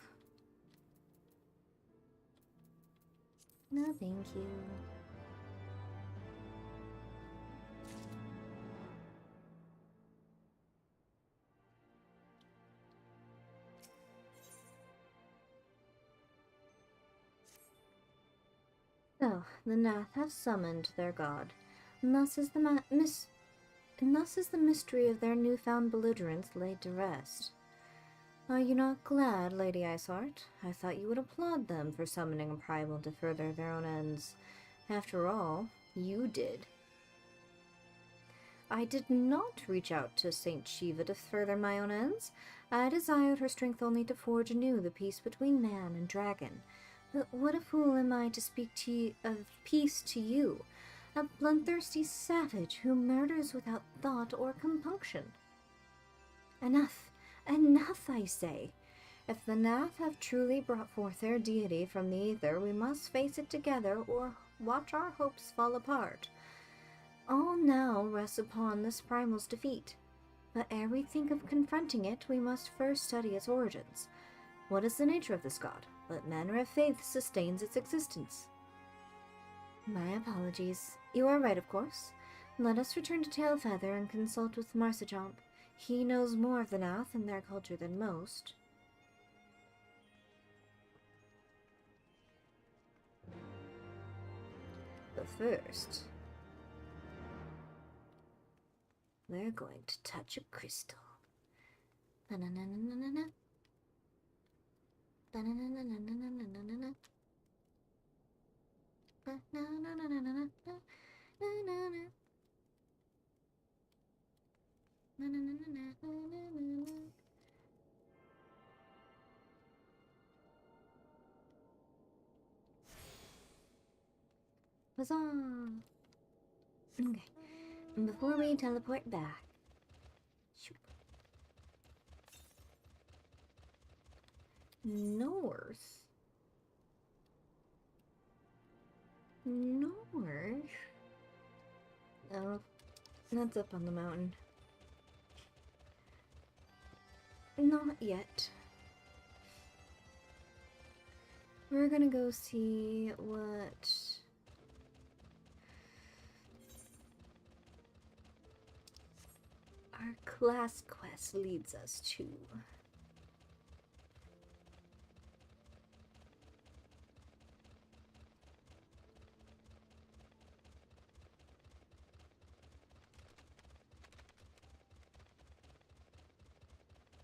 A: No, thank you. So, the Nath have summoned their god, and thus is the mystery of their newfound belligerence laid to rest. Are you not glad, Lady Iceheart? I thought you would applaud them for summoning a primal to further their own ends. After all, you did. I did not reach out to Saint Shiva to further my own ends. I desired her strength only to forge anew the peace between man and dragon. But what a fool am I to speak of peace to you, a bloodthirsty savage who murders without thought or compunction. Enough, enough, I say. If the Nath have truly brought forth their deity from the ether, we must face it together or watch our hopes fall apart. All now rests upon this primal's defeat. But ere we think of confronting it, we must first study its origins. What is the nature of this god? What manner of faith sustains its existence? My apologies. You are right, of course. Let us return to Tailfeather and consult with Marsajamp. He knows more of the Nath and their culture than most. But first, we're going to touch a crystal. Ba-na-na-na-na-na-na. Ba-na-na-na-na-na-na-na-na. Ba-na-na-na-na-na-na. Na-na-na. Na-na-na-na-na-na-na-na. Huzzah! Okay. And before we teleport back, shoop. North. Oh, that's up on the mountain. Not yet. We're gonna go see what our class quest leads us to.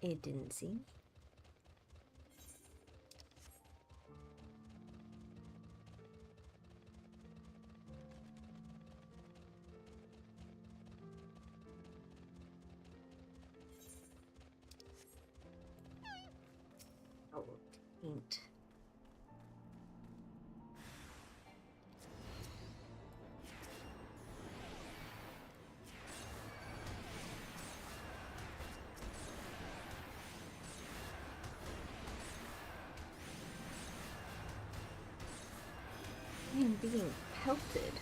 A: It didn't seem. Oh, taint. I am being pelted.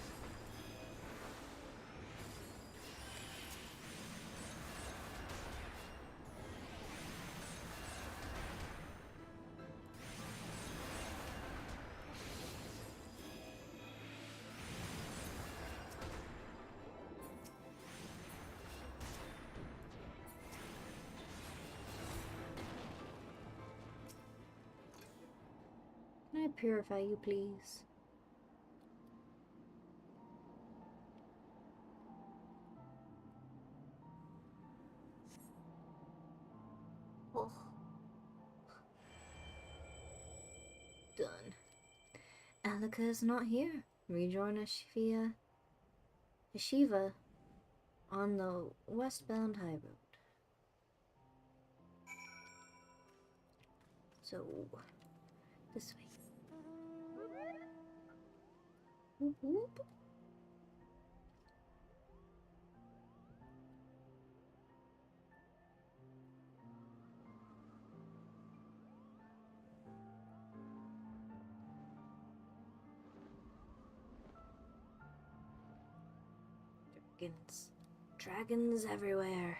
A: Can I purify you, please? Oh. Done. Alika is not here. Rejoin Yeshiva on the westbound high road. So, this way. Whoop, whoop. Dragons. Dragons everywhere.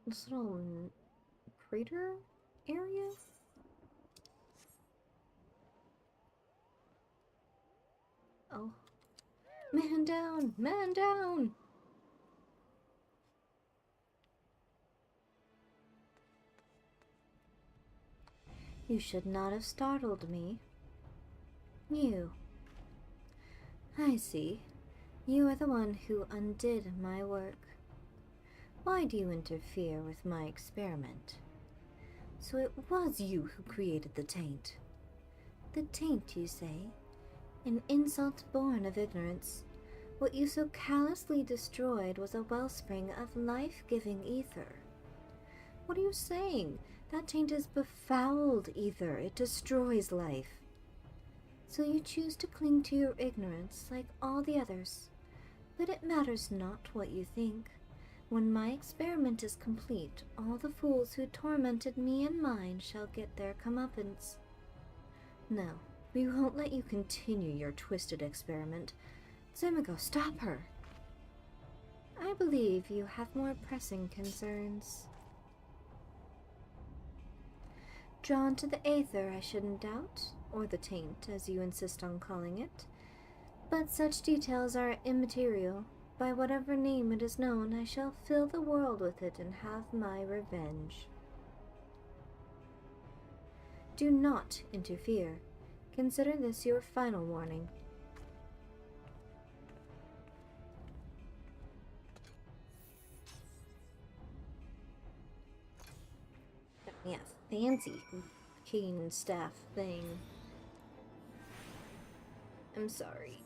A: This little crater area? Oh. Man down! Man down! You should not have startled me. You. I see. You are the one who undid my work. Why do you interfere with my experiment? So it was you who created the taint. The taint, you say? An insult born of ignorance. What you so callously destroyed was a wellspring of life-giving ether. What are you saying? That taint is befouled ether. It destroys life. So you choose to cling to your ignorance like all the others. But it matters not what you think. When my experiment is complete, all the fools who tormented me and mine shall get their comeuppance. No, we won't let you continue your twisted experiment. Zimigo, stop her! I believe you have more pressing concerns. Drawn to the aether, I shouldn't doubt, or the taint, as you insist on calling it. But such details are immaterial. By whatever name it is known, I shall fill the world with it and have my revenge. Do not interfere. Consider this your final warning. Yeah, fancy cane staff thing. I'm sorry.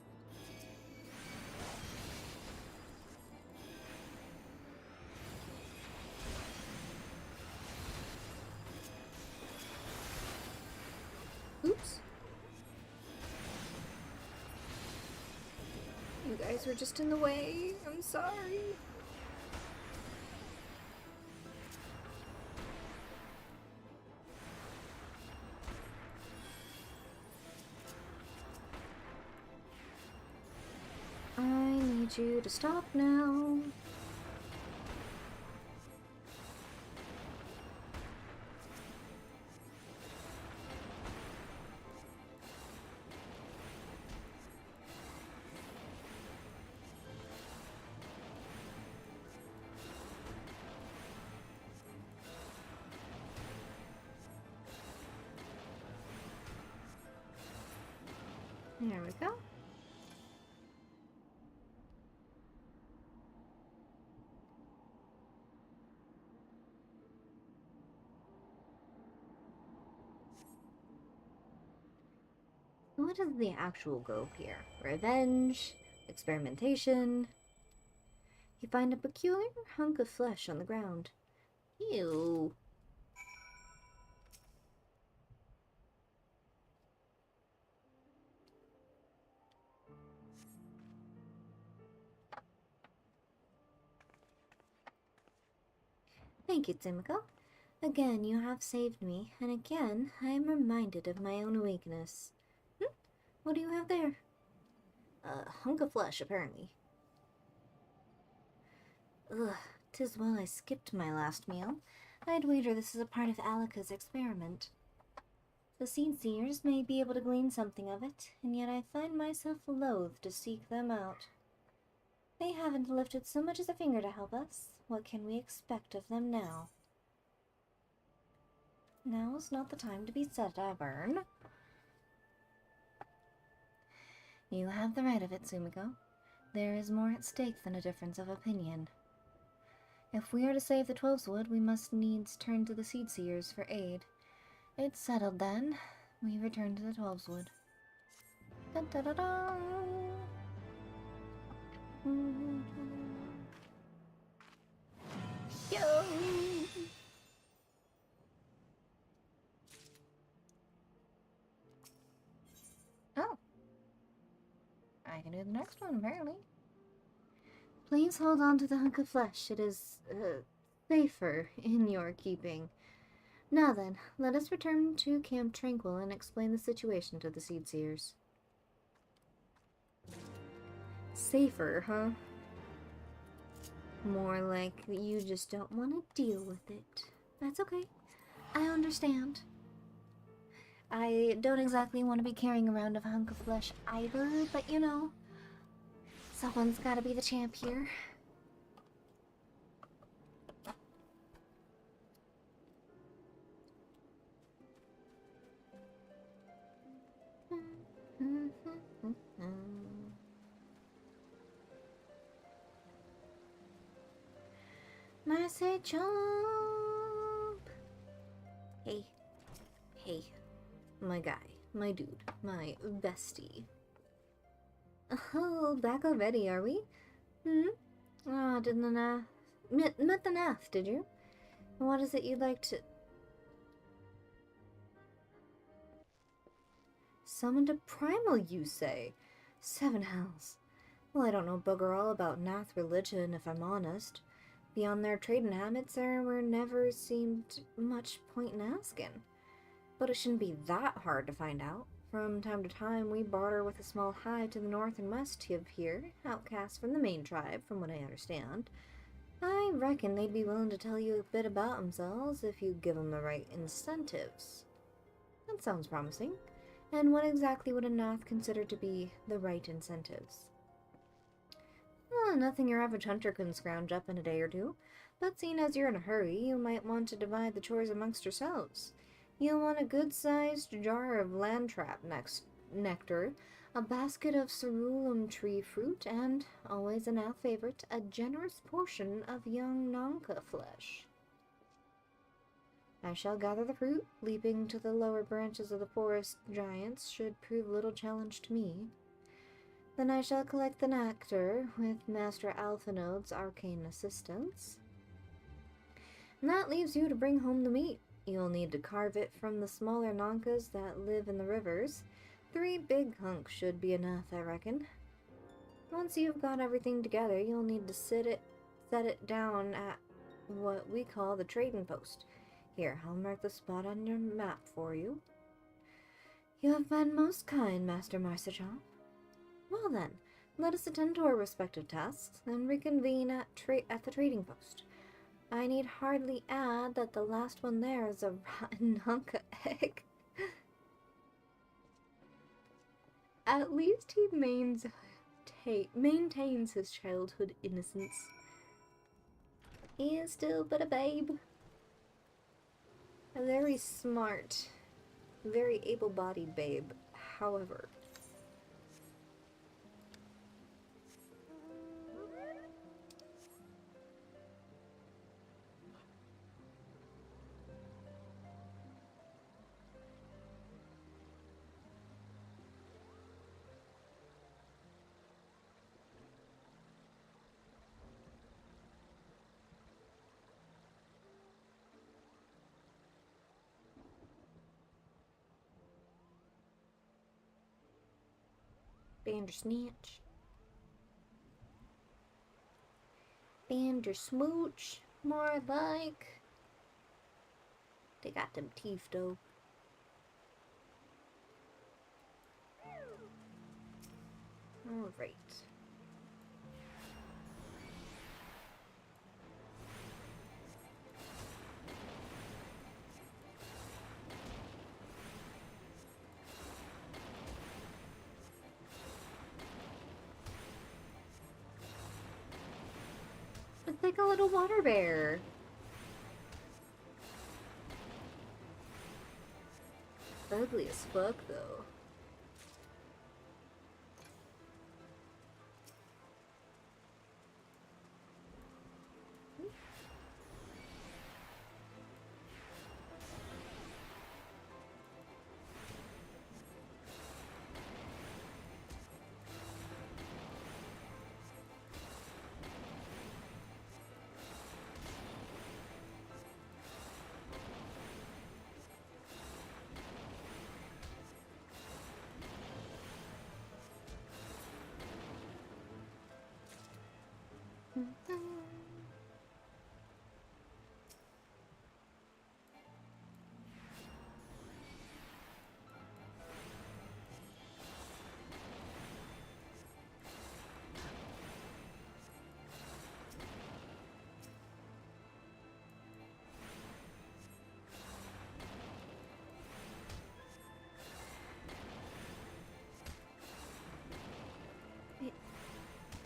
A: Oops. You guys were just in the way. I'm sorry. I need you to stop now. There we go. What is the actual goal here? Revenge? Experimentation? You find a peculiar hunk of flesh on the ground. Ew. Thank you, Tsimiko. Again, you have saved me, and again, I am reminded of my own weakness. What do you have there? A hunk of flesh, apparently. Ugh, 'tis well I skipped my last meal. I'd wager this is a part of Alika's experiment. The seed seers may be able to glean something of it, and yet I find myself loath to seek them out. They haven't lifted so much as a finger to help us. What can we expect of them now? Now's not the time to be stubborn. You have the right of it, Sumiko. There is more at stake than a difference of opinion. If we are to save the Twelveswood, we must needs turn to the Seed Seers for aid. It's settled then. We return to the Twelveswood. Dun dun dun dun. Yo! Oh. I can do the next one, apparently. Please hold on to the hunk of flesh. It is, safer in your keeping. Now then, let us return to Camp Tranquil and explain the situation to the Seed Seers. Safer, huh? More like you just don't want to deal with it. That's okay. I understand. I don't exactly want to be carrying around a hunk of flesh either, but you know, someone's gotta be the champ here. Mercy Chomp! Hey. Hey. My guy. My dude. My bestie. Oh, back already, are we? Oh, didn't met the Nath, did you? What is it you'd like to... Summoned a primal, you say? 7 hells. Well, I don't know bugger all about Nath religion, if I'm honest. Beyond their trading habits, there were never seemed much point in asking. But it shouldn't be that hard to find out. From time to time, we barter with a small hive to the north and west of here, outcast from the main tribe, from what I understand. I reckon they'd be willing to tell you a bit about themselves if you give them the right incentives. That sounds promising. And what exactly would a Nath consider to be the right incentives? Well, nothing your average hunter couldn't scrounge up in a day or two, but seeing as you're in a hurry, you might want to divide the chores amongst yourselves. You'll want a good-sized jar of landtrap nectar, a basket of cerulean tree fruit, and, always a Nath favorite, a generous portion of young Nanka flesh. I shall gather the fruit. Leaping to the lower branches of the forest giants should prove little challenge to me. Then I shall collect the nectar with Master Alphinode's arcane assistance. And that leaves you to bring home the meat. You'll need to carve it from the smaller Nankas that live in the rivers. 3 big hunks should be enough, I reckon. Once you've got everything together, you'll need to set it down at what we call the trading post. Here, I'll mark the spot on your map for you. You have been most kind, Master Marcichamp. Well then, let us attend to our respective tasks, and reconvene at the trading post. I need hardly add that the last one there is a rotten Nanka egg. At least he maintains his childhood innocence. He is still but a babe. A very smart, very able-bodied babe, however. Bandersnatch. Bandersmooch, more like. They got them teeth though. Alright. It's like a little water bear. Ugly as fuck, though.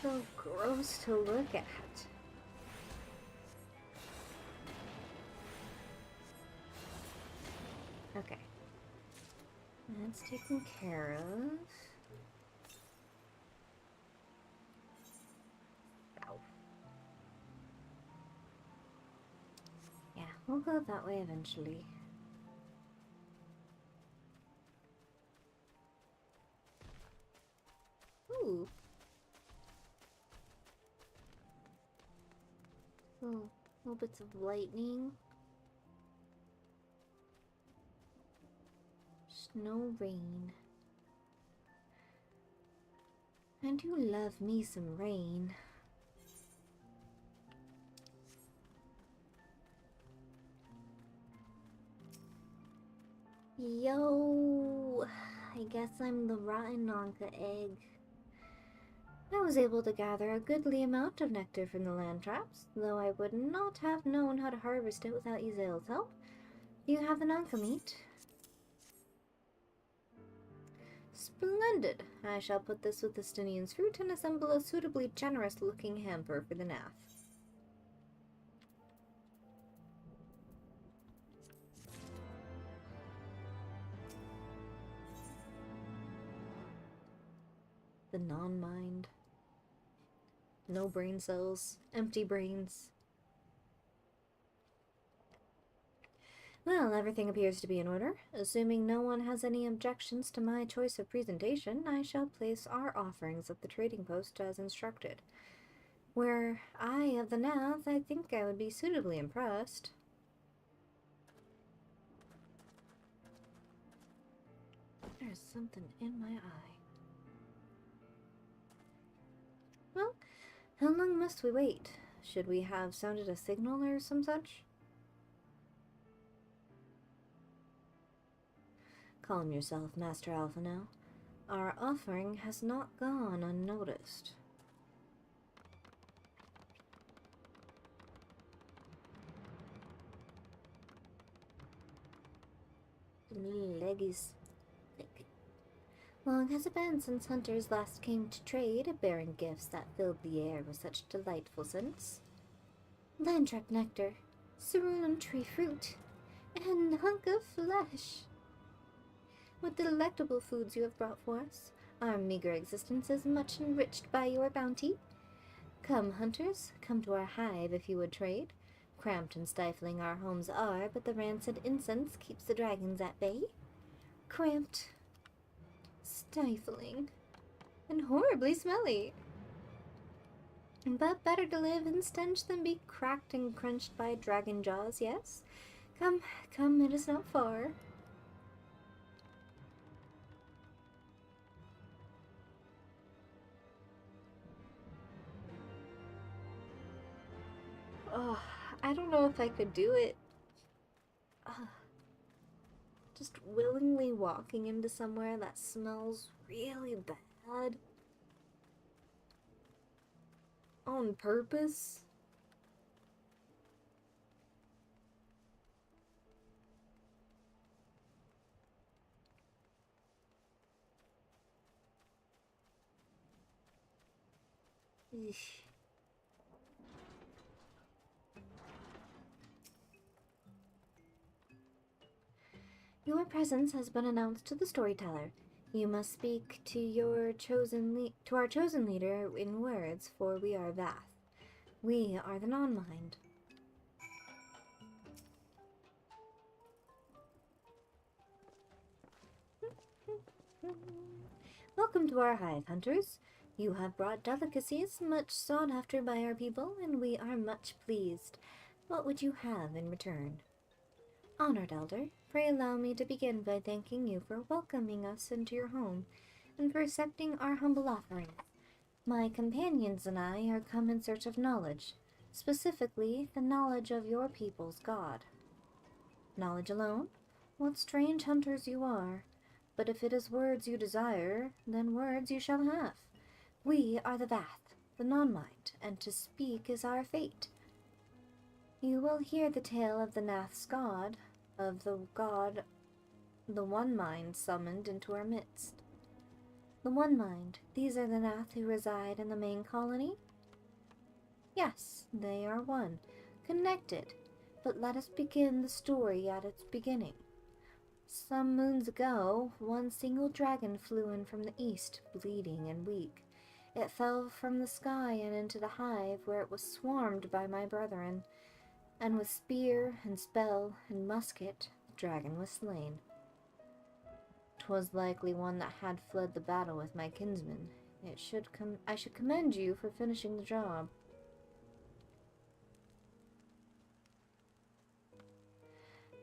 A: So gross to look at. Okay. That's taken care of. Ow. Yeah, we'll go that way eventually. Ooh. Little bits of lightning. Snow rain. I do love me some rain. Yo, I guess I'm the rotten Nanka egg. I was able to gather a goodly amount of nectar from the land traps, though I would not have known how to harvest it without Yzael's help. You have the Nanka meat. Splendid! I shall put this with the Stinian's fruit and assemble a suitably generous-looking hamper for the Nath. The non-mind. No brain cells. Empty brains. Well, everything appears to be in order. Assuming no one has any objections to my choice of presentation, I shall place our offerings at the trading post as instructed. Were I of the Nath, I think I would be suitably impressed. There's something in my eye. Well, how long must we wait? Should we have sounded a signal or some such? Calm yourself, Master Alpha now. Our offering has not gone unnoticed. Leggies. Long has it been since hunters last came to trade, bearing gifts that filled the air with such delightful scents. Landtrap nectar, cerulean tree fruit, and hunk of flesh. What delectable foods you have brought for us. Our meager existence is much enriched by your bounty. Come, hunters, come to our hive if you would trade. Cramped and stifling our homes are, but the rancid incense keeps the dragons at bay. Cramped, stifling, and horribly smelly. But better to live in stench than be cracked and crunched by dragon jaws, yes? Come, come, it is not far. Oh, I don't know if I could do it. Just willingly walking into somewhere that smells really bad. On purpose. Eesh. Your presence has been announced to the storyteller. You must speak to our chosen leader in words, for we are Vath. We are the non-mind. Welcome to our hive, hunters. You have brought delicacies much sought after by our people, and we are much pleased. What would you have in return? Honored Elder, pray allow me to begin by thanking you for welcoming us into your home, and for accepting our humble offerings. My companions and I are come in search of knowledge, specifically the knowledge of your people's God. Knowledge alone? What strange hunters you are! But if it is words you desire, then words you shall have. We are the Vath, the non-mind, and to speak is our fate. You will hear the tale of the Nath's God, of the God, the One Mind summoned into our midst. The One Mind, these are the Nath who reside in the main colony? Yes, they are one, connected, but let us begin the story at its beginning. Some moons ago, one single dragon flew in from the east, bleeding and weak. It fell from the sky and into the hive, where it was swarmed by my brethren, and with spear and spell and musket, the dragon was slain. 'Twas likely one that had fled the battle with my kinsman. I should commend you for finishing the job.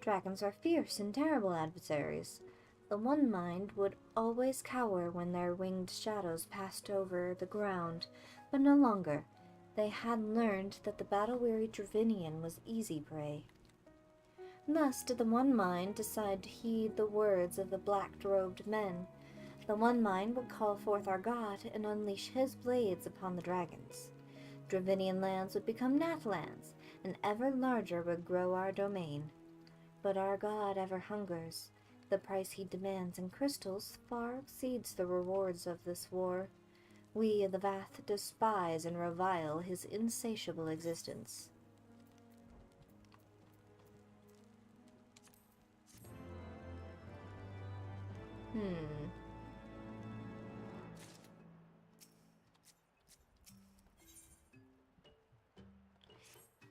A: Dragons are fierce and terrible adversaries. The One Mind would always cower when their winged shadows passed over the ground, but no longer. They had learned that the battle-weary Dravinian was easy prey. Thus did the One Mind decide to heed the words of the black-robed men. The one mine would call forth our god and unleash his blades upon the dragons. Dravinian lands would become Nath lands, and ever larger would grow our domain. But our god ever hungers. The price he demands in crystals far exceeds the rewards of this war. We of the Vath despise and revile his insatiable existence.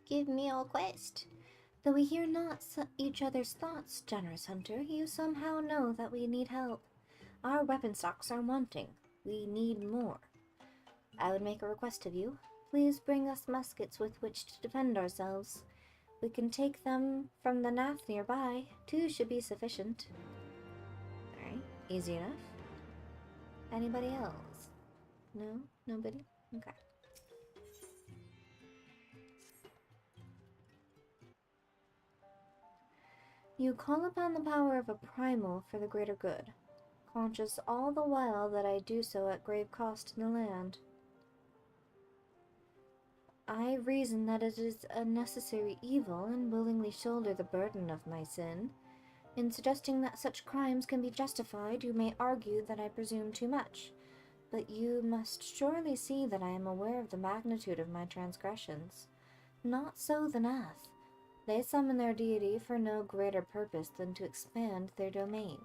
A: Give me your quest. Though we hear not each other's thoughts, generous hunter, you somehow know that we need help. Our weapon stocks are wanting. We need more. I would make a request of you. Please bring us muskets with which to defend ourselves. We can take them from the Nath nearby. 2 should be sufficient. Alright, easy enough. Anybody else? No? Nobody? Okay. You call upon the power of a primal for the greater good, conscious all the while that I do so at grave cost to the land. I reason that it is a necessary evil and willingly shoulder the burden of my sin. In suggesting that such crimes can be justified, you may argue that I presume too much, but you must surely see that I am aware of the magnitude of my transgressions. Not so the Nath. They summon their deity for no greater purpose than to expand their domain.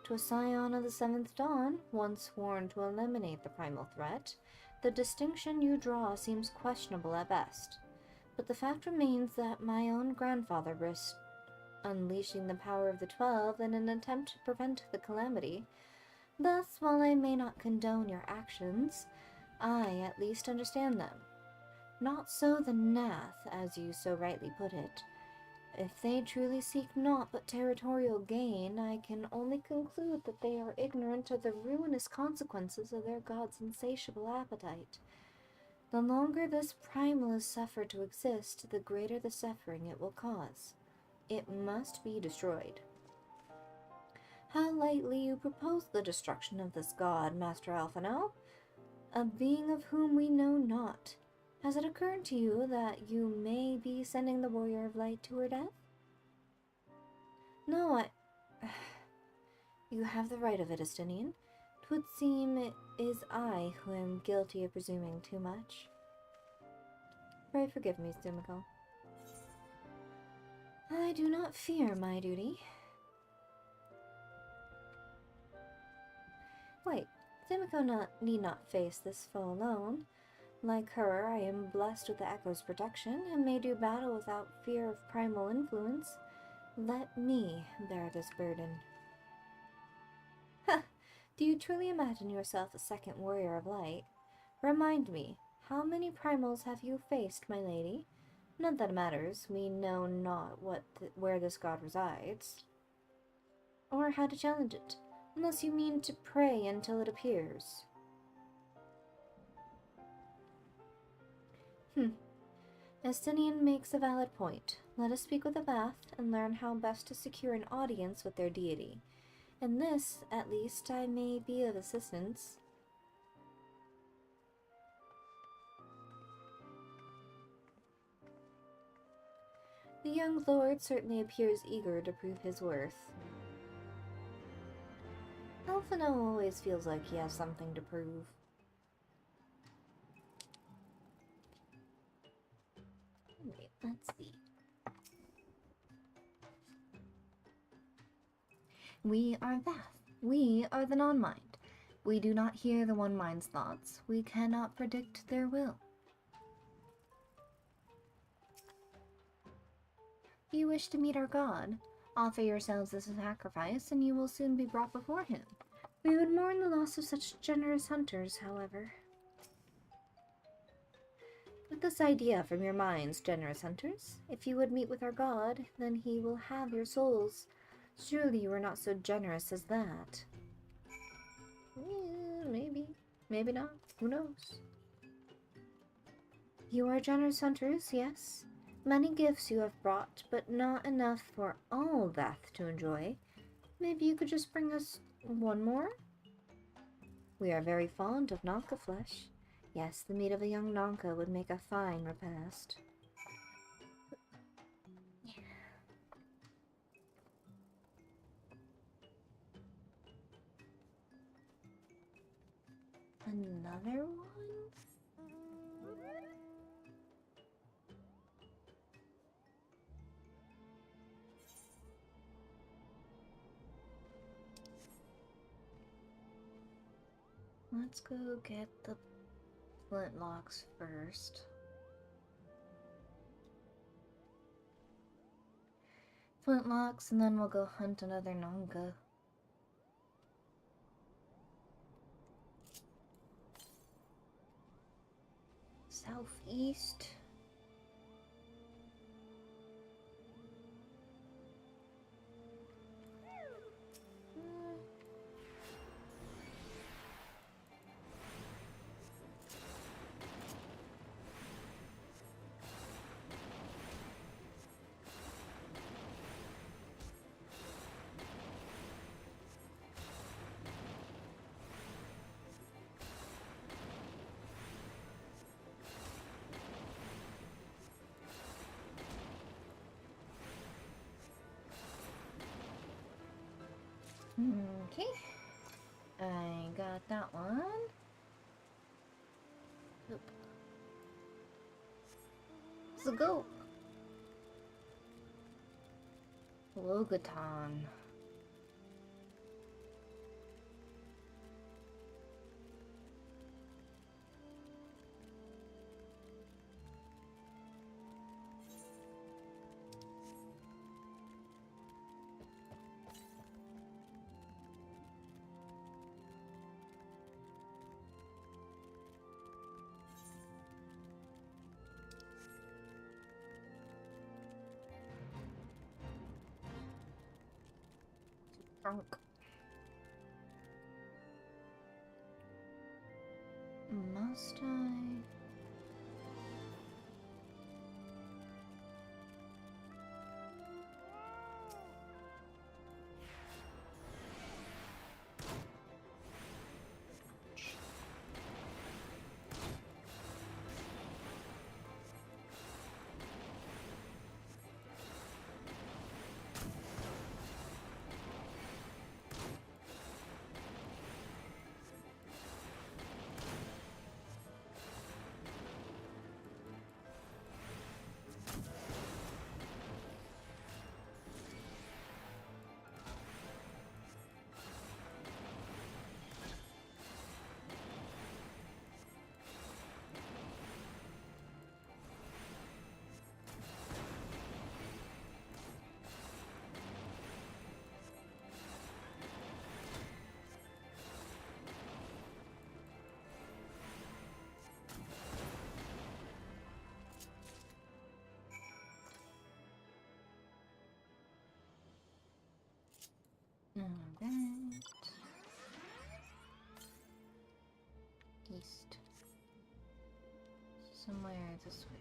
A: To a scion of the 7th Dawn, once sworn to eliminate the primal threat, the distinction you draw seems questionable at best. But the fact remains that my own grandfather risked unleashing the power of the 12 in an attempt to prevent the calamity. Thus, while I may not condone your actions, I at least understand them. Not so the Nath, as you so rightly put it. If they truly seek naught but territorial gain, I can only conclude that they are ignorant of the ruinous consequences of their god's insatiable appetite. The longer this primal is suffered to exist, the greater the suffering it will cause. It must be destroyed. How lightly you propose the destruction of this god, Master Alphino, a being of whom we know not. Has it occurred to you that you may be sending the Warrior of Light to her death? No, You have the right of it, Estinian. 'Twould seem it is I who am guilty of presuming too much. Pray forgive me, Sumiko. I do not fear my duty. Wait, Sumiko need not face this foe alone. Like her, I am blessed with the Echo's protection, and may do battle without fear of primal influence. Let me bear this burden. Ha! Do you truly imagine yourself a second Warrior of Light? Remind me, how many primals have you faced, my lady? Not that it matters, we know not where this god resides. Or how to challenge it, unless you mean to pray until it appears. Estinian makes a valid point. Let us speak with the Vath and learn how best to secure an audience with their deity. In this, at least, I may be of assistance. The young lord certainly appears eager to prove his worth. Alphino always feels like he has something to prove. Wait, let's see. We are Vath. We are the non-mind. We do not hear the one mind's thoughts. We cannot predict their will. You wish to meet our god? Offer yourselves as a sacrifice, and you will soon be brought before him. We would mourn the loss of such generous hunters, however. Put this idea from your minds, generous hunters. If you would meet with our god, then he will have your souls. Surely you are not so generous as that. Maybe. Maybe not. Who knows? You are generous hunters, yes. Many gifts you have brought, but not enough for all Vath to enjoy. Maybe you could just bring us One more? We are very fond of Nonka flesh. Yes, the meat of a young Nonka would make a fine repast. Another one? Let's go get the flintlocks first. Flintlocks, and then we'll go hunt another Nonka. Southeast. Okay, I got that one. Oop. It's a goat. Logaton. Drunk. Must I? Alright. East. Somewhere this way.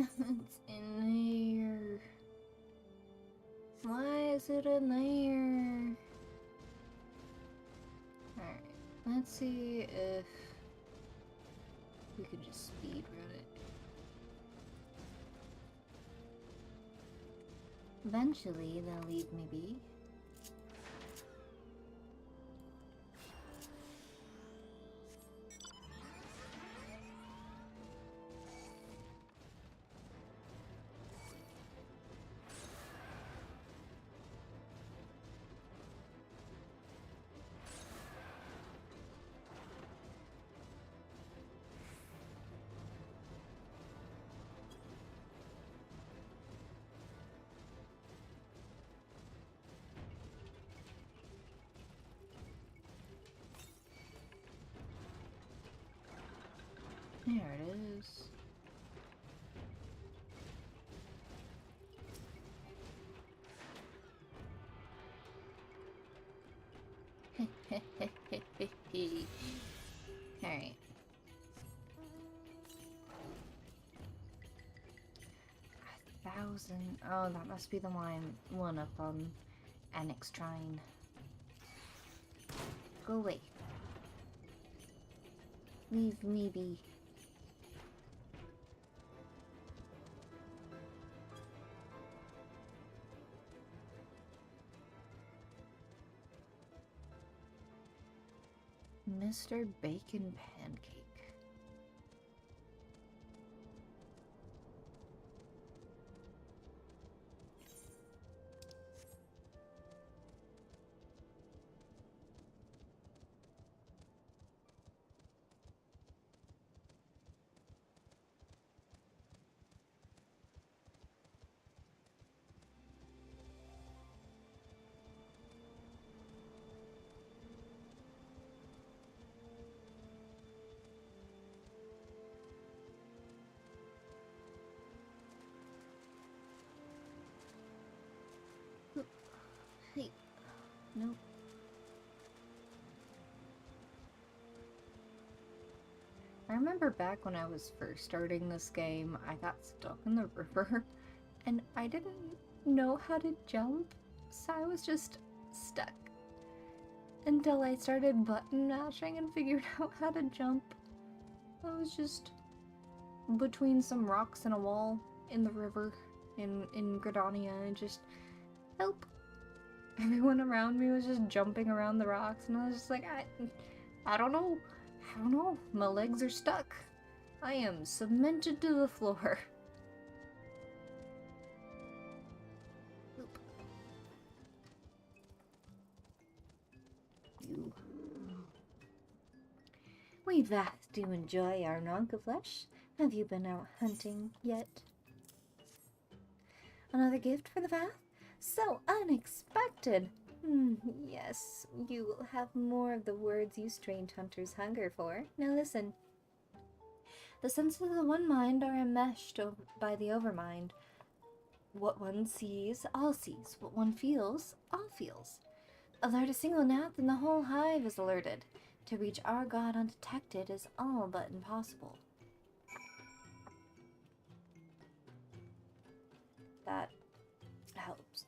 A: It's in here. Why is it in there? Alright, let's see if we could just speed run it. Eventually, they'll leave me be. There it is. Alright. Oh, that must be the one up on Annex Shrine. Go away. Leave me be. Mr. Bacon Pancake. Hey, no. I remember back when I was first starting this game, I got stuck in the river, and I didn't know how to jump, so I was just stuck. Until I started button mashing and figured out how to jump. I was just between some rocks and a wall in the river in Gridania, and just help. Everyone around me was just jumping around the rocks, and I was just like, I don't know. I don't know. My legs are stuck. I am cemented to the floor. Oop. You. We Vath do enjoy our Nonka flesh. Have you been out hunting yet? Another gift for the Vath? So unexpected! Yes, you will have more of the words you strange hunters hunger for. Now listen. The senses of the one mind are enmeshed by the overmind. What one sees, all sees. What one feels, all feels. Alert a single gnat, and the whole hive is alerted. To reach our god undetected is all but impossible. That helps.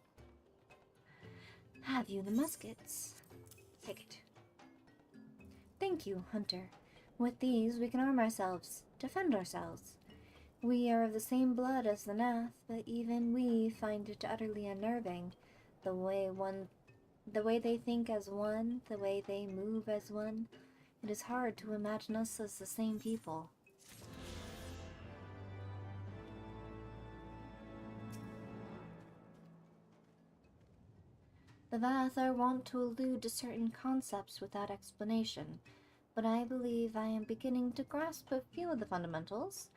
A: Have you the muskets? Take it. Thank you, Hunter. With these we can arm ourselves, defend ourselves. We are of the same blood as the Nath, but even we find it utterly unnerving. The way they think as one, the way they move as one. It is hard to imagine us as the same people. The Vath are wont to allude to certain concepts without explanation, but I believe I am beginning to grasp a few of the fundamentals.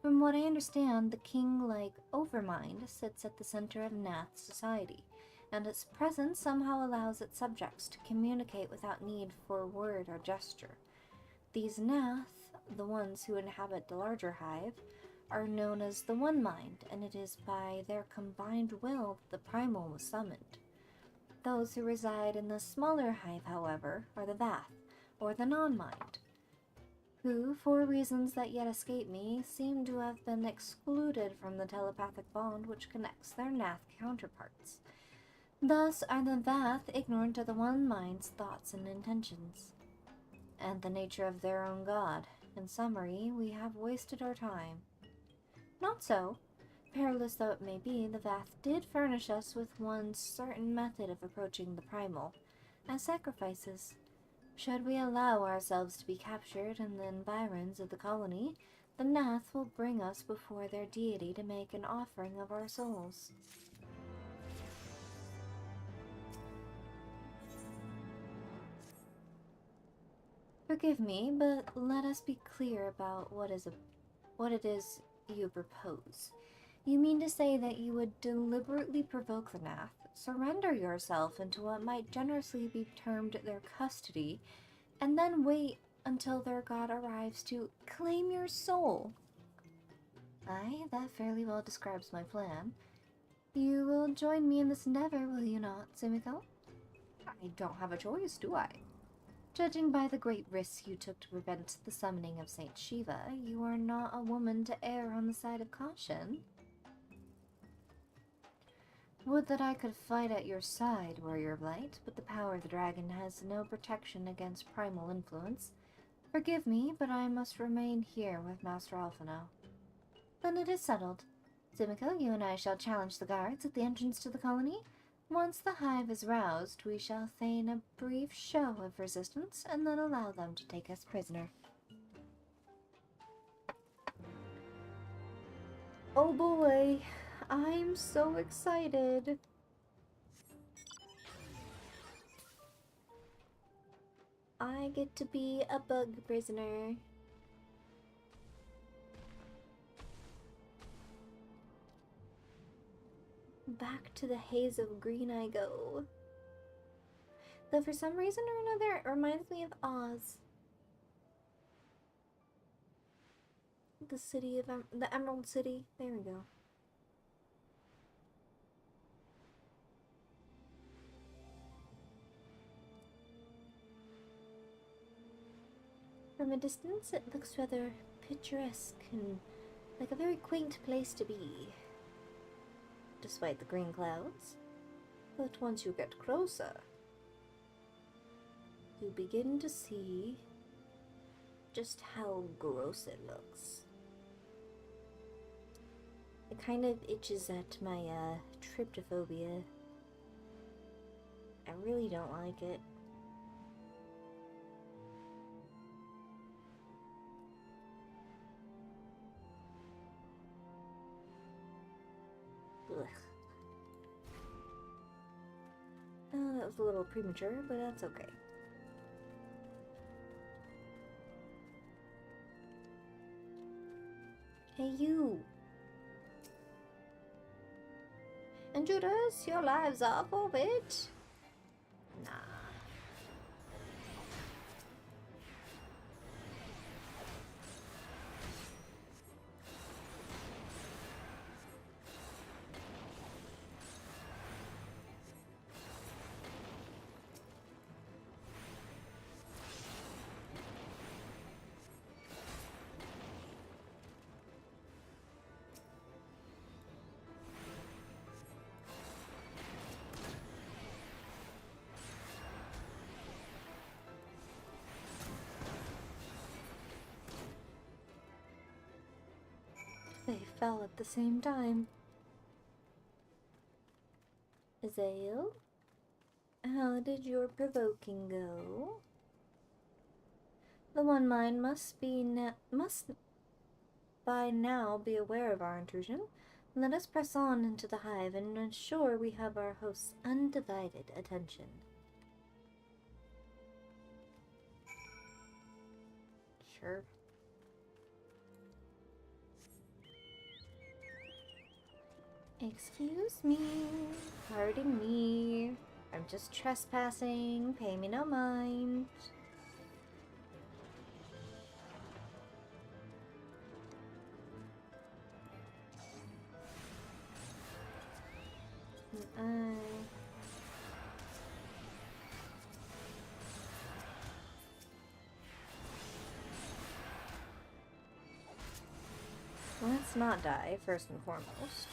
A: From what I understand, the king-like Overmind sits at the center of Nath society, and its presence somehow allows its subjects to communicate without need for word or gesture. These Nath, the ones who inhabit the larger hive, are known as the One Mind, and it is by their combined will that the Primal was summoned. Those who reside in the smaller hive, however, are the Vath, or the Non-Mind, who, for reasons that yet escape me, seem to have been excluded from the telepathic bond which connects their Nath counterparts. Thus are the Vath ignorant of the One Mind's thoughts and intentions, and the nature of their own god. In summary, we have wasted our time. Not so. Perilous though it may be, the Vath did furnish us with one certain method of approaching the Primal, as sacrifices. Should we allow ourselves to be captured in the environs of the colony, the Nath will bring us before their deity to make an offering of our souls. Forgive me, but let us be clear about what it is you propose. You mean to say that you would deliberately provoke the Nath, surrender yourself into what might generously be termed their custody, and then wait until their god arrives to claim your soul. Aye, that fairly well describes my plan. You will join me in this endeavor, will you not, Sumiko? I don't have a choice, do I? Judging by the great risks you took to prevent the summoning of Saint Shiva, you are not a woman to err on the side of caution. Would that I could fight at your side, Warrior of Light, but the power of the dragon has no protection against primal influence. Forgive me, but I must remain here with Master Alpha now. Then it is settled. Sumiko, you and I shall challenge the guards at the entrance to the colony. Once the hive is roused, we shall feign a brief show of resistance and then allow them to take us prisoner. Oh boy, I'm so excited. I get to be a bug prisoner. Back to the haze of green I go. Though for some reason or another, it reminds me of Oz. The city of the Emerald City. There we go. From a distance, it looks rather picturesque and like a very quaint place to be, despite the green clouds. But once you get closer, you begin to see just how gross it looks. It kind of itches at my tryptophobia. I really don't like it. Ugh. Oh, that was a little premature, but that's okay. Hey, you! Intruders, your lives are forfeit. Nah. They fell at the same time. Azael, how did your provoking go? The One Mind must by now be aware of our intrusion. Let us press on into the hive and ensure we have our host's undivided attention. Sure. Excuse me, pardon me. I'm just trespassing, pay me no mind. Let's not die, first and foremost.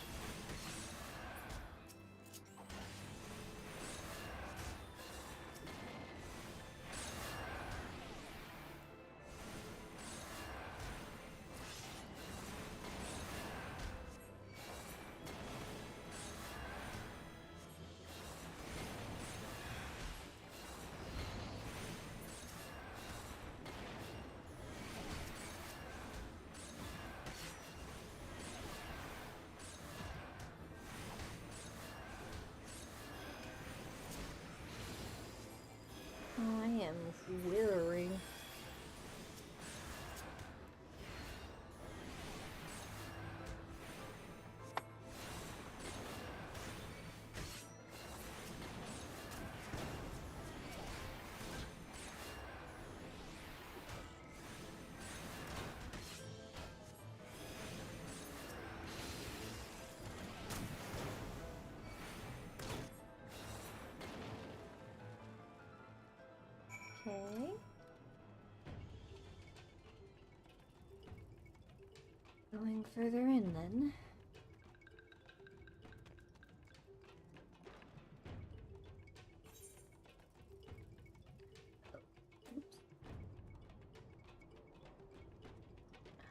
A: Going further in then.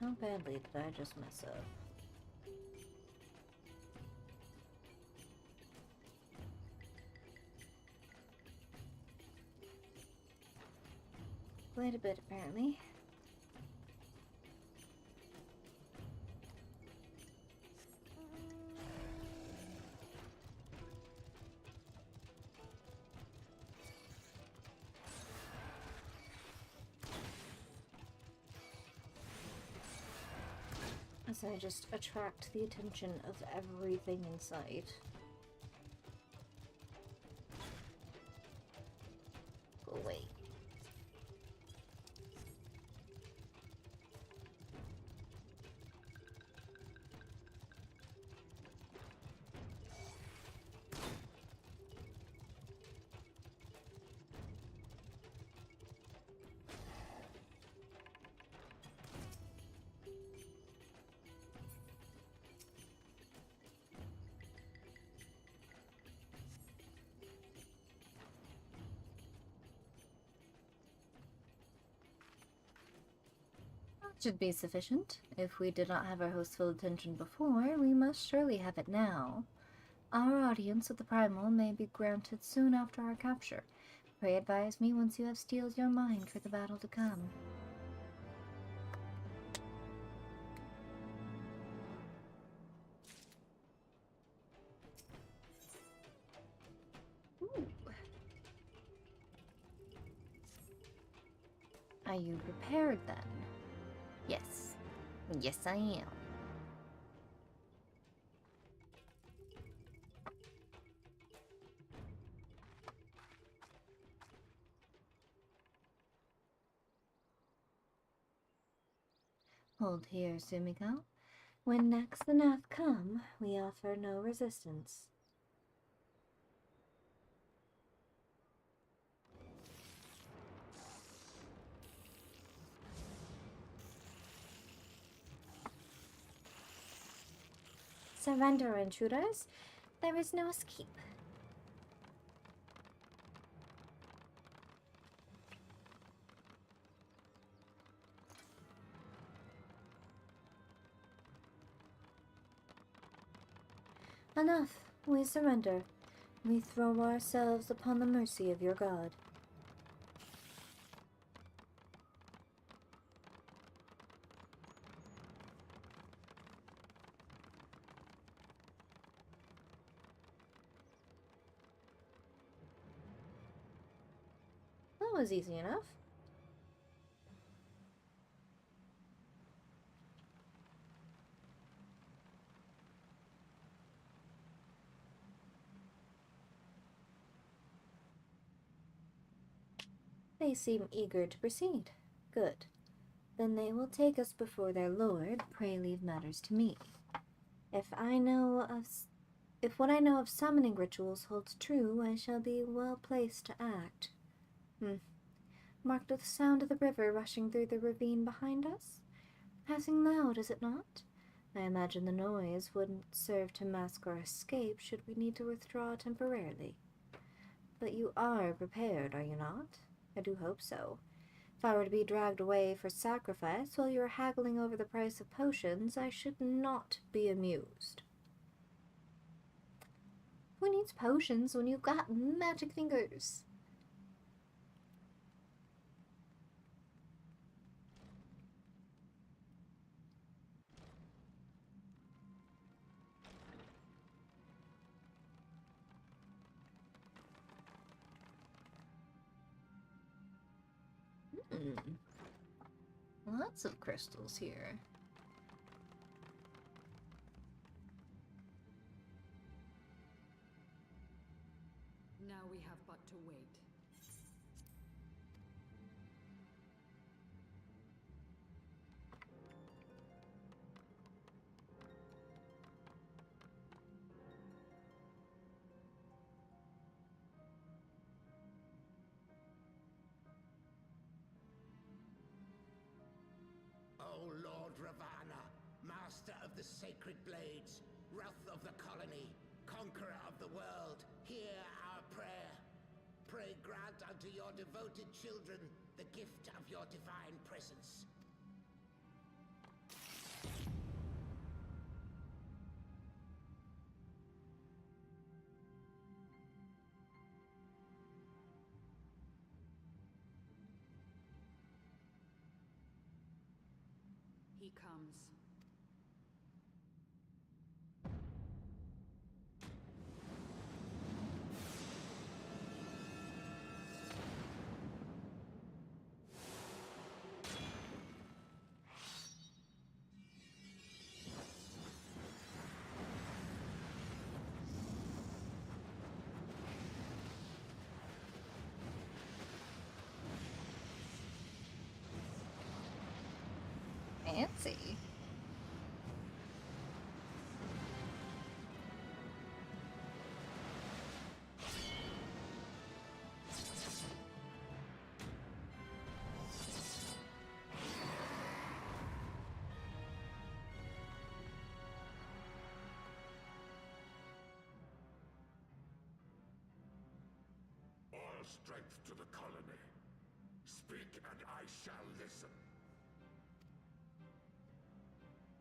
A: How badly did I just mess up? Quite a bit, apparently. As I just attract the attention of everything in sight. Go away. Should be sufficient. If we did not have our host's full attention before, we must surely have it now. Our audience with the Primal may be granted soon after our capture. Pray advise me once you have steeled your mind for the battle to come. Ooh. Are you prepared then? Yes. Yes, I am. Hold here, Sumiko. When next the Nath come, we offer no resistance. Surrender, intruders. There is no escape. Enough. We surrender. We throw ourselves upon the mercy of your god. That was easy enough. They seem eager to proceed. Good. Then they will take us before their lord. Pray leave matters to me. If what I know of summoning rituals holds true, I shall be well placed to act. Marked with the sound of the river rushing through the ravine behind us? Passing loud, is it not? I imagine the noise wouldn't serve to mask our escape should we need to withdraw temporarily. But you are prepared, are you not? I do hope so. If I were to be dragged away for sacrifice while you are haggling over the price of potions, I should not be amused. Who needs potions when you've got magic fingers? Lots of crystals here.
H: Now we have but to wait.
L: Master of the sacred blades, wrath of the colony, conqueror of the world, hear our prayer. Pray grant unto your devoted children the gift of your divine presence.
H: He comes.
A: Fancy.
I: All strength to the colony. Speak and I shall listen.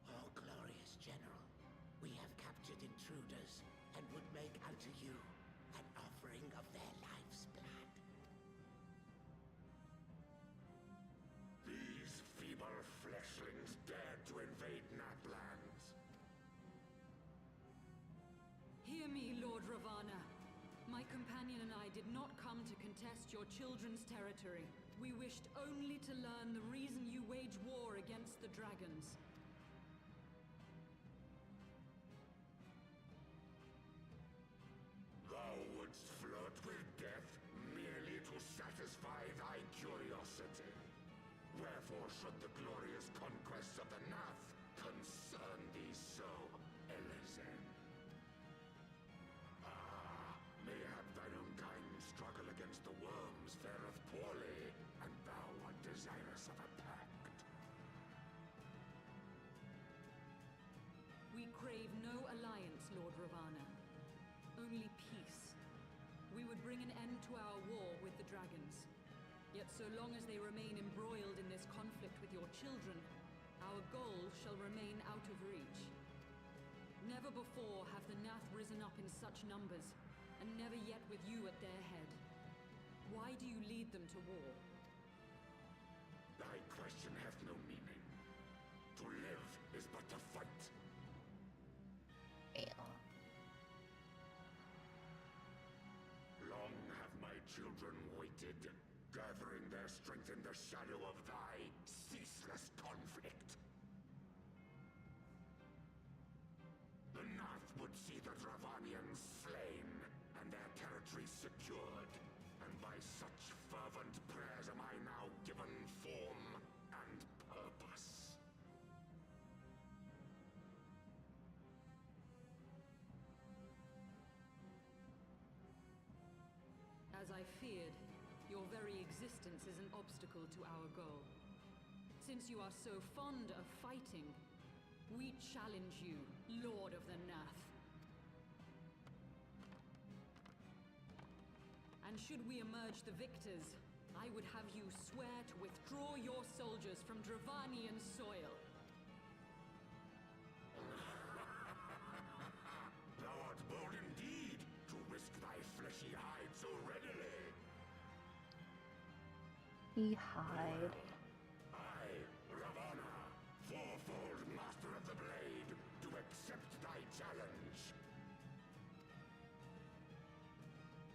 L: Oh, glorious General, we have captured intruders and would make unto you an offering of their life's blood.
I: These feeble fleshlings dared to invade Natlands.
H: Hear me, Lord Ravana. My companion and I did not come to contest your children's territory. We wished only to learn the reason you wage war against the dragons.
I: Thou wouldst flirt with death merely to satisfy thy curiosity. Wherefore should the glorious conquests of the Nath concern thee so, Elezen? Mayhap thine own kind struggle against the worms fareth poorly, and thou art desirous of a pact.
H: We crave no alliance, Lord Ravana. Only peace. We would bring an end to our war with the dragons. Yet so long as they remain embroiled in this conflict with your children, our goal shall remain out of reach. Never before have the Nath risen up in such numbers, and never yet with you at their head. Why do you lead them to war?
I: Thy question hath no meaning. To live is but to fight. Long have my children waited, gathering their strength in the shadow of thy ceaseless conflict. The Nath would see the Dravanians slain, and their territory secured. And by such fervent prayers am I now given form and purpose.
H: As I feared, your very existence is an obstacle to our goal. Since you are so fond of fighting, we challenge you, Lord of the Nath. And should we emerge the victors, I would have you swear to withdraw your soldiers from Dravanian soil.
I: Thou art bold indeed to risk thy fleshy hide so readily.
A: He hide.
I: I, Ravana, fourfold master of the blade, do accept thy challenge.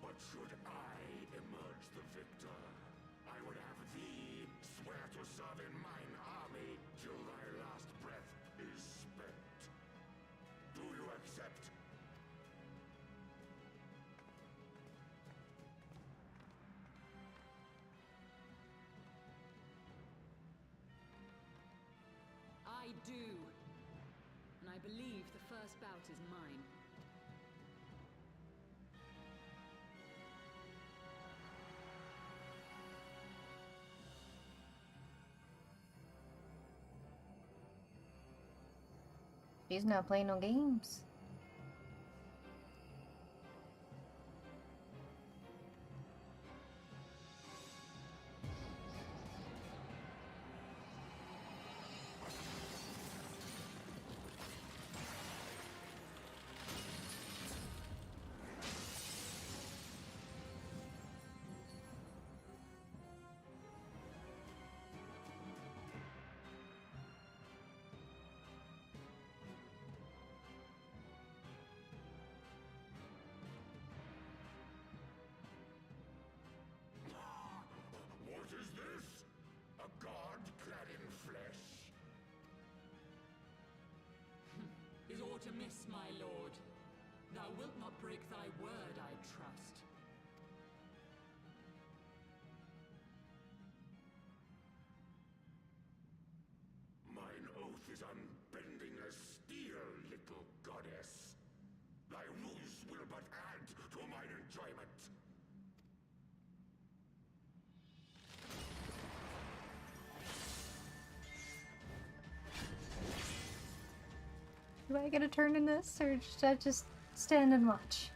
I: But should I emerge the victor, I would have thee swear to serve in mine army till thy last breath is spent. Do you accept?
H: I do. And I believe the first bout is mine.
A: He's not playing no games.
I: What is this? A god clad in flesh?
H: Is aught amiss, my lord? Thou wilt not break thy word, I trust.
I: Mine oath is unbending as steel, little goddess. Thy ruse will but add to mine enjoyment.
A: Do I get a turn in this, or should I just stand and watch?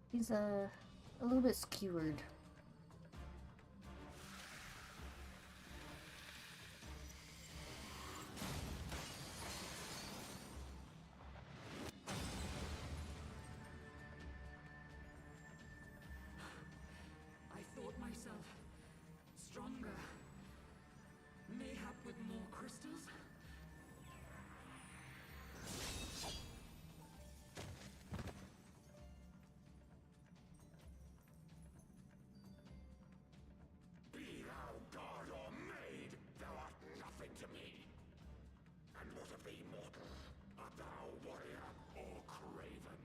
A: He's a little bit skewered.
H: I thought myself stronger. Mayhap with more crystals?
I: Be thou god or maid, thou art nothing to me. And what of thee, mortal? Art thou warrior or craven?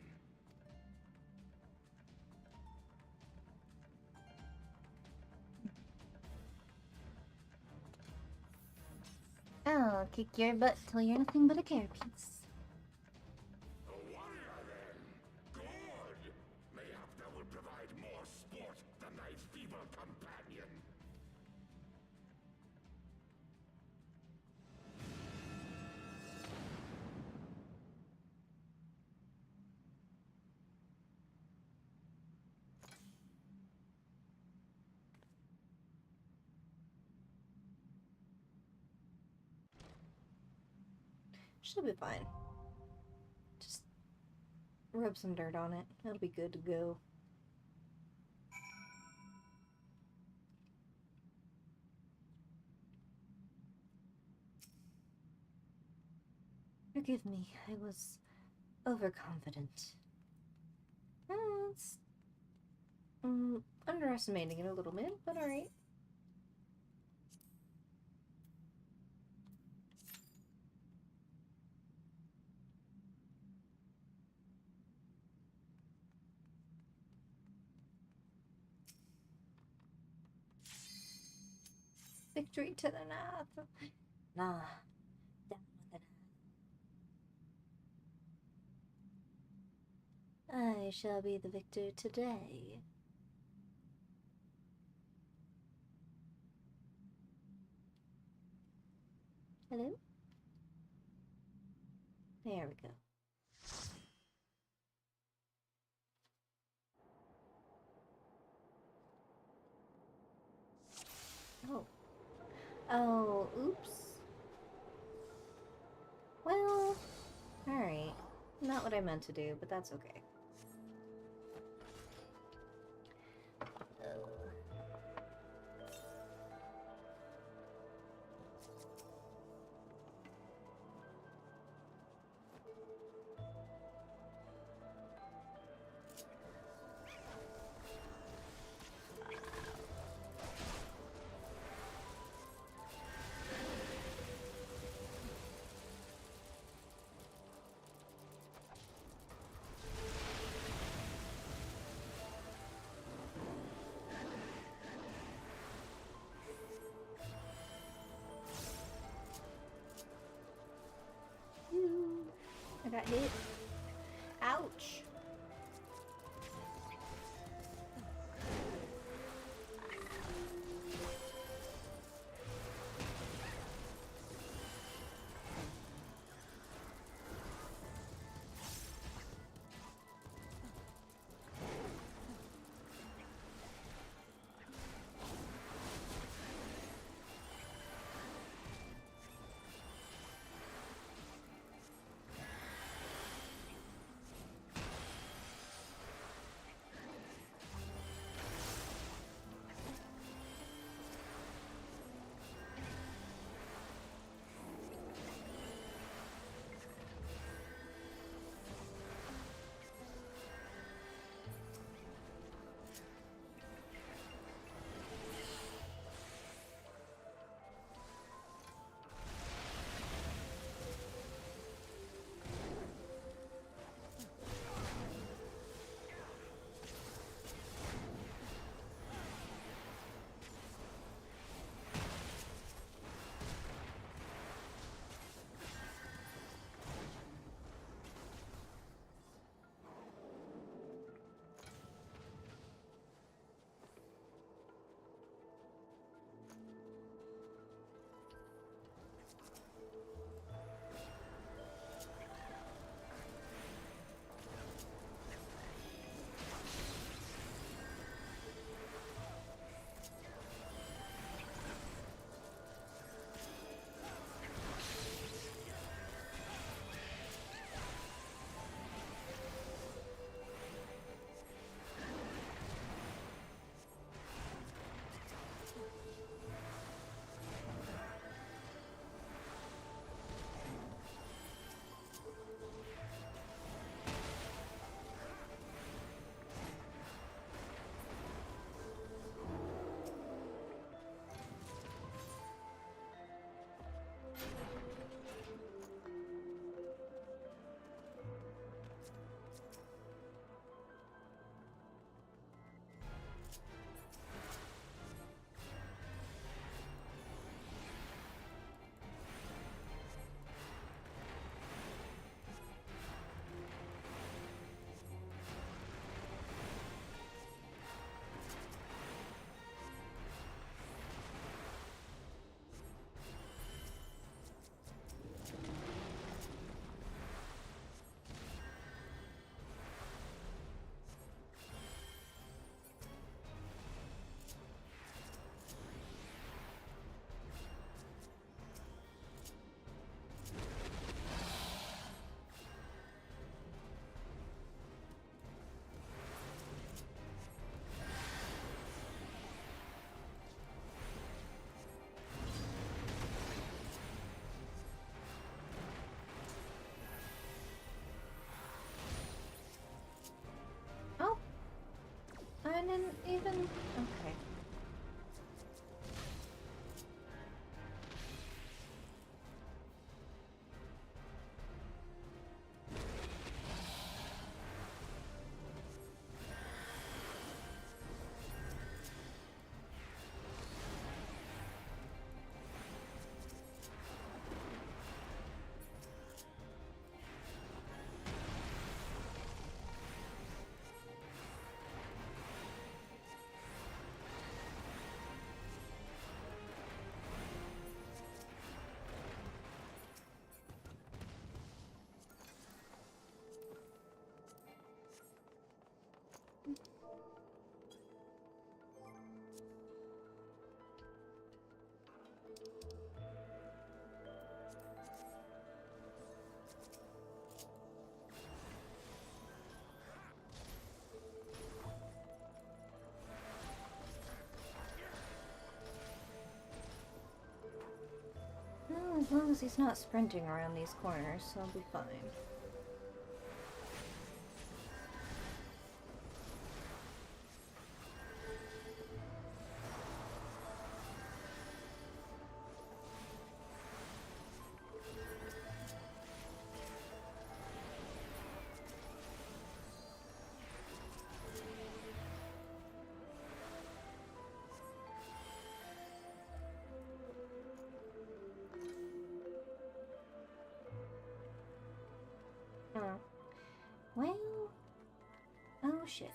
A: I'll kick your butt till you're nothing but a carapace.
I: A warrior, then? Good! Mayhap thou will provide more sport than thy feeble companion.
A: Should be fine. Just rub some dirt on it. It'll be good to go. Forgive me, I was overconfident. It's underestimating it a little bit, but alright. Victory to the north. Nah. Down with the north. I shall be the victor today. Hello? There we go. Oh. Oh, oops. Well, alright. Not what I meant to do, but that's okay. got hit. Ouch. I didn't even... Okay. Well, as long as he's not sprinting around these corners, I'll be fine. Oh shit.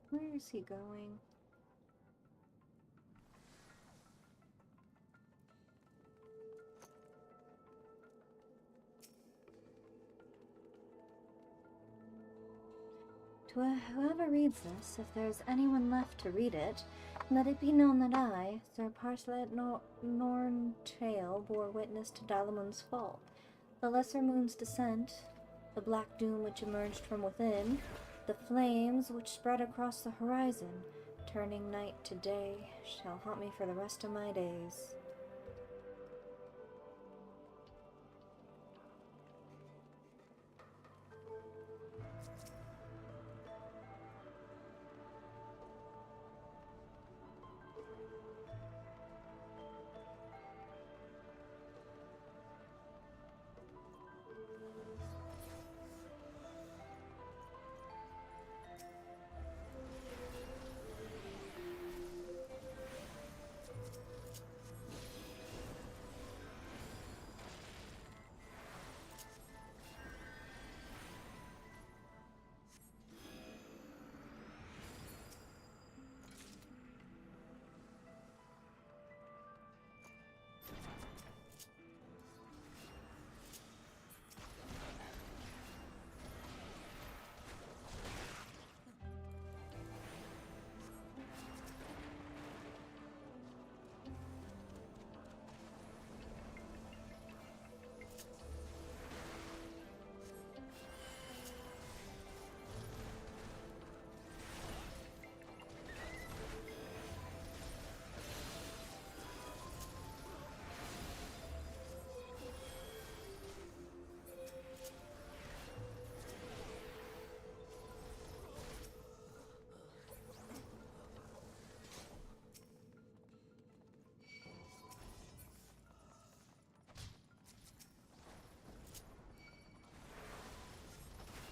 A: Where is he going? To whoever reads this, if there's anyone left to read it, let it be known that I, Sir Parcelet Norntail, bore witness to Dalamun's fall, the Lesser Moon's descent, the black doom which emerged from within, the flames which spread across the horizon, turning night to day, shall haunt me for the rest of my days.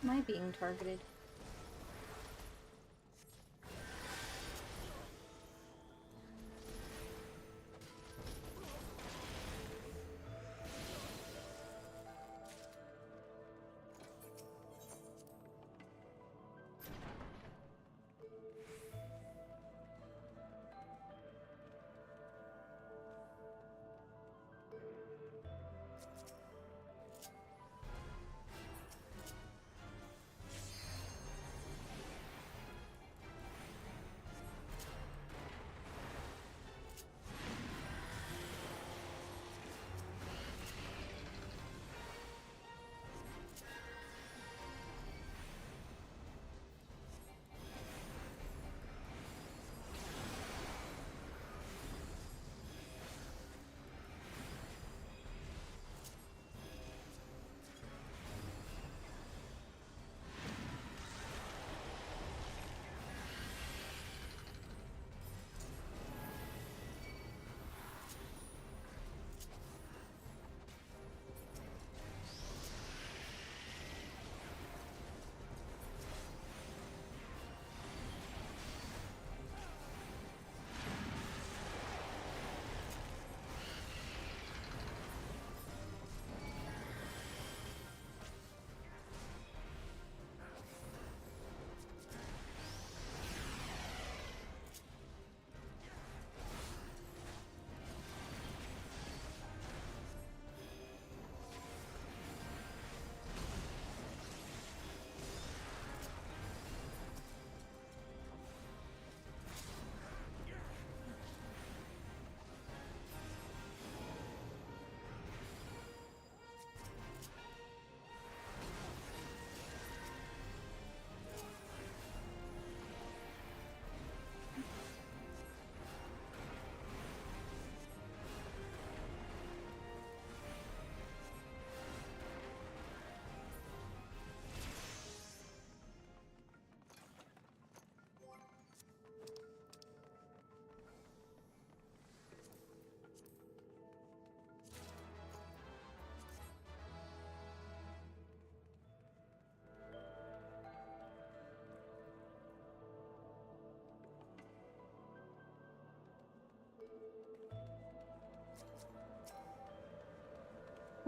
A: Am I being targeted?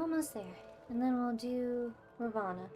A: almost there. And then we'll do Ravana.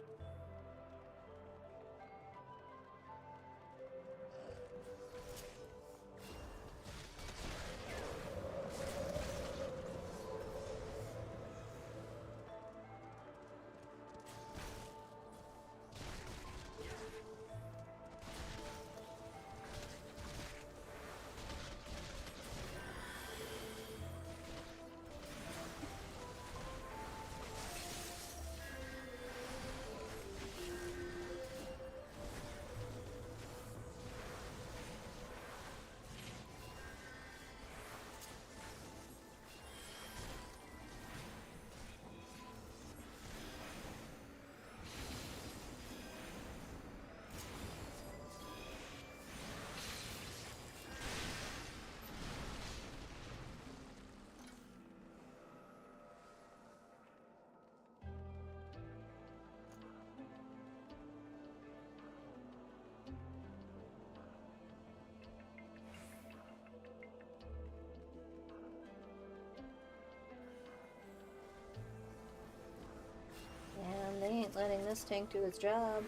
A: And they ain't letting this tank do its job.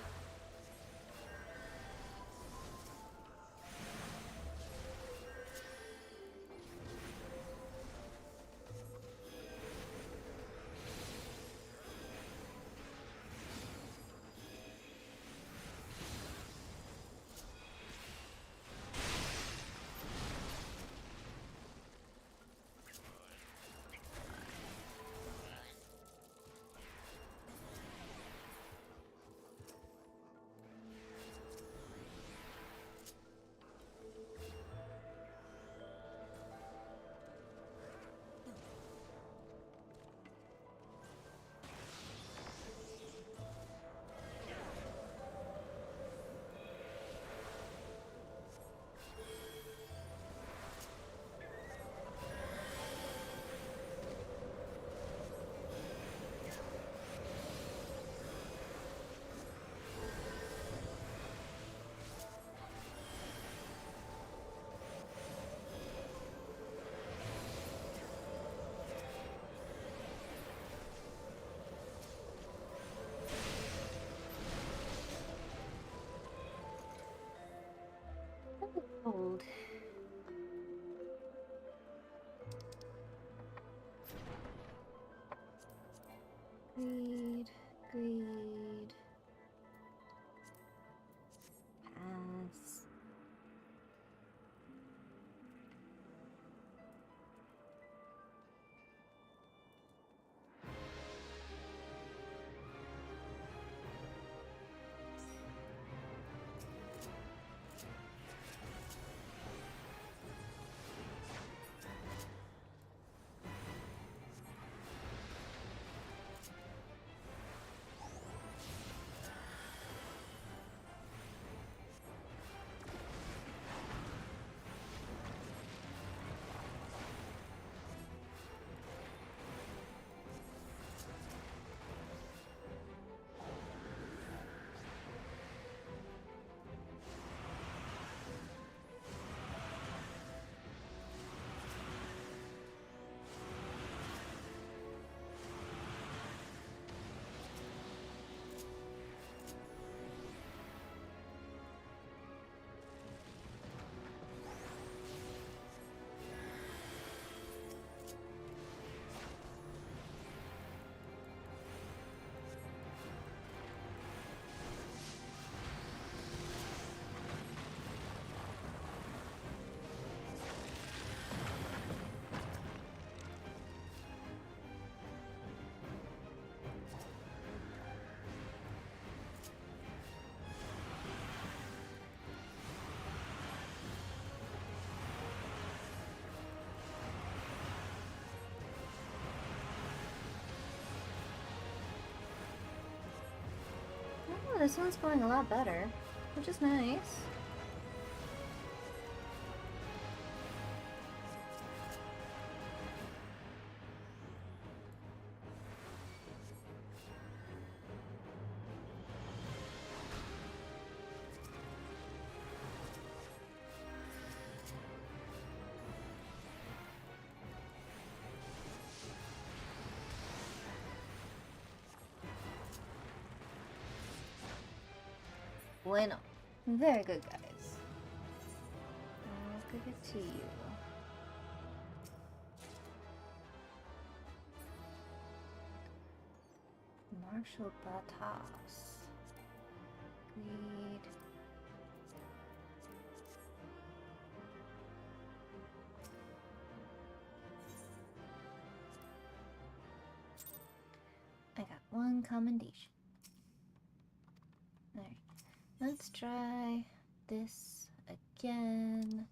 A: Cold. Greed, greed. Pass. Oh, this one's going a lot better, which is nice. bueno. Very good, guys. I'll give it to you. Marshal Batas. Greed. I got one commendation. Alright, let's try this again,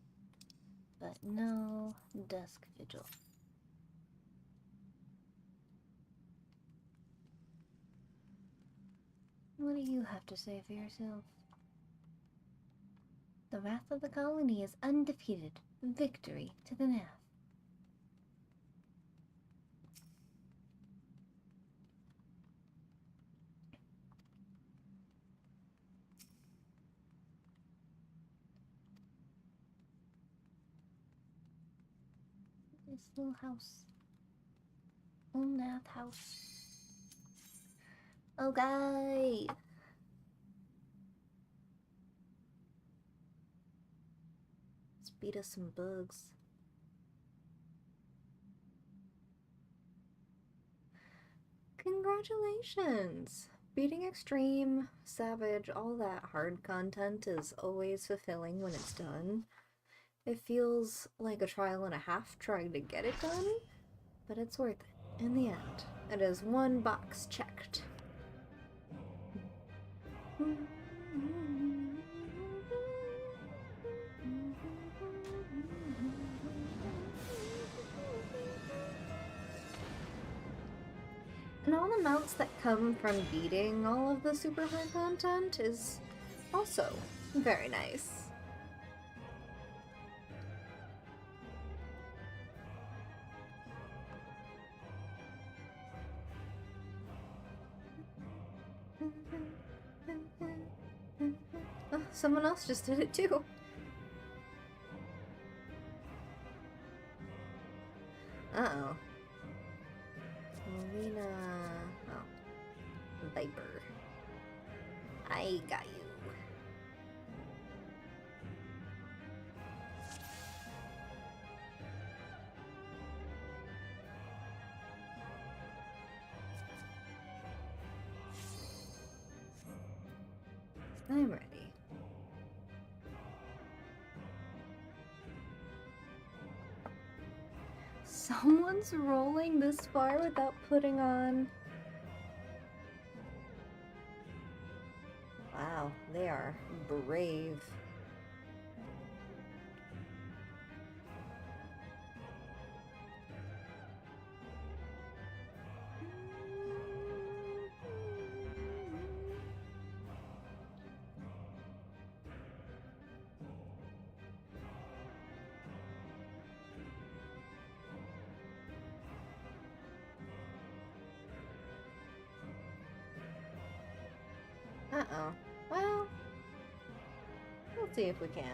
A: but no Dusk Vigil. What do you have to say for yourself? The wrath of the colony is undefeated. Victory to the Nath. This little house. Old Nath house. Okay. Let's beat us some bugs. Congratulations! Beating Extreme, Savage, all that hard content is always fulfilling when it's done. It feels like a trial and a half trying to get it done, but it's worth it in the end. It is one box checked. And all the mounts that come from beating all of the super hard content is also very nice. Oh, someone else just did it too. Uh-oh. Lena... Oh. Viper. I got you. I'm ready. Someone's rolling this far without putting on... Wow, they are brave. Uh-oh. Well, we'll see if we can.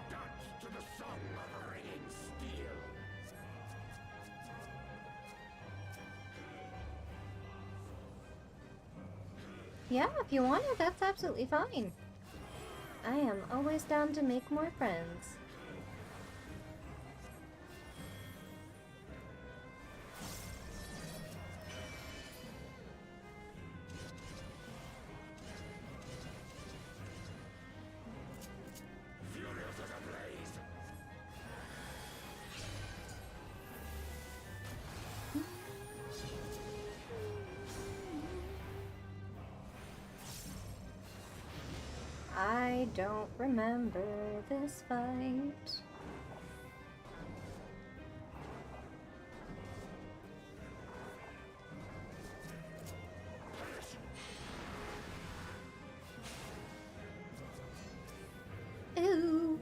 I: Dance to the song of ringing steel.
A: Yeah, if you want it, that's absolutely fine. I am always down to make more friends. I don't remember this fight. Ooh.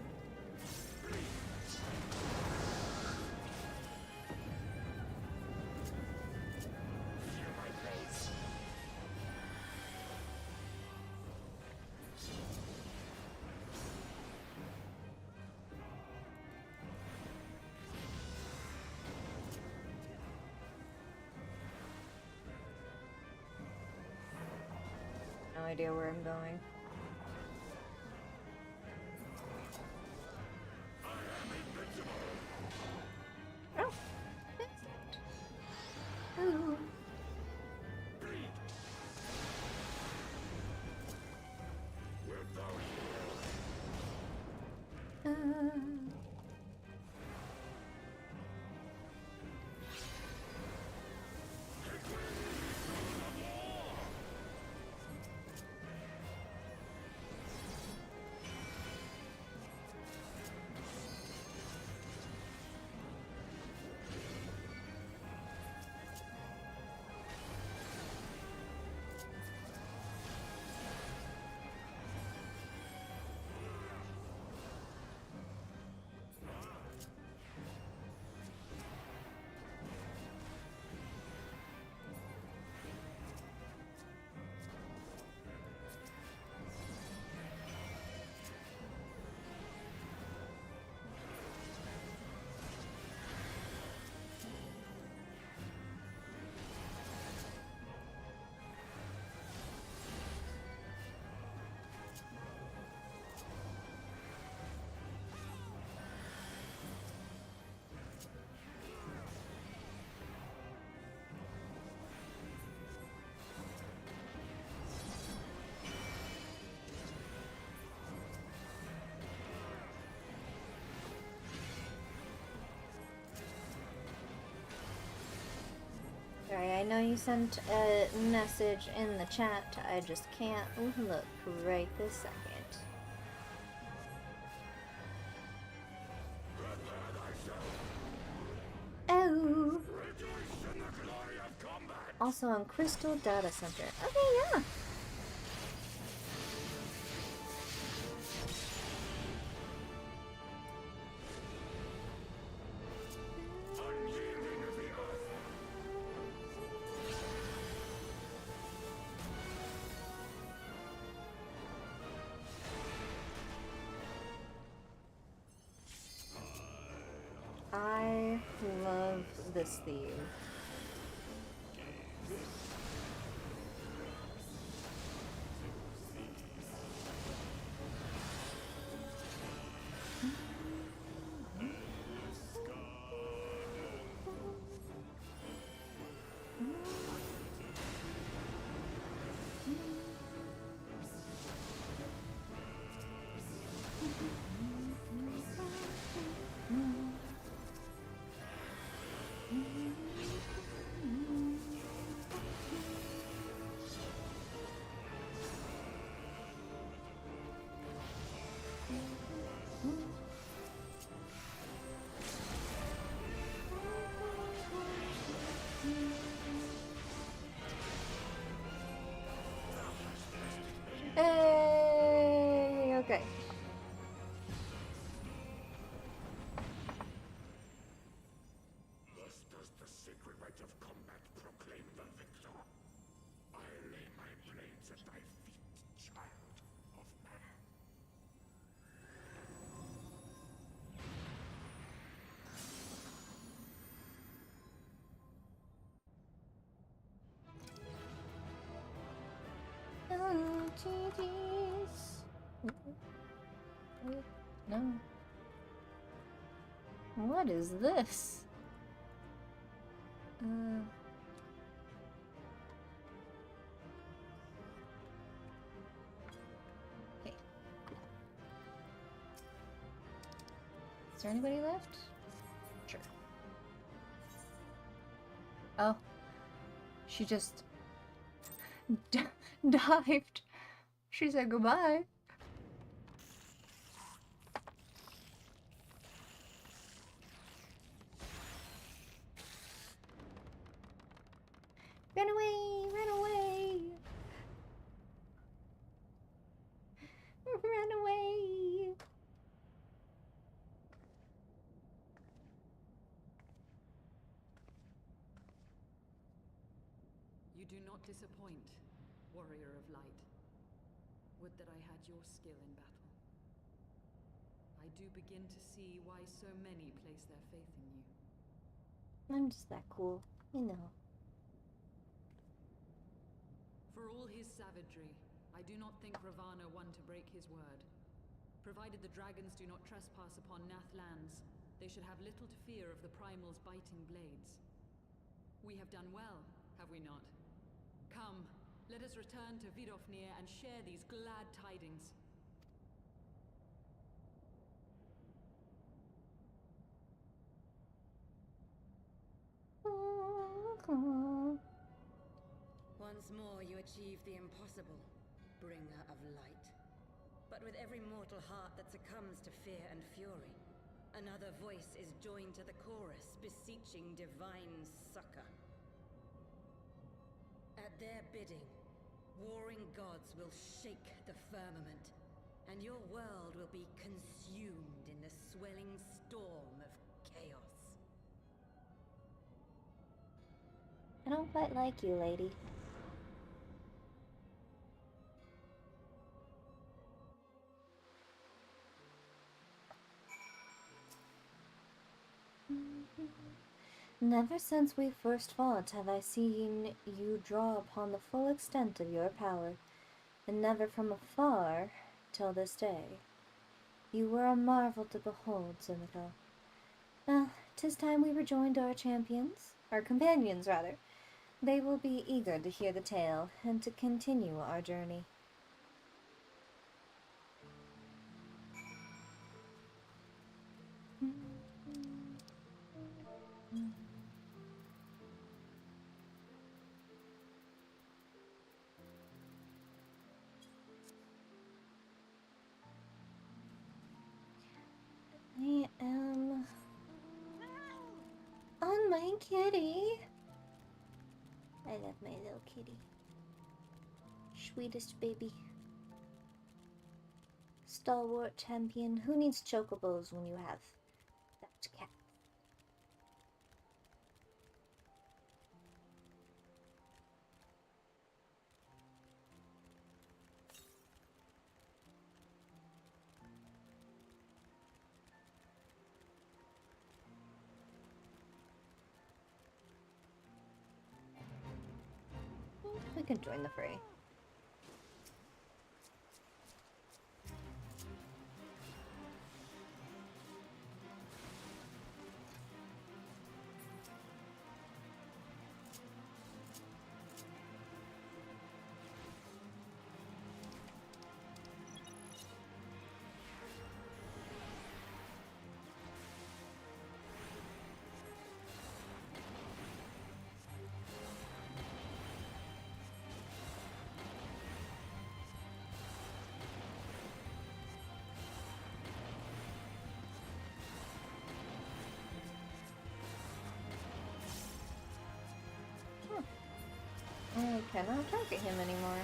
A: idea where I'm going. Oh, ooh. Sorry, I know you sent a message in the chat. I just can't look right this second. Oh! Also on Crystal Data Center. Okay, yeah! I love this theme. Hey, okay.
I: Thus does the sacred rite of combat proclaim the victor. I lay my blades at thy feet, child of man.
A: Oh, GG's. Wait, no. What is this? Okay. Is there anybody left? Sure. Oh. She just dived. She said goodbye. Run away! Run away! Run away!
H: You do not disappoint, warrior of light. Would that I had your skill in battle. I do begin to see why so many place their faith in you.
A: I'm just that cool, you know.
H: For all his savagery, I do not think Ravana one to break his word. Provided the dragons do not trespass upon Nath lands, they should have little to fear of the Primal's biting blades. We have done well, have we not? Come, let us return to Vidofnir and share these glad tidings.
M: Once more you achieve the impossible, bringer of light. But with every mortal heart that succumbs to fear and fury, another voice is joined to the chorus, beseeching divine succor. At their bidding, warring gods will shake the firmament, and your world will be consumed in the swelling storm of chaos.
A: I don't quite like you, lady. Never since we first fought have I seen you draw upon the full extent of your power, and never from afar till this day. You were a marvel to behold, Sumiko. Well, 'tis time we rejoined our champions, our companions rather. They will be eager to hear the tale and to continue our journey. I am on my kitty. I love my little kitty. Sweetest baby. Stalwart champion. Who needs chocobos when you have that cat? We can join the fray. I cannot target him anymore.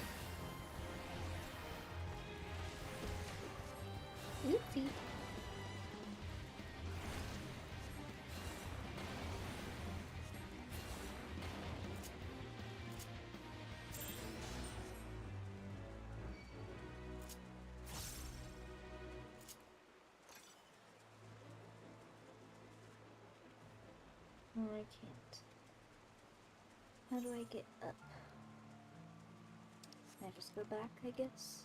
A: Oopsie. I can't. How do I get up? I just go back, I guess.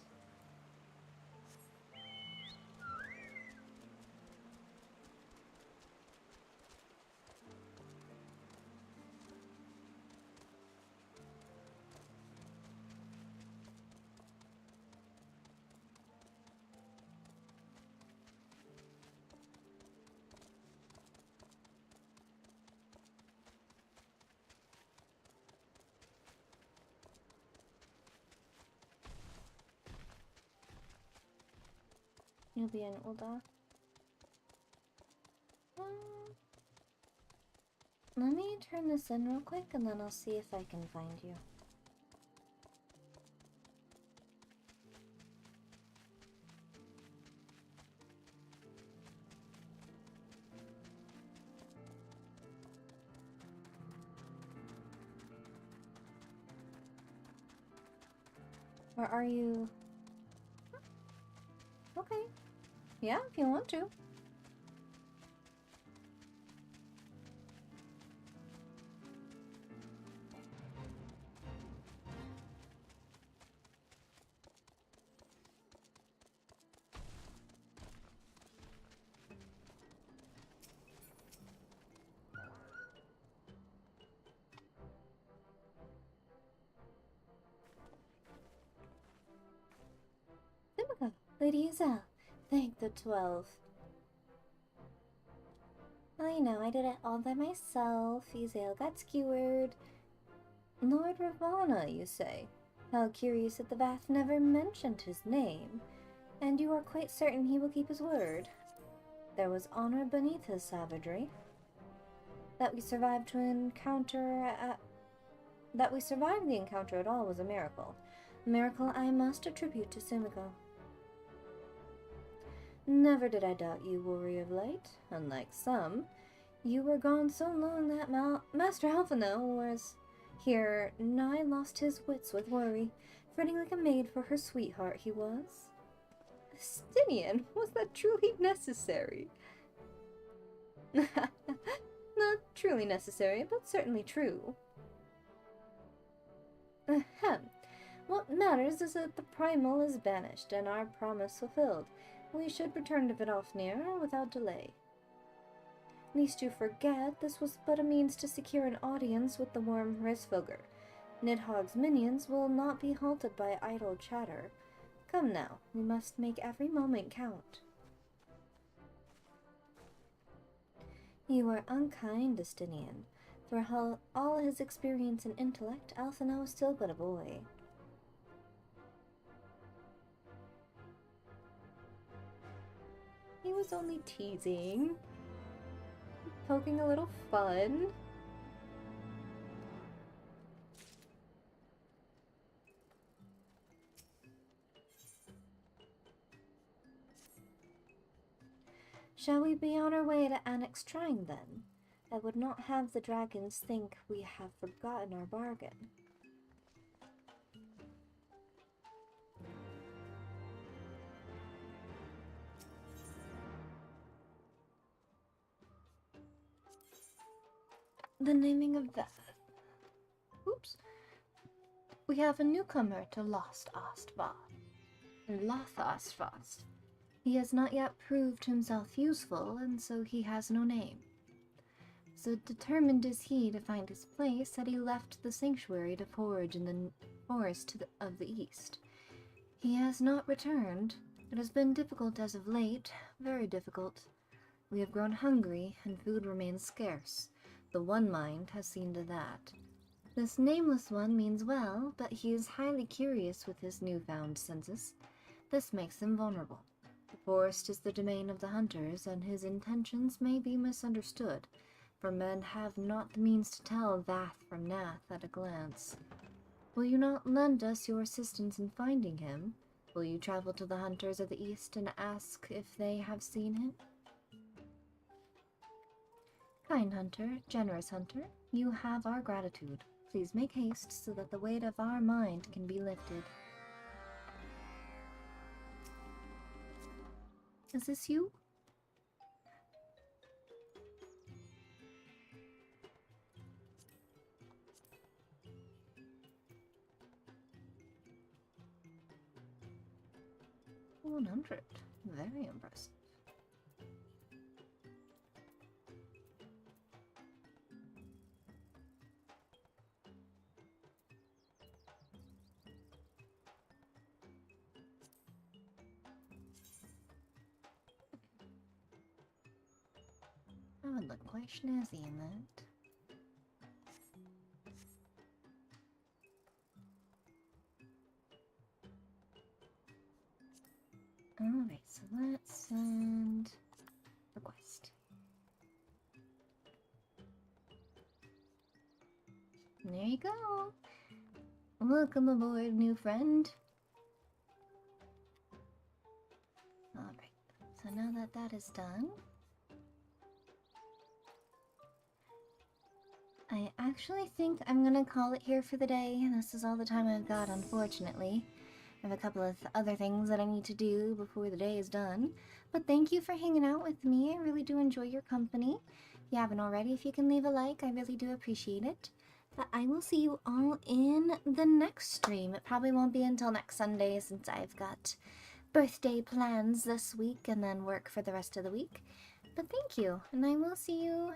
A: You'll be an Ulda. Let me turn this in real quick and then I'll see if I can find you. Or are you... Okay. Yeah, if you want to. Lady Iselle, thank the 12. I know, I did it all by myself. Iselle got skewered. Lord Ravana, you say? How curious that the Vath never mentioned his name. And you are quite certain he will keep his word. There was honor beneath his savagery. That we survived the encounter at all was a miracle. A miracle I must attribute to Sumiko. Never did I doubt you, Warrior of Light. Unlike some, you were gone so long that Master Alphino was here nigh lost his wits with worry, fretting like a maid for her sweetheart he was. Stinian, was that truly necessary? Not truly necessary, but certainly true. Ahem. What matters is that the primal is banished and our promise fulfilled. We should return to Vidofnir without delay. Lest you forget, this was but a means to secure an audience with the worm Hrisvogr. Nidhogg's minions will not be halted by idle chatter. Come now, we must make every moment count. You are unkind, Destinian. For all his experience and intellect, Alphino is still but a boy. He was only teasing. Poking a little fun. Shall we be on our way to Annex Shrine, then? I would not have the dragons think we have forgotten our bargain. The naming of that. Oops. We have a newcomer to Lothostvad. He has not yet proved himself useful, and so he has no name. So determined is he to find his place that he left the sanctuary to forage in the forest of the east. He has not returned. It has been difficult as of late, very difficult. We have grown hungry, and food remains scarce. The One Mind has seen to that. This nameless one means well, but he is highly curious with his newfound senses. This makes him vulnerable. The forest is the domain of the hunters, and his intentions may be misunderstood, for men have not the means to tell Vath from Nath at a glance. Will you not lend us your assistance in finding him? Will you travel to the hunters of the east and ask if they have seen him? Kind hunter, generous hunter, you have our gratitude. Please make haste so that the weight of our mind can be lifted. Is this you? $100. Very impressive. I would look quite snazzy in that. Alright, so let's send request. There you go. Welcome aboard, new friend. Alright, so now that that is done, I actually think I'm gonna call it here for the day. This is all the time I've got, unfortunately. I have a couple of other things that I need to do before the day is done. But thank you for hanging out with me. I really do enjoy your company. If you haven't already, if you can leave a like, I really do appreciate it. But I will see you all in the next stream. It probably won't be until next Sunday since I've got birthday plans this week and then work for the rest of the week. But thank you, and I will see you